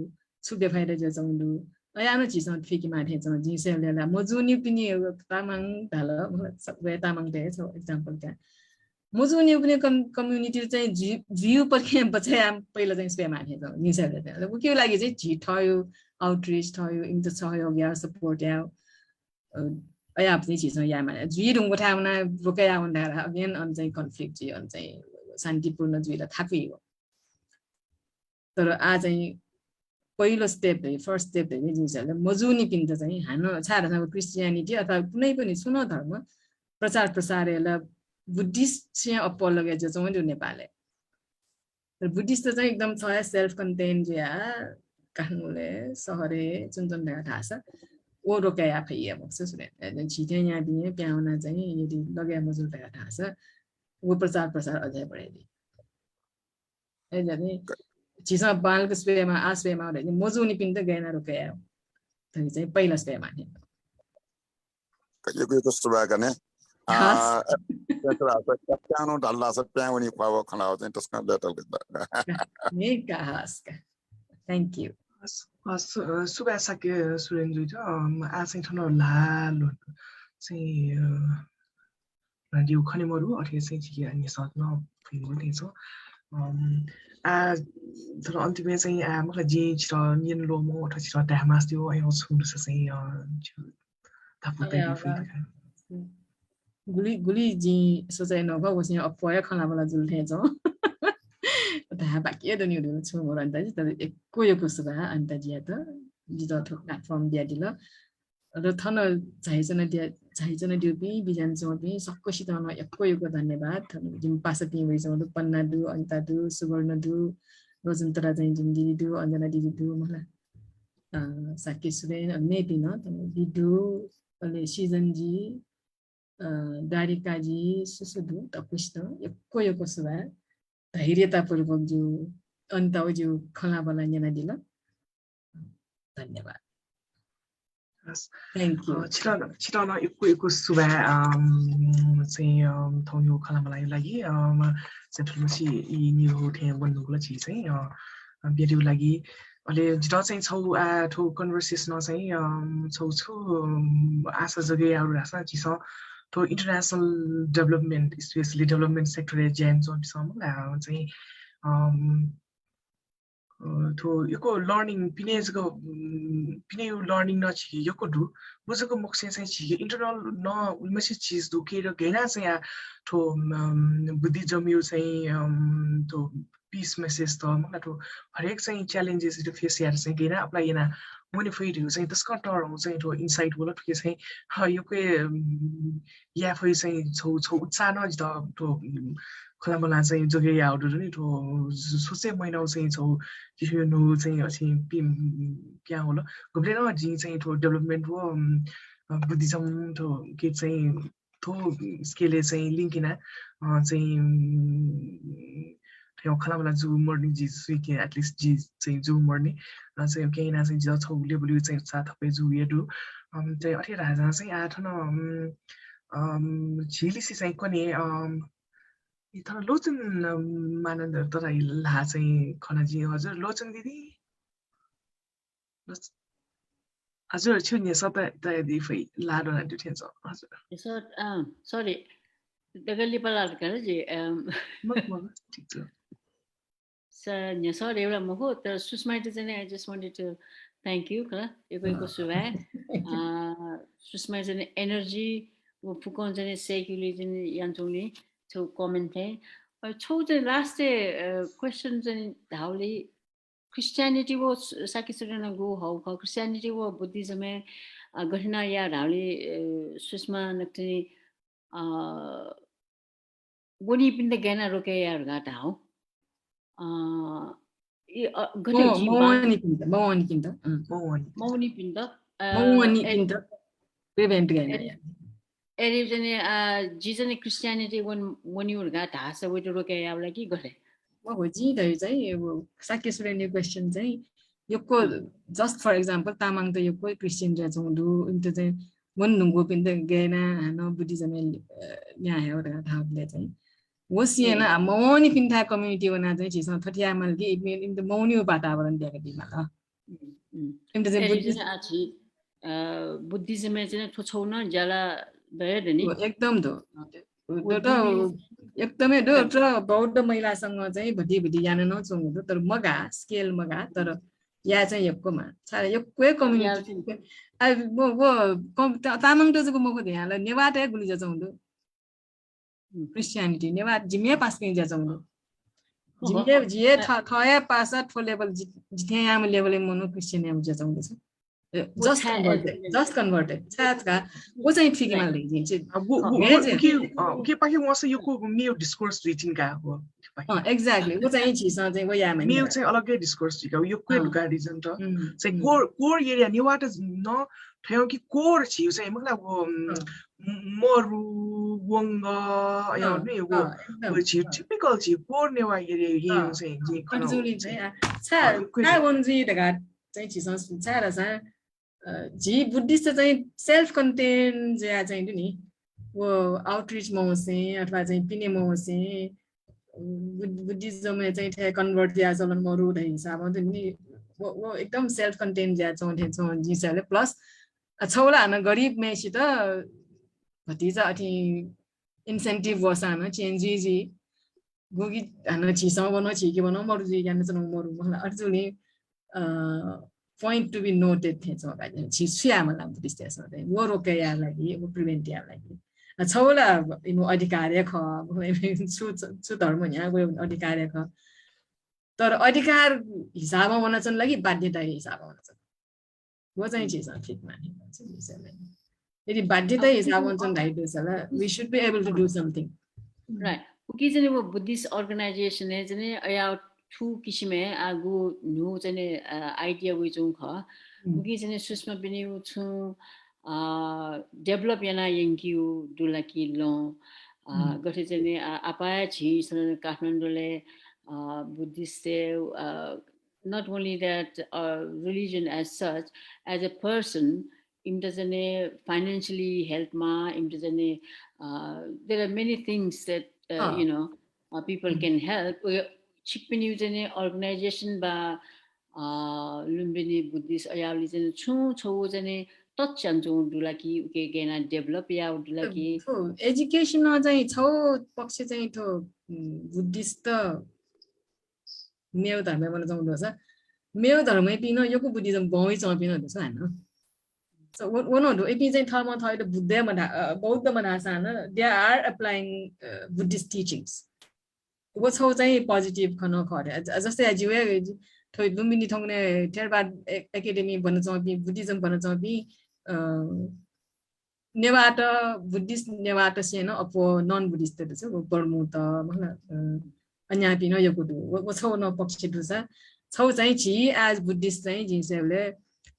छुबे फाइर जाउँदु अयानो छिस फेकी माथे छ जिसेलेला मजुनी पनि तामाङ थाल सबै तामाङ दे छ एक्जाम्पल त्यहाँ मजुनी पनि कम्युनिटी चाहिँ जियु पर्खे बचाया पहिला चाहिँ स्पे माथे छ निसेले त्यहाँ उ के लागि चाहिँ झि ठयो आउटरीच ठयो इन त सहयोग या सपोर्ट या अया पनि छिस या माने जुइ रुङ उठाउना रोकेया हुँदा अगेन अन चाहिँ कन्फ्लिक्ट जी अन चाहिँ शान्तिपूर्ण जुइला थापी हो तर आ चाहिँ पहिलो स्टेप है फर्स्ट स्टेप है जिनिसहरुले मजुनी पिन त चाहिँ हानो छाडसँग क्रिस्चियनिटी अथवा कुनै पनि सुन धर्म प्रचार प्रसारले बुद्धिस्ट चाहिँ अपलगे चाहिँ त्यो नेपालले तर बुद्धिस्ट चाहिँ एकदम छ सेल्फ कन्टेन्ट या काठमाडौँले सहरे चुनचुन ढाका थाहा छ ओ रोके आफै बक्स सुने छिटे यहाँ दिए प्याउना चाहिँ यदि लगे मजुर ढाका थाहा छ वो प्रचार प्रसार अझै बढाइदिए ए जाने छिसा बालको स्पेमा आस्पेमा भने मजुनी पिन त गएन रोके आयो तर चाहिँ पहिला स्पेमा नि यो कस्तो भएको ने प्यानो ढल्ला छ प्याउनी पाव खनाउ चाहिँ त्यसको लेटल ने कास्का थ्यांक यू सुबासा के सुरेन्द्र जो आ चाहिँ ठनो लालो चाहिँ radio खनिमरु अथे चाहिँ कि अनि सत्न फिल्म दिन्छ आ तर अन्तिममा चाहिँ आ मलाई जे छ निन लोमो अथवा छ दामास त्यो आयो सुन्नु चाहिँ थापु त गुली जी सोचाइ नभएको चाहिँ अपया खाना वाला जुल्थे छ 다 바뀌어 되는 요 처음으로 한다지 또 고요 수가 안다지야도 디지털 플랫폼 디아딜러 र थन चाहिजन दिउपी बिजन चौपी सक्को सितन यक्को धन्यवाद थन जिम पासपी वइसौदु पन्ना दु अन्ता दु सुवर्ण दु रोजन्तरा चाहिँ जिम दिदी दु अन्जना दिदी दु मला साके सुरेन नेपी न थन दिदु अले सिजन जी दारिका जी सुसुदु तपुष्ट यक्को सुवा धैर्यता पूर्वक जो अन्ताउ जो खला बला जना दिल धन्यवाद Thank you. Chitana iku suba चाहिँ थौयो खलामलाई लागि सेप्टेम्बरसी इ न्यू थे बन्नुको लागि चाहिँ बेरु लागि अहिले जिटा चाहिँ छौ ठो कन्भर्सेसन चाहिँ छौ छु आशा जगे आउर आशा जिस ठो international development specially development sector जेन जोसम चाहिँ to yoko learning pinezgo pineu learning na chi yoko du buzako mokse sai chi internal na ulmasi cheese du ke ra gena sai to buddhism you sai to peace message to ma to harek sai challenges to face ya sai gena apply na modify du sai taska tor sai to insight wala to sai ha yoko ya foi sai chou utsa na to खलामला चाहिँ जगे out नि तो सोचे महिना चाहिँ छौ किसिम no चाहिँ अछि पिम क्या होला गबले न जी चाहिँ तो डेभलपमेन्ट हो बुद्धिज्म तो के चाहिँ तो स्केल चाहिँ लिंकिना चाहिँ त्यो खलामला जु मर्निङ जी सुके एट लिस्ट जी चाहिँ जु मर्निङ चाहिँ केही न चाहिँ ज छौ लेभल चाहिँ साथ थपे जु हेडु चाहिँ अठे राजा चाहिँ आठन छिलिसी चाहिँ कने तर लोचन मानन्द तराई ला चाहिँ खनाजी हजुर लोचन दिदी हजुर छु नि सबै तयारी फै लाडो न दिथे छ हजुर सो सरी दगली पलार कर जी ठीक छ सर नि सरी एउटा मको तर सुषमा चाहिँ I just wanted to thank you कला एको सुवा सुषमा चाहिँ एनर्जी वो फुकन चाहिँ सेक्युलि चाहिँ यान्छौनी to comment or told the last questions and how Christianity was Sakisuna go how Christianity was Buddhism Gahina ya Rali Sushma Naktani Boni pin the Gana Roke got out Moni Pinta prevent Gana. Jesus Christianity when you got asked way to look at like you got it. What was it? Sakisurian question say you could just for example, Tamang the Yoko Christian judge on do into the one nungo in the Gana and no Buddhism have letting. Was Siena a Moni Pinta community when I is on 30 amal gave me in the Monu Batavar and Degadima. Buddhism is in a Tochona Jala. एकदम दो एकदमै दो तर बौद्ध महिलासँग चाहिँ भति जान नचाउँदो तर मगा स्केल मगा तर या चाहिँ यक्कोमा सारा यक्कै कम्युनिटी वो तामाङ टोजको मको ध्यानले नेवाटे गुली जाउँदो क्रिश्चियनिटी नेवा जिमे पास के जाउँदो जिमे जिए थया पासा ठो लेभल जिथे याम लेभल मनो क्रिश्चियन याम जाउँदो छ just converted chatka was a figure okay pa hiyo wasa yuko new discourse written ga ho exactly was a chi something we am new चाहिँ अलग्गै discourse ga yuko ga reason to चाहिँ core area ni what is no theo ki core chi चाहिँ मलाई वो मरु वंगा या नि वो chi typical chi core ne wa area hi चाहिँ ji controlling चाहिँ वनजी दगा चाहिँ chi संस्था छ जी बुद्धिस्ट चाहिँ सेल्फ कन्टेन जे चाहिँ नि वो आउटरीच मौसे अथवा चाहिँ पिने मौसे बुद्धिज्म चाहिँ थे कन्भर्ट या चलन मरु दै हिसाब नि वो एकदम सेल्फ कन्टेन जे चाहिँ जी सेले प्लस छौला न गरीब मेसी त भतिजा अथि इन्सेन्टिभ वसाना चेन्ज जी गोगी हन छिसा बनो छि के बनो मरु जी ज्ञान चन मरु मलाई Arjuni point to be noted things of that. She's Fiamala Buddhist, war okay, like you prevent ya like a sola in Odicariaco, suits Harmonia, will Odicariaco. तर अधिकार हिसाबमा हुन चाहिँ लागि बाध्यता हिसाबमा हुन चाहिँ वो चाहिँ चिज ठिक मानेको छ यसैले यदि बाध्यता हिसाबमा चाहिँ राइट छ ल we should be able to do something right उकी चाहिँ वो बुद्धिस्ट अर्गनाइजेसन ने चाहिँ या ठु किसिमे आगु न्यू चाहिँ आइडिया वे जुन ख उकी चाहिँ सुषमा पनि छु डेभलप याना यंकिउ दुलाकी लो गठे चाहिँ आपाया छि काठमाडौँले Buddhist not only that religion as such, as a person, financially help ma, there are many things that you know people can help. Chikpini organization ba Lumbini Buddhist ayawli chu chu touch and do like you can develop ya do like education चाहिँ छौ पक्ष चाहिँ त्यो Buddhist Mayo धर्म भन्न चाहनुहुन्छ Mayo धर्मै pin योको Buddhism बौइ चपिन हुन्छ हैन so उनीहरु एपि चाहिँ थर्म थैले बौद्ध मनासान they are applying Buddhist teachings वो छौ चाहिँ पोजिटिभ खन खरे जस्तै आज वे थोइ लुम्बिनी थंगने थेरबाद एकेडमी भन्न चाहबी बुद्धिज्म भन्न चाहबी नेवाट बुद्धिस्ट नेवाट सेन अपो नन बुद्धिस्ट छ बर्मु त मतलब अन्या पिन यो गुडु वो छौ न पक्ष दुसा छौ चाहिँ छि एज बुद्धिस्ट चाहिँ जिसेले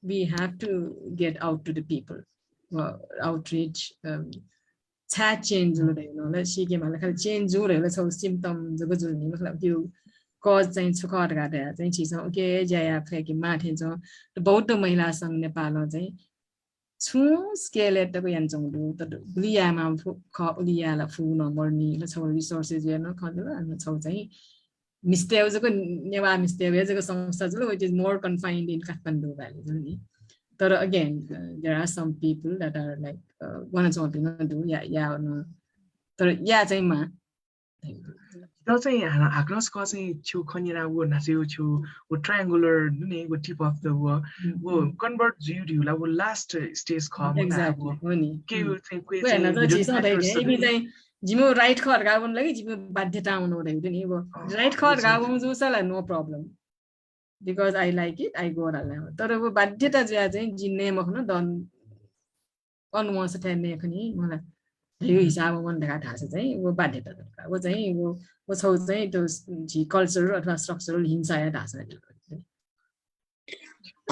we have to get out to the people outreach change ल सिके मलाई खाली चेन्ज जुरेले छौ सिम्पटम जको जुल्नी मतलब त्यो कज चाहिँ छुकर गाडे चाहिँ छिस ओके ज्या फ्रेकी माथे छ बौद्ध महिला संघ नेपाल चाहिँ छु स्केलेटको यान्छौं त लियामा ख लियाला फु नम्बर नि ल छौ रिसोर्सेस हेर्न खदला अनि छौ चाहिँ मिस्टेजको नेवा मिस्टेजको संस्था जुल it is more confined in Kathmandu valley जुनी तर again there are some people that are like one something do या तर या चाहिँ मा त्यो चाहिँ हाक्रोस क चाहिँ छु खनिरा वो नासेउ छु वो ट्रायंगुलर ने वो टिप अफ द वो कन्भर्ट जुला वो लास्ट स्टेज ख एक्ज्याक्टली हो नि के चाहिँ चाहिँ जिमो राइट खर गाउन लागि जिमो बाध्यता आउनु हुँदैन नि वो राइट खर गाउन जो सला no problem because I like it I go अला तर वो बाध्यता ज्या चाहिँ जिन्ने मखन दन अनुवास ठ्याने खनि मलाई यो हिसाबमा मन देखा थाहा छ चाहिँ वो बाध्यता दरकार वो चाहिँ वो छौ चाहिँ त्यो जी कल्चरल अथवा स्ट्रक्चरल हिंसा या थाहा छ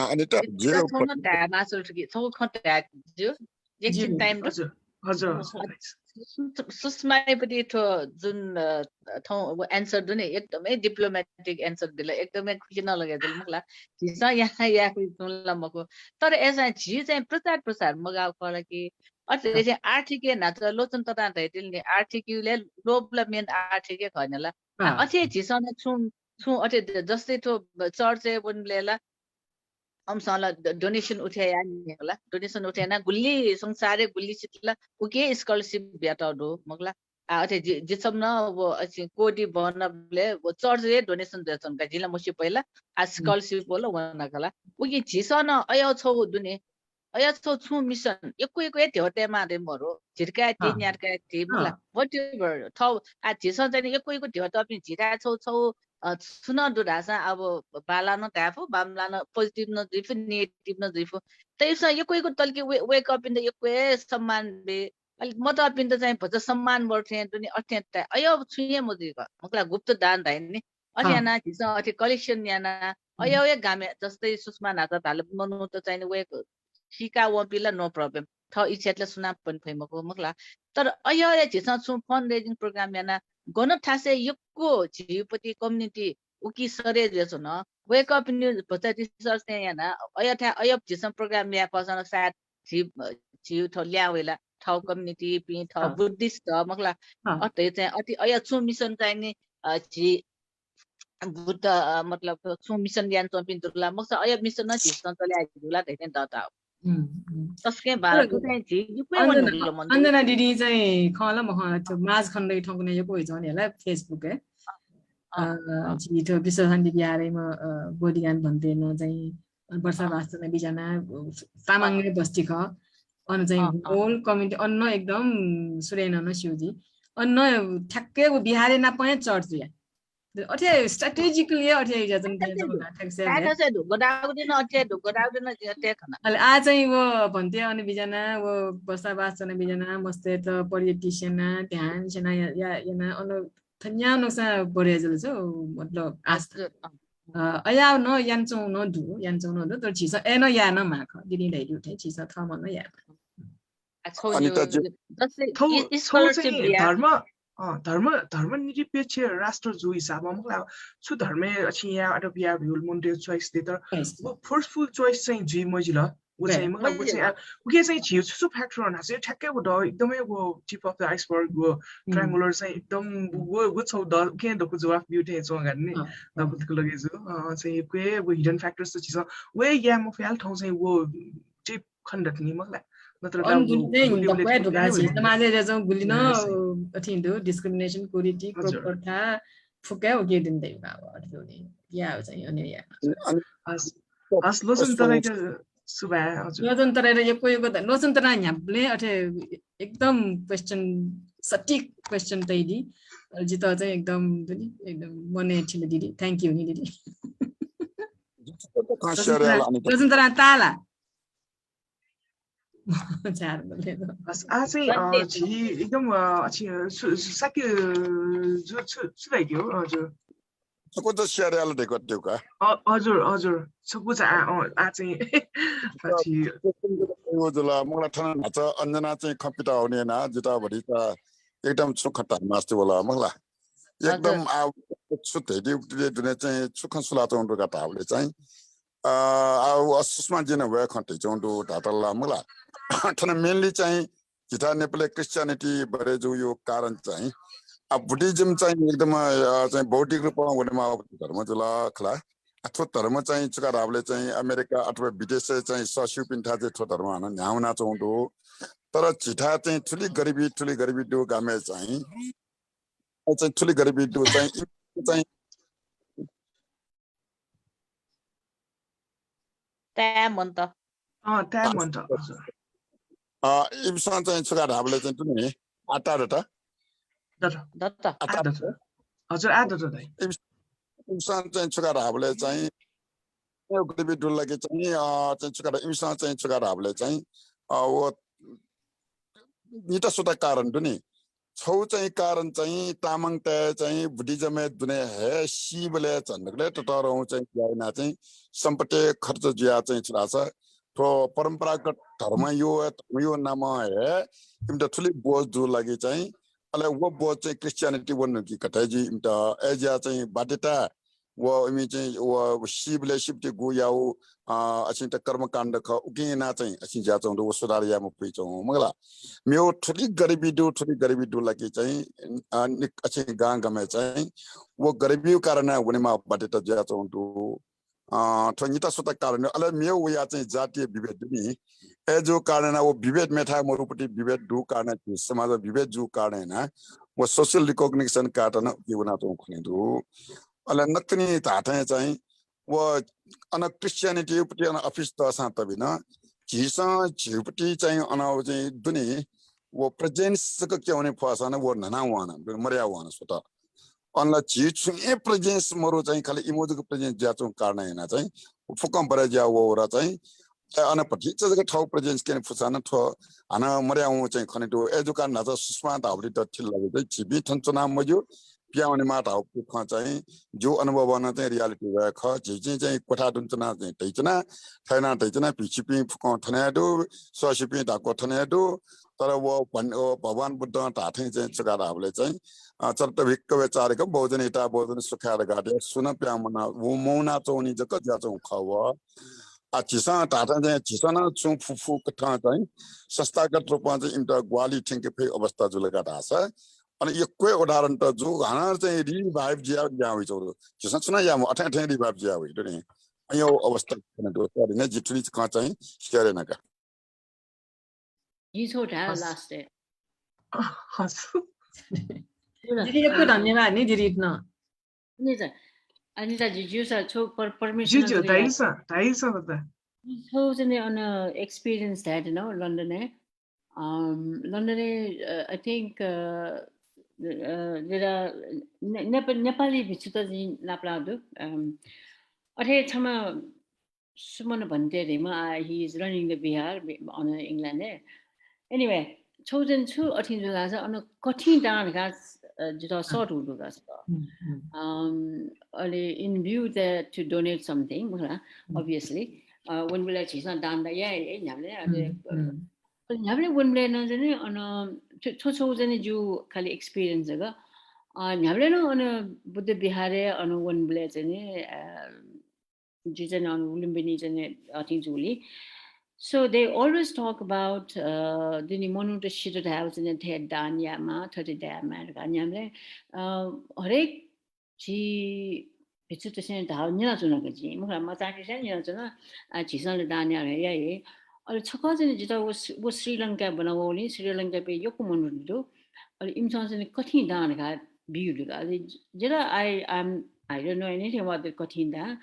Anita, zero सुषमा पनि त्यो जुन ठाउँ एन्सर दिने एकदमै डिप्लोमेटिक एन्सर दिला एकदमै खुसी नलगेदिल मुखला झिसा यहाँ याको मको तर एसा झि चाहिँ प्रचार मगाउ कि अझै चाहिँ आर्थिक नाच लोचन तता दैतिल नि आर्थिकले लोभला मेन आर्थिक खनेला अझै झिसन छु अझै जस्तै त्यो चर्च बनलेला हमसाला डोनेसन उठाया नि होला डोनेसन उठाएना गुल्ली संसारे गुल्ली सितला उके स्कॉलरशिप ब्याटा दो मगला अथे जिसम न वो अछि कोडी बनले वो चर्च रे डोनेसन देछन का जिला मसी पहिला आ स्कॉलरशिप बोल वना कला उके झिसन अय छौ दुने अय छौ छु मिशन एको ए होते मारे मरो झिरका तिन्यार का ति मगला व्हाटएभर थौ आ झिसन चाहिँ एको ढ्यो त पनि झिरा छौ सुन दुरासा अब बाला न ताफो बामला न पोजिटिभ न दिफो नेगेटिभ न दिफो तैसा एको तलके वेक अप इन द एको सम्मान बे अलि म त पिन त चाहिँ भज सम्मान बढ्थे दुनी अत्यन्त अयो छुए मदिको मकला गुप्त दान धाइन नि अलियाना हिस अथे कलेक्सन याना अयो एक गामे जस्तै सुषमा नाता ताले मनु त चाहिँ वेक सिका वपिला नो प्रब्लम थ इच्छाले सुना पनि फैमको मकला तर अयो या हिस छु फन्ड रेजिङ प्रोग्राम याना गन थासे यको झिपति कम्युनिटी उकी सरे जसो न वेक अप न्यूज भचा रिसर्च ने याना अयथा अयप जिसम प्रोग्राम या पसन साथ झिउ थल्या वेला ठाउ कम्युनिटी पि ठाउ बुद्धिस्ट मगला अते चाहिँ अति अय छु मिसन चाहिँ नि झि बुद्ध मतलब छु मिसन यान चम्पिन दुला मक्स अय मिसन न झिसन तल्या दुला धेरै दता तस्के भारत चाहिँ झि युपे भन्नु मन अन्जना दिदी चाहिँ खला म त्यो माज खण्डै ठकुने यो कोइ छ नि होला फेसबुक है झि त्यो विश्व शान्ति बिहारैमा बोडिगान भन्थे न चाहिँ वर्षा वास्तवमा बिजना तामाङले बस्ती ख अन चाहिँ होल कम्युनिटी अन्न एकदम सुरेन न शिवजी अन्न ठ्याक्कै बिहारे न पय चर्च या 어떻게 strategically 어떻게 이제 좀 되는 거 같아요. Ada saya duk godau din aja duk godau din aja kana. अहिले आज चाहिँ वो भन्थे अनि बिजना वो बसाबास गर्ने बिजना मस्ते त पोलिटिशियन ध्यान छैन या याना अनु थन्या नसा बढे जल्छ मतलब आस्था अया न यान्छौ न दु त छिस ए न या न माख दिनी दै उठे छिस थम न या Anita ji धर्म निरपेक्ष राष्ट्र जो हिसाबमा मलाई छु धर्म अछि या अडबिया भ्युल मुन्डे चोइस दे त वो फोर्सफुल चोइस चाहिँ जी मजिला वो चाहिँ मलाई वो चाहिँ उके चाहिँ छिउ छु फ्याक्टर अन हासे ठ्याक्कै वो एकदमै वो टिप अफ द आइसबर्ग वो ट्रायंगुलर चाहिँ एकदम वो छ द के दको जवाफ ब्युटी छ गर्ने दको लगे जो चाहिँ के वो हिडन फ्याक्टर्स त छिस वे या म फ्याल ठाउँ चाहिँ वो टिप खण्डत नि मलाई समाजले चाहिँ गुलिन अथिन्दो डिस्क्रिमिनेसन क्वालिटी प्रथा फुक्या हो के दिँदै भयो या चाहिँ अनि या अस लोसन तराइका सुबा हजुर लोसन तराइ यो कोही गर्दा लोसन तराइ न्याप्ले अथे एकदम क्वेशन सटिक क्वेशन तैदी जित चाहिँ एकदम मने छिले दिदी थ्यांक यू नि दिदी लोसन तराइ ताला एकदम साके सुलाइदियो हजुर सको त सेरियल देखो त्यो का हजुर हजुर सको चाहिँ आ चाहिँ अछि यो जुला मलाई थाहा छ अन्जना चाहिँ खपिटा हुने न जुटा भरि त एकदम सुखटा मास्ते बोला मलाई एकदम सुतेदी दुने चाहिँ सुख सुला त उनको काटाले चाहिँ सुषमा जी नभए खटे चौंडो ढाटला मलाई ठन मेनली चाहिँ जिता नेपाली क्रिस्चियनिटी भरे जो यो कारण चाहिँ अब बुद्धिज्म चाहिँ एकदम चाहिँ बौद्धिक रूपमा हुनेमा धर्म जुला खला अथवा धर्म चाहिँ चुकारावले चाहिँ अमेरिका अथवा विदेश चाहिँ सस्यु पिन्ठा चाहिँ ठो धर्म हन न्याउना चौंडो तर जिता चाहिँ ठुली गरिबी दो गामे चाहिँ ठुली गरिबी दो चाहिँ त्यामन्त इब्सन चाहिँ चुकारावले चाहिँ तुनी आटा रटा हजुर आदत दाइ इब्सन चाहिँ चुकारावले चाहिँ गरिबी दुलले चाहिँ चुकारा इब्सन चाहिँ चुकारावले चाहिँ वो निता सुता कारण दुनी छौ चाहिँ कारण चाहिँ तामाङ तय चाहिँ बुद्धिज्म दुने है शिवले चन्दले टटरौ चाहिँ याइना चाहिँ सम्पत्ति खर्च जिया चाहिँ छराछ तो परम्परागत धर्म यो नाम है इमता ठुली बोझ दु लागि चाहिँ अले वो बोझ चाहिँ क्रिस्चियनिटी वन्नु कि कतैजी इमता एजिया चाहिँ बाध्यता वो इमी चाहिँ वो शिवले शिवते गुयाउ असिन त कर्मकाण्ड ख उकिना चाहिँ असिन जा चाहिँ वो सुधारिया म पुइचौ मगला म्यो ठुली गरिबी दु लागि चाहिँ असिन गामे चाहिँ वो गरिबी कारण वनेमा बाध्यता जा चाहिँ ठनिता सुता कारण अले म्यो उया चाहिँ जातीय विभेद नि ए जो कारण वो विभेद मेथा मरुपटी विभेद दु कारण समाज विभेद जो कारण ना वो सोशल रिकग्निशन कारण जीवना तो खनिदु अले नक्तनी ताटे चाहिँ वो अन क्रिस्चियनिटी पटी अन अफिस त सा तबिन झिसा झिपटी चाहिँ अन चाहिँ दुनी वो प्रेजेन्स क के हुने फसन वो नना वाना मर्या वाना सुता अनला झिछु प्रेजेन्स मरो चाहिँ खाली इमोजको प्रेजेन्स ज्याचो कारण हैन चाहिँ फुकम परे ज्या वो र चाहिँ अन पटी चाहिँ ठाउँ प्रेजेन्स के फुसान थ अन मर्या उ चाहिँ खनेटो एजु कारण न सुषमा धावरी त थिल लागि चाहिँ छिबी थन्चना मजो प्याउने माटा हो चाहिँ जो अनुभव न चाहिँ रियालिटी भए ख झिझि चाहिँ कोठा दुन्चना चाहिँ तैचना पिचिपी फुक थनेदो ससिपी धाको थनेदो तर वो भगवान बुद्ध ढाठै चाहिँ चुकारावले चाहिँ चर्तभिक्क वेचारेको बहुजन हिता बहुजन सुखाएर गाडे सुन प्यामना वो मौना चौनी जक ज्याचौ खव चिसा ढाठा चाहिँ चिसन चु फुफु कथा चाहिँ संस्थागत रूपमा चाहिँ इन्टर ग्वाली ठिंके फे अवस्था जुलेका ढास अनि यो कोही उदाहरण त जो हाना चाहिँ रिभाइभ जिया जावै चौरो चिसन सुना या म अठै रिभाइभ जिया होइ त नि यो अवस्था पनि दो सरी ने जिटली क चाहिँ स्केरे नका You told her last day. दिदी को धन्यवाद नि दिदी न Anita, did you took permission? जी ताइसा बता So on a experience that London London I think Nepali भित्र चाहिँ लाप्लादो अरे छमा सुमन भन्थे रे he is running the Bihar on England anyway chosen to अठिन जुगा छ अन कठिन डाँड गास जिता सर्ट हुँदो गास अहिले in view that to donate something obviously when we let you down the हामीले वनले न चाहिँ अन छोछो चाहिँ जो खाली एक्सपिरियन्स जगा हामीले न अन बुद्ध बिहारे अन वनले चाहिँ जी चाहिँ अन उलुम्बिनी चाहिँ अतिजुली so they always talk about the monu to shit house in the danya ma 30 dam हामीले हरेक जी भित्र चाहिँ धाउ निला जुनको जी म चाटी चाहिँ निला जुन झिसले दानिया है अहिले छक्का चाहिँ जिता वो श्रीलङ्का बनाउने श्रीलङ्का पे यो कुमन दो अहिले इमसँग चाहिँ कठिन दान का बिउ का जेला I don't know anything about the कठिन दा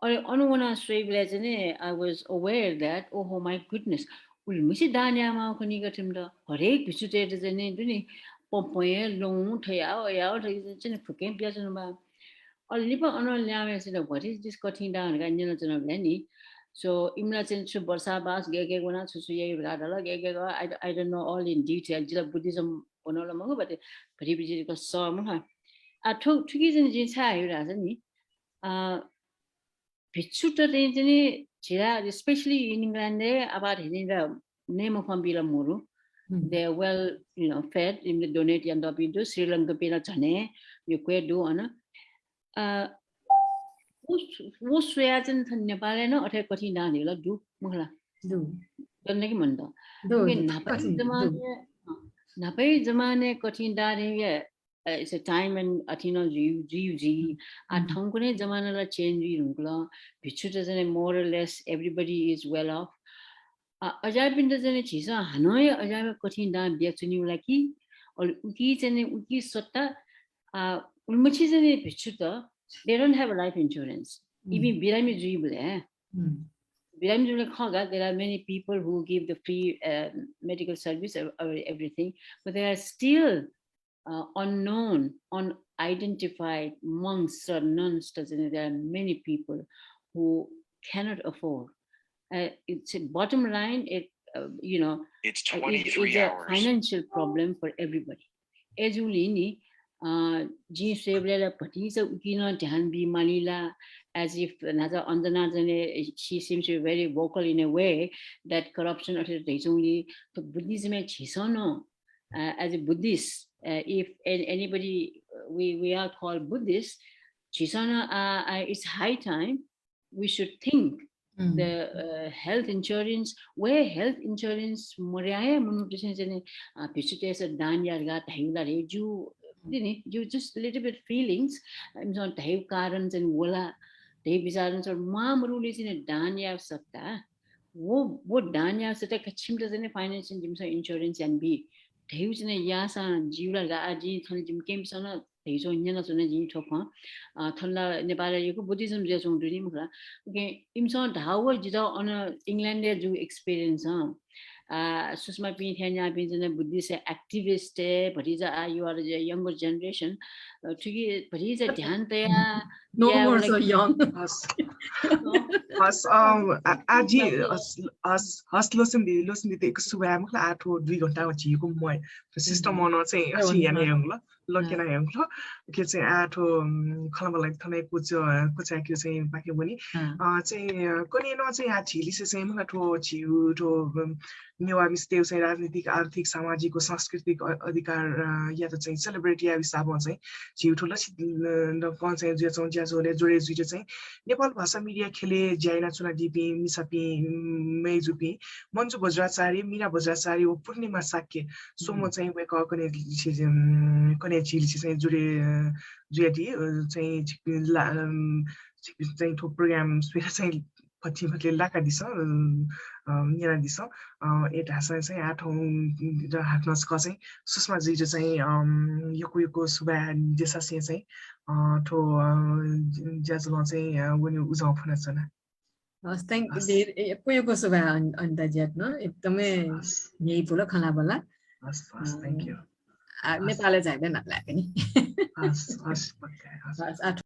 अहिले अनुवना स्वेबले चाहिँ I was aware that oh my goodness उल मिसी दानियामा खनि गठिम द हरेक भिचुटे चाहिँ दुनी पपय लोङ ठया या चाहिँ फुके प्याजन बा अहिले लिप अन ल्यामे चाहिँ what is this कठिन दान का निला चाहिँ नि so imla chen chu barsa bas ge gona chu ye ga dala ge I don't know all in detail jila buddhism onola mo but bari biji ko so mo ha a thu thuki jin jin cha yu ra ni bichu ta de jini jira especially in England about hin ra name of ambila muru they are well fed in the donate and up into Sri Lanka pina chane you kwe do ana वो soya चाहिँ नेपाली न अठे कठिन दान होला दु मलाई दु गर्ने कि मन त नापै जमाने कठिन दान है it's a time and athina जी आ ठाउँ कुनै जमानालाई चेन्ज हुनुला भित्र चाहिँ more or less everybody is well off अझै पनि चाहिँ छिस हनय अझै कठिन दान बेच्नुलाई कि उकी चाहिँ उकी सट्टा उल्मछि चाहिँ भित्र त they don't have a life insurance. Even Birami Jibule, there are many people who give the free medical service or everything, but they are still unknown, unidentified monks or nuns. There are many people who cannot afford. It's a bottom line. It's 23 hours. A financial problem for everybody. As you जी सेवलेला पटिसा उकिन ध्यान बि मानिला as if another she seems to be very vocal in a way that corruption is only to Buddhism chisono as a Buddhist if anybody we are called Buddhists chisono it's high time we should think the health insurance where health insurance moriaya munutation jene pichute danya ga thayula reju you just a little bit feelings I'm not have karans and wala they bizarre or mamruli in a danya sakta wo danya sata kachim doesn't finance and insurance and be theus in a yasa jula gaji jim came sana theso nyana sona jim topa thalla nepal yuko buddhism je song duni mula okay imson how jida on England do experience Sushma Bajracharya being a Buddhist activist, but you are a younger generation. But he's a Dhyan no more so young. As listen the Suam to 2 घण्टा पछि को म system मन चाहिँ अछि याने हंगला लकेन हंगला के चाहिँ आठो खलमलाई थने कुछ के चाहिँ बाकी पनि चाहिँ कुनै न चाहिँ आ छिलिसे चाहिँ मलाई ठो छिउ ठो निवामिस देव चाहिँ राजनीतिक आर्थिक सामाजिक सांस्कृतिक अधिकार या त चाहिँ सेलिब्रिटी या हिसाबमा चाहिँ छिउ ठुला कन चाहिँ जे चाहिँ ज्याजोले जोडे जुटे चाहिँ नेपाल भाषा मिडिया खेले ज्याइना चुना दिपी मिसापी मेजुपी मन्जु बज्राचार्य मीरा बज्राचार्य ओ पूर्णिमा साक्य सोमो चाहिँ वेक कने छिलिसे चाहिँ जुडे जुएटी चाहिँ ठो प्रोग्राम स्पेशल चाहिँ पछि लाका दिस निरा दिस एट हासा चाहिँ आठौं हाक्नस क चाहिँ सुषमा जी चाहिँ यो सुबा देशसे चाहिँ ठो ज्याजमा चाहिँ वनि उजाउ फना छना हस् थ्यांक यू को सुबा अन्त ज्यात न एकदमै यही पुलो खला बला हस् थ्यांक यू नेपालले चाहिँदैन लाग्यो नि हस् हस् पक्का हस्